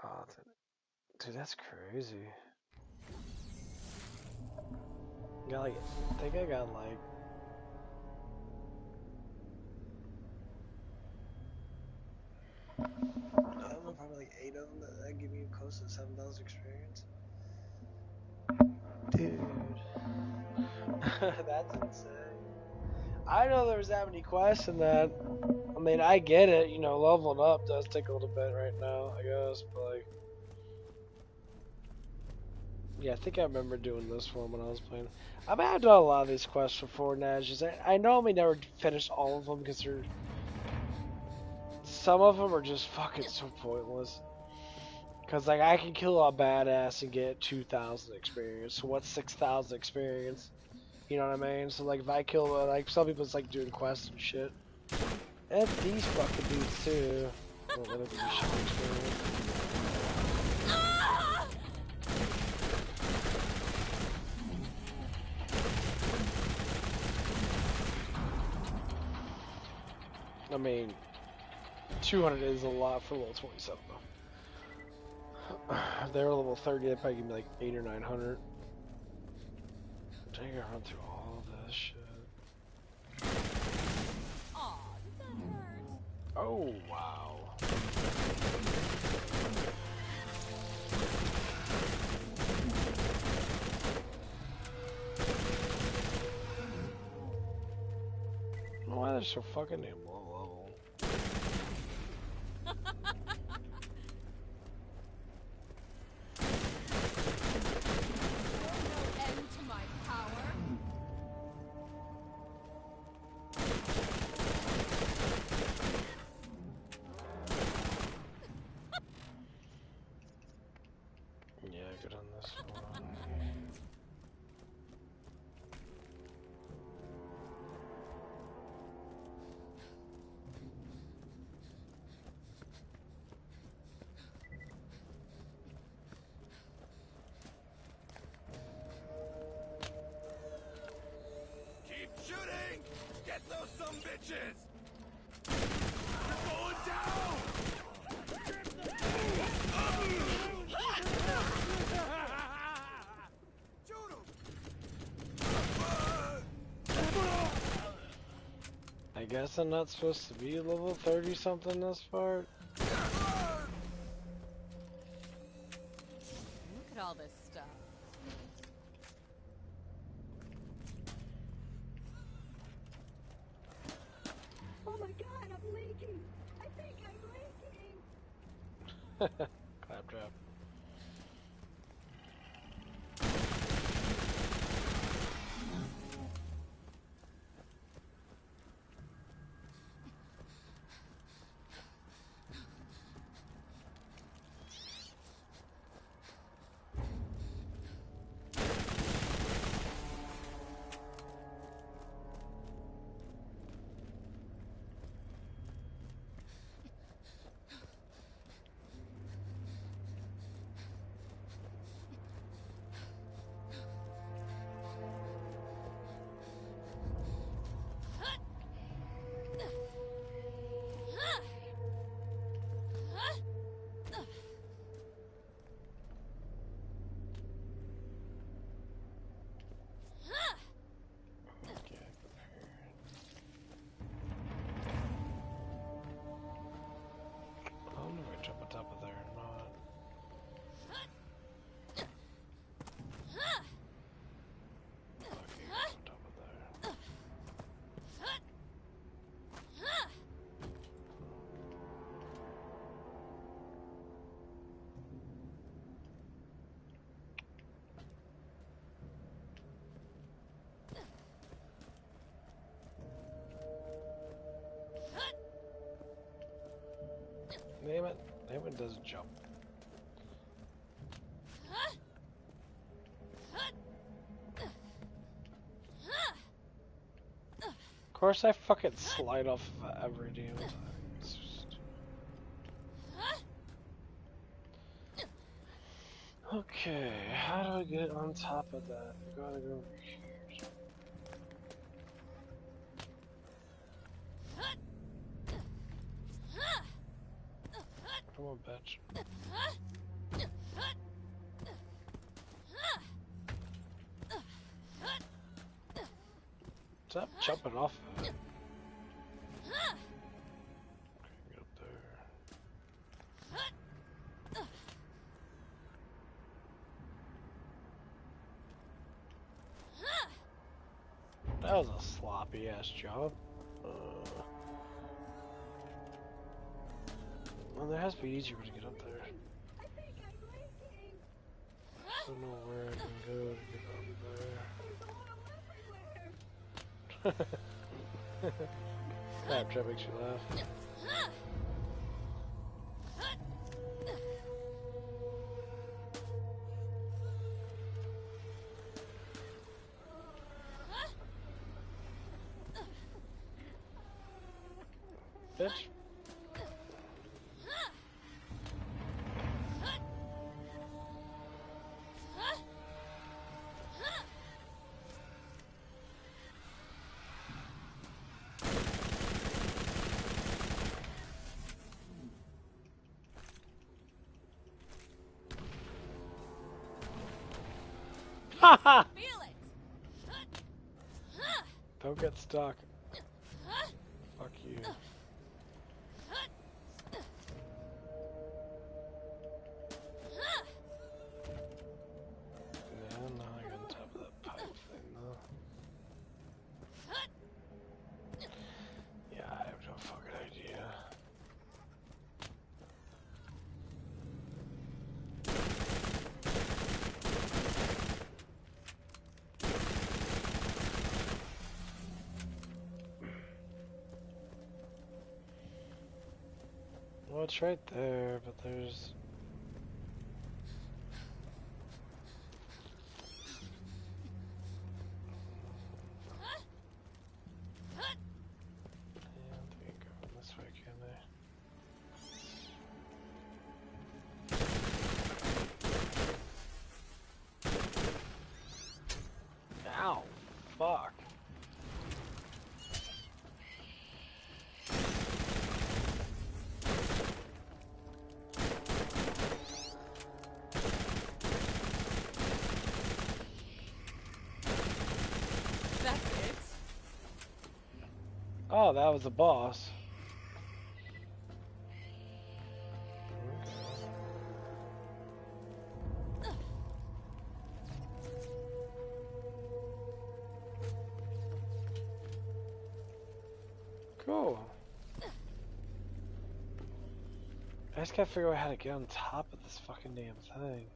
Oh, dude, that's crazy. Got like, I think I got like, I don't know, probably like 8 of them that give you close to 7,000 experience. Dude, that's insane. I know there was that many quests in that. I mean, I get it, you know, leveling up does take a little bit right now, I guess, but like, yeah, I think I remember doing this one when I was playing. I mean, I've done a lot of these quests before, Nash. I normally never finish all of them because some of them are just fucking so pointless. Because, like, I can kill a badass and get 2,000 experience. So what's 6,000 experience? You know what I mean? So, like, if I kill, like, some people it's like doing quests and shit. And these fucking dudes, too. Don't let it give me shit experience. I mean, 200 is a lot for level 27, though. If they were level 30, they'd probably give me like 800 or 900. I gotta run through all this shit. Aw, that hurt. Oh, wow. Why are they so fucking damn low level? End to my power. Yeah, good on this one. Keep shooting! Get those some bitches! You're going down! Shoot 'em! I guess I'm not supposed to be level 30 something this part. Look at all this stuff. Oh my god, I'm leaking! I think I'm leaking! Claptrap. That one doesn't jump. Of course I fucking slide off of it every damn time. It's just... Okay, how do I get on top of that? I gotta go over here. Come on, bitch. Stop jumping off of it. Okay, get up there. That was a sloppy ass jump. Well, there has to be an easier way to get up there. I don't know where I can go to get up there. Snapchat makes you laugh. Bitch. Haha! Don't get stuck. Fuck you. Yeah, I'm not on top of that pipe thing though. Yeah, I have no fucking idea. Well, it's right there, but there's... Yeah, they can go this way, can they? Ow! Fuck. Oh, that was the boss. Cool. I just gotta figure out how to get on top of this fucking damn thing.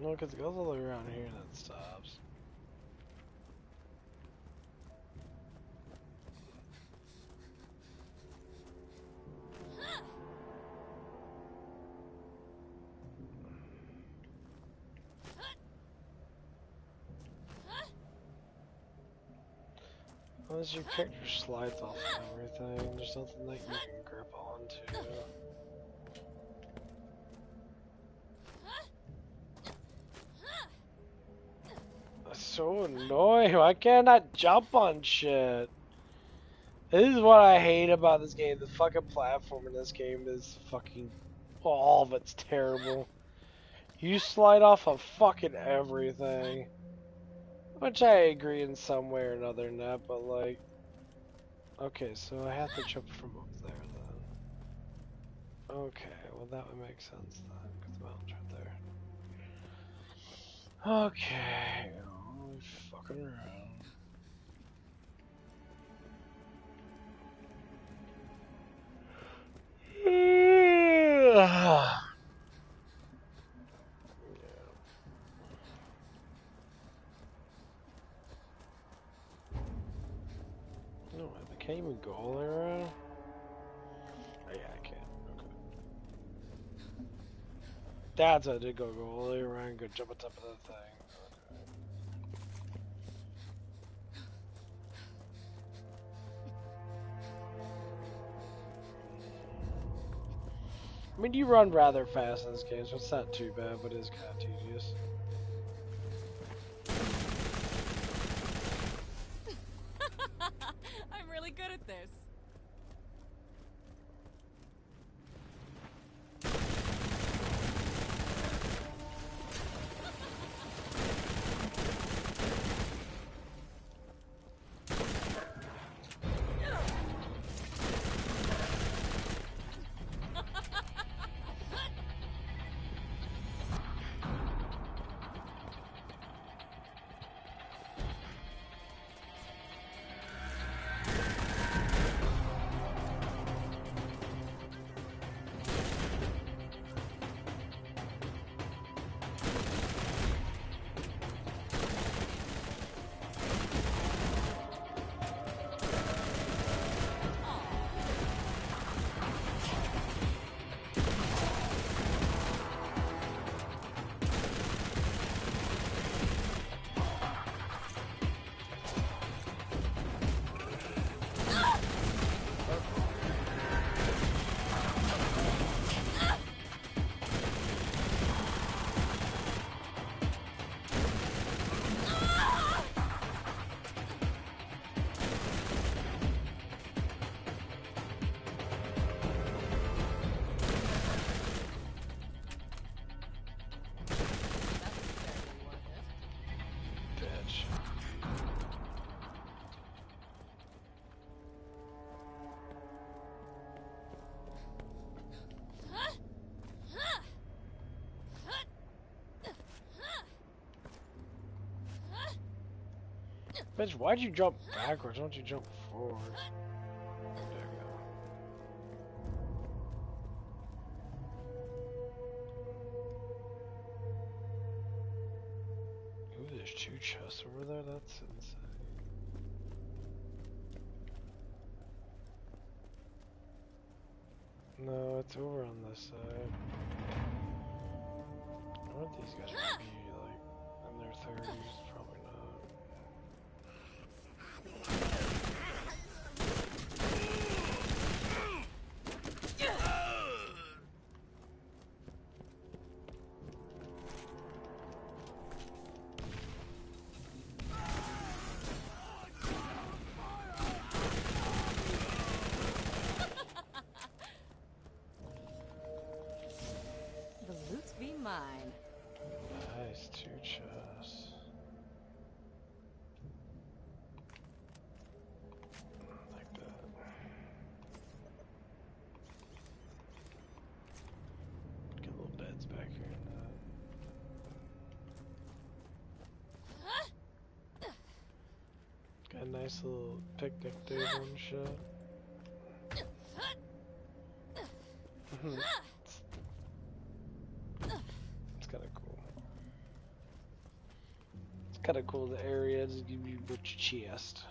No, because it goes all the way around here and then stops. Unless your character slides off of everything, there's nothing that you can grip onto. That's so annoying. Why can't I jump on shit? This is what I hate about this game. The fucking platform in this game is fucking... all of it's terrible. You slide off of fucking everything. Which I agree in some way or another in that, but like... Okay, so I have to jump from up there then. Okay, well that would make sense then, because the mountain's right there. Okay, oh, fucking around. That's what I did go all the way around, go jump on top of that thing. I mean, you run rather fast in this game, so it's not too bad, but it is kind of tedious. I'm really good at this. Bitch, why'd you jump backwards? Why don't you jump forward? There we go. Ooh, there's 2 chests over there? That's insane. No, it's over on this side. I wonder if these guys are gonna be like in their 30s. Probably not. The loot be mine. Nice, 2 chests. Like that. Get little beds back here and that. Got a nice little picnic table and shit. It's kind of cool. It's kind of cool. The area just give you a chest.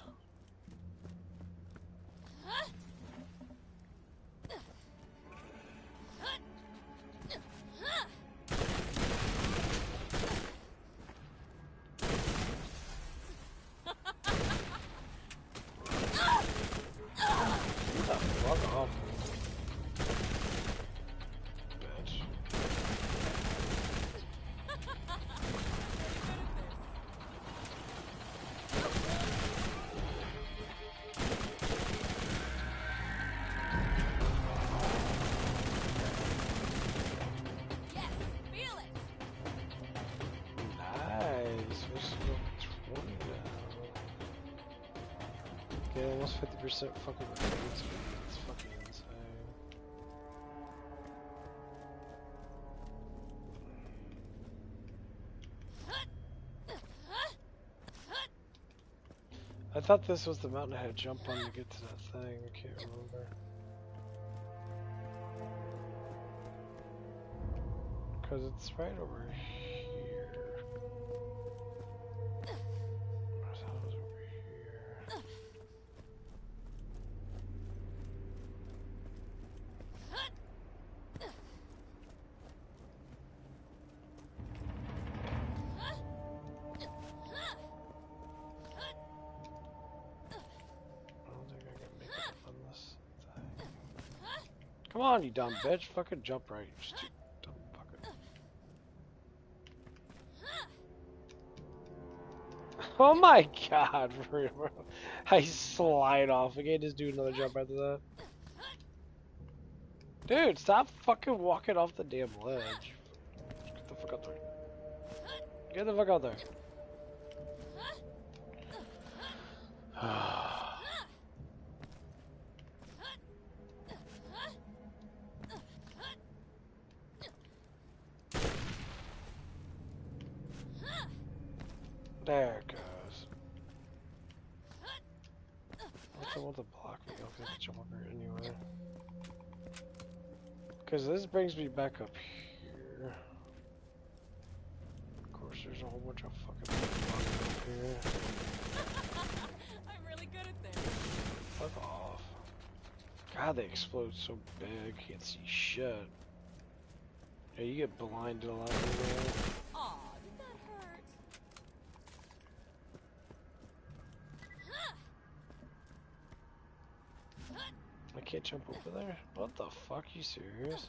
Fuck off. Bitch. Yes, feel it. Nice. We're still 20 now. Okay, almost 50% fucking record speed. It's fucking insane. I thought this was the mountain I had to jump on to get to that thing. I can't remember. Because it's right over here. I thought it was over here. Come on, you dumb bitch. Fucking jump right. You stupid dumb fucker. Oh my god, bro. I slide off. We can't just do another jump after that. Dude, stop fucking walking off the damn ledge. Get the fuck out there. Get the fuck out there. There it goes. I want to block me. I'll get the jump over anyway. Because this brings me back up here. Of course, there's a whole bunch of fucking blocks up here. I'm really good at this. Fuck off. God, they explode so big. Can't see shit. Yeah, you get blinded a lot anyway. Aw, did that hurt? I can't jump over there? What the fuck? You serious?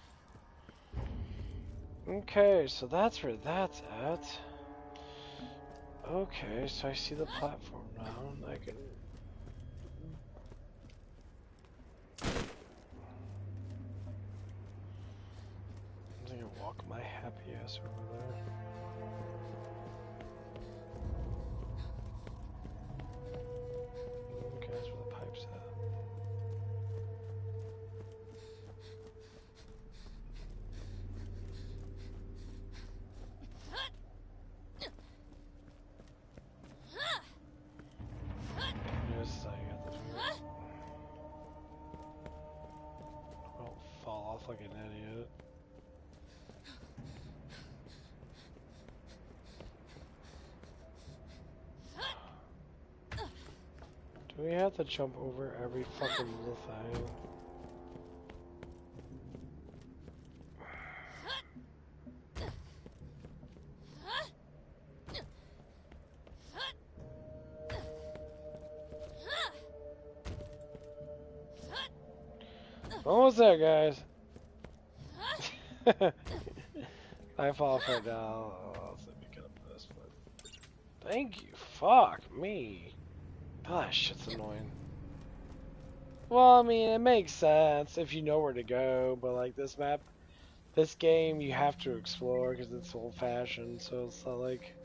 Okay, so that's where that's at. Okay, so I see the platform now. I can... I'm gonna walk my happy ass over there. Okay, that's where the pipe's at. This is how you got to do it. Don't fall off like an idiot. Do we have to jump over every fucking little thing? Almost there, guys. I fall off right now. Oh, let me get up this foot. Thank you. Fuck me. Oh, that shit's annoying. Well, I mean, it makes sense if you know where to go, but like this map, this game, you have to explore because it's old-fashioned, so it's not like...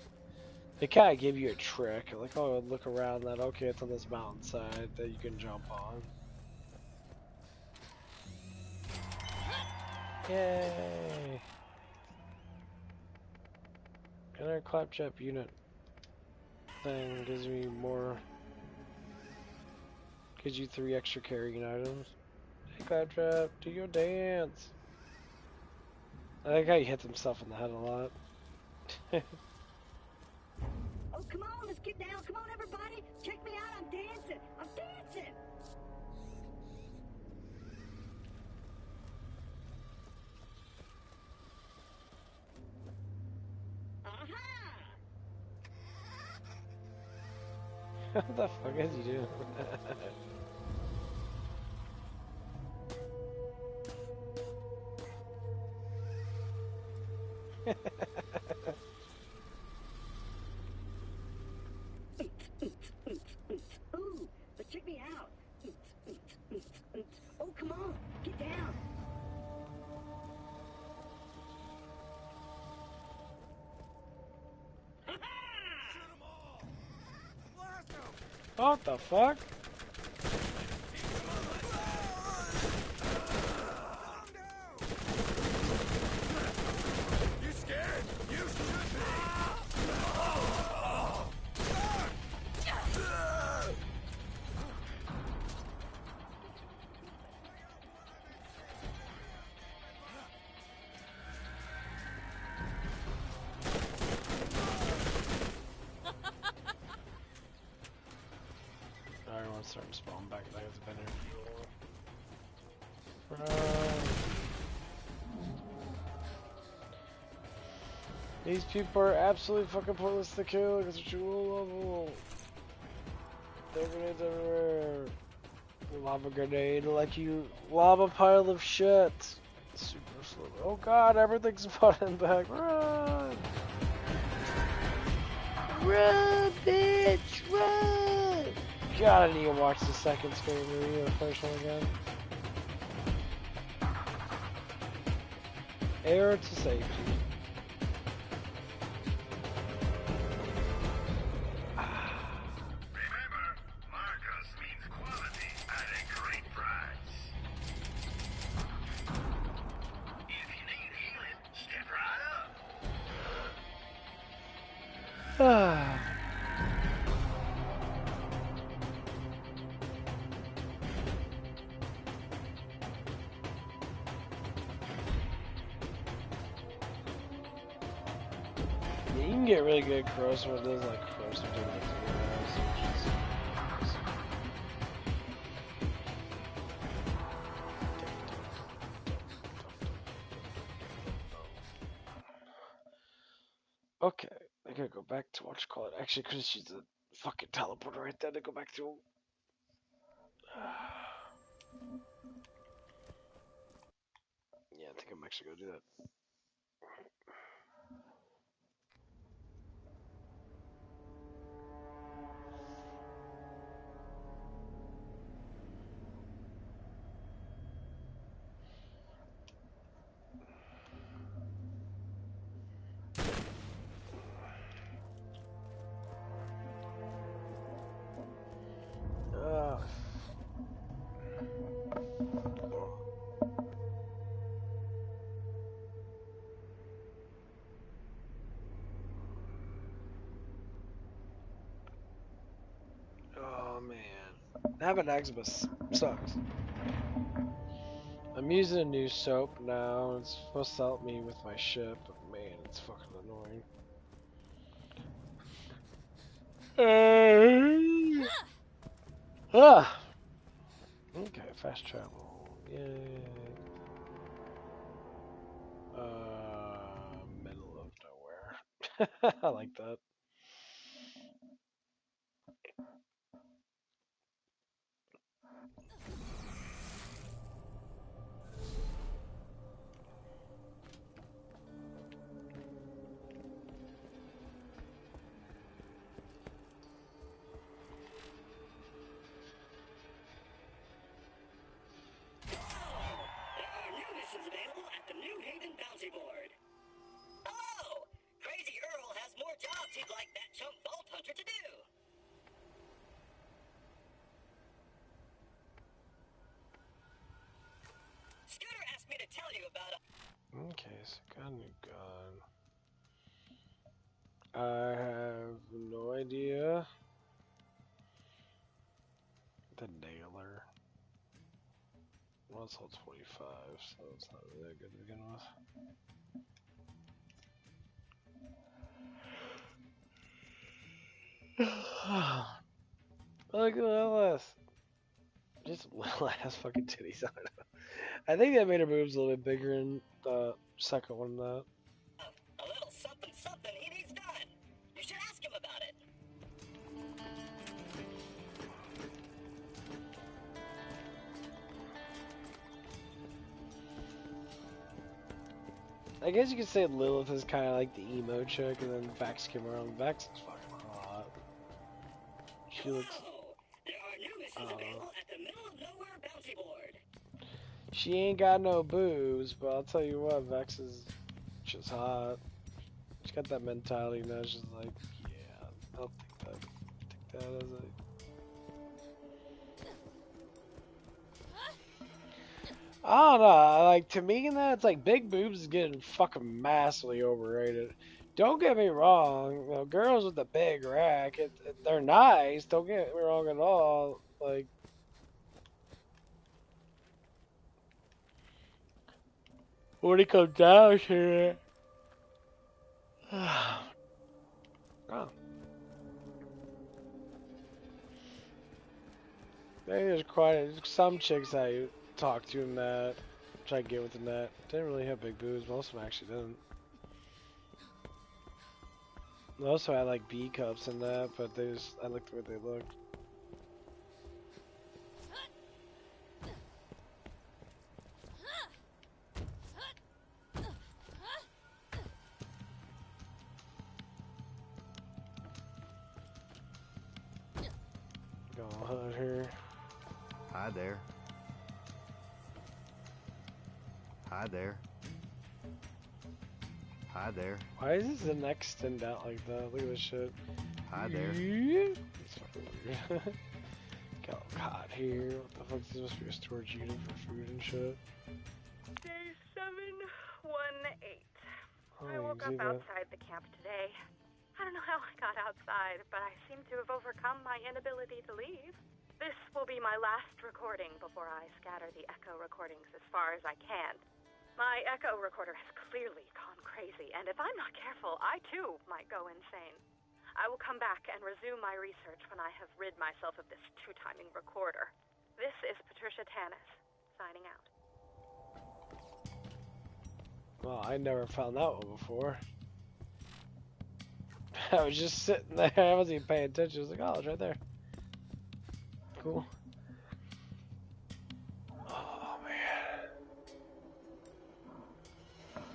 They kind of give you a trick, like, oh, look around that, okay, it's on this mountainside that you can jump on. Yay! And our claptrap unit thing gives me more... Gives you 3 extra carrying items. Hey Claptrap, do your dance! I think how he hits himself in the head a lot. Oh, come on, let's get down. Come on, everybody. Check me out. I'm dancing. I'm dancing. Aha! What the fuck is he doing? Ooh, but check me out. Oh, come on, get down. What the fuck? You scared? You should be. Everyone's starting to spawn back. Like it's been here for a while. These people are absolutely fucking pointless to kill because they're too low level. There grenades everywhere. Lava grenade, like you lava pile of shit. Super slow. Oh god, everything's falling back. Run! Run, bitch! Run! God, I need to watch the second screen movie, the first one again. Air to safety. Remember, Marcus means quality at a great price. If you need healing, step right up. Ah. Yeah, you can get really good corrosive when it does like corrosive damage. Okay, I gotta go back to what you call it. Actually, because she's a fucking teleporter right there to go back to. Yeah, I think I'm actually gonna do that. Oh man, having eczema sucks. I'm using a new soap now. It's supposed to help me with my ship, but man, it's fucking annoying. Ah. Okay, fast travel. Yay. Middle of nowhere. I like that. There are new missions available at the New Haven Bounty Board. Hello! Crazy Earl has more jobs he'd like that chump Vault Hunter to do. Scooter asked me to tell you about a... Okay, so got a new gun. I have no idea. The nailer. Well, it's all 25, so it's not really that good to begin with. Look at all this. Just little ass fucking titties on it. I think they made her boobs a little bit bigger in the second one than that. A little something something he needs done. You should ask him about it. I guess you could say Lilith is kind of like the emo chick, and then Vex came around. Vex is fucking hot. She looks. There are new missions available at the Middle of Nowhere Bounty Board. She ain't got no boobs, but I'll tell you what, Vex is just hot. She's got that mentality now. She's like, yeah, I'll take that as a. I don't know, like, to me and that, it's like big boobs is getting fucking massively overrated. Don't get me wrong, you know, girls with the big rack, they're nice, don't get me wrong at all, like, when it comes down to it, oh. There's quite some chicks I talk to in that, try to get with the net, didn't really have big boobs, most of them actually didn't. They also had like B cups in that, but they just, I looked the way they looked. Go out here. Hi there. Hi there. Hi there. Why is the neck extend out like that? Look at this shit. Hi there. It's fucking weird. Got all caught here. What the fuck is this supposed to be a storage unit for food and shit? Day 718. Oh, I you woke can up see that. outside the camp today. I don't know how I got outside, but I seem to have overcome my inability to leave. This will be my last recording before I scatter the echo recordings as far as I can. My echo recorder has clearly gone crazy, and if I'm not careful, I too might go insane. I will come back and resume my research when I have rid myself of this two-timing recorder. This is Patricia Tanis, signing out. Well, I never found that one before. I was just sitting there. I wasn't even paying attention. I was like, oh, it's right there. Cool. Oh, man.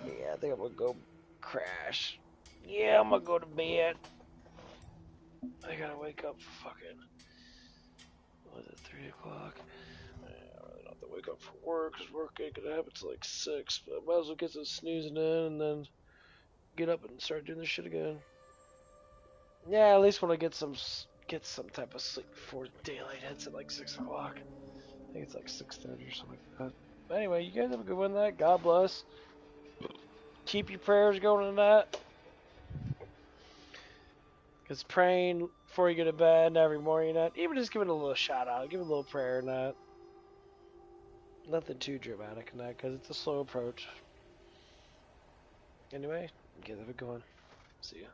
Yeah, I think I'm gonna go crash. Yeah, I'm gonna go to bed. I gotta wake up for fucking... What is it, 3 o'clock? I really don't have to wake up for work, because work ain't gonna happen till like 6. But I might as well get some snoozing in and then get up and start doing this shit again. Yeah, at least when I get some type of sleep before daylight hits at like 6 o'clock. I think it's like 6:30 or something like that. But anyway, you guys have a good one tonight. God bless. Keep your prayers going tonight. Because praying before you go to bed every morning, even just give it a little shout out, give it a little prayer, not nothing too dramatic in that, because it's a slow approach. Anyway, you guys have a good one. See ya.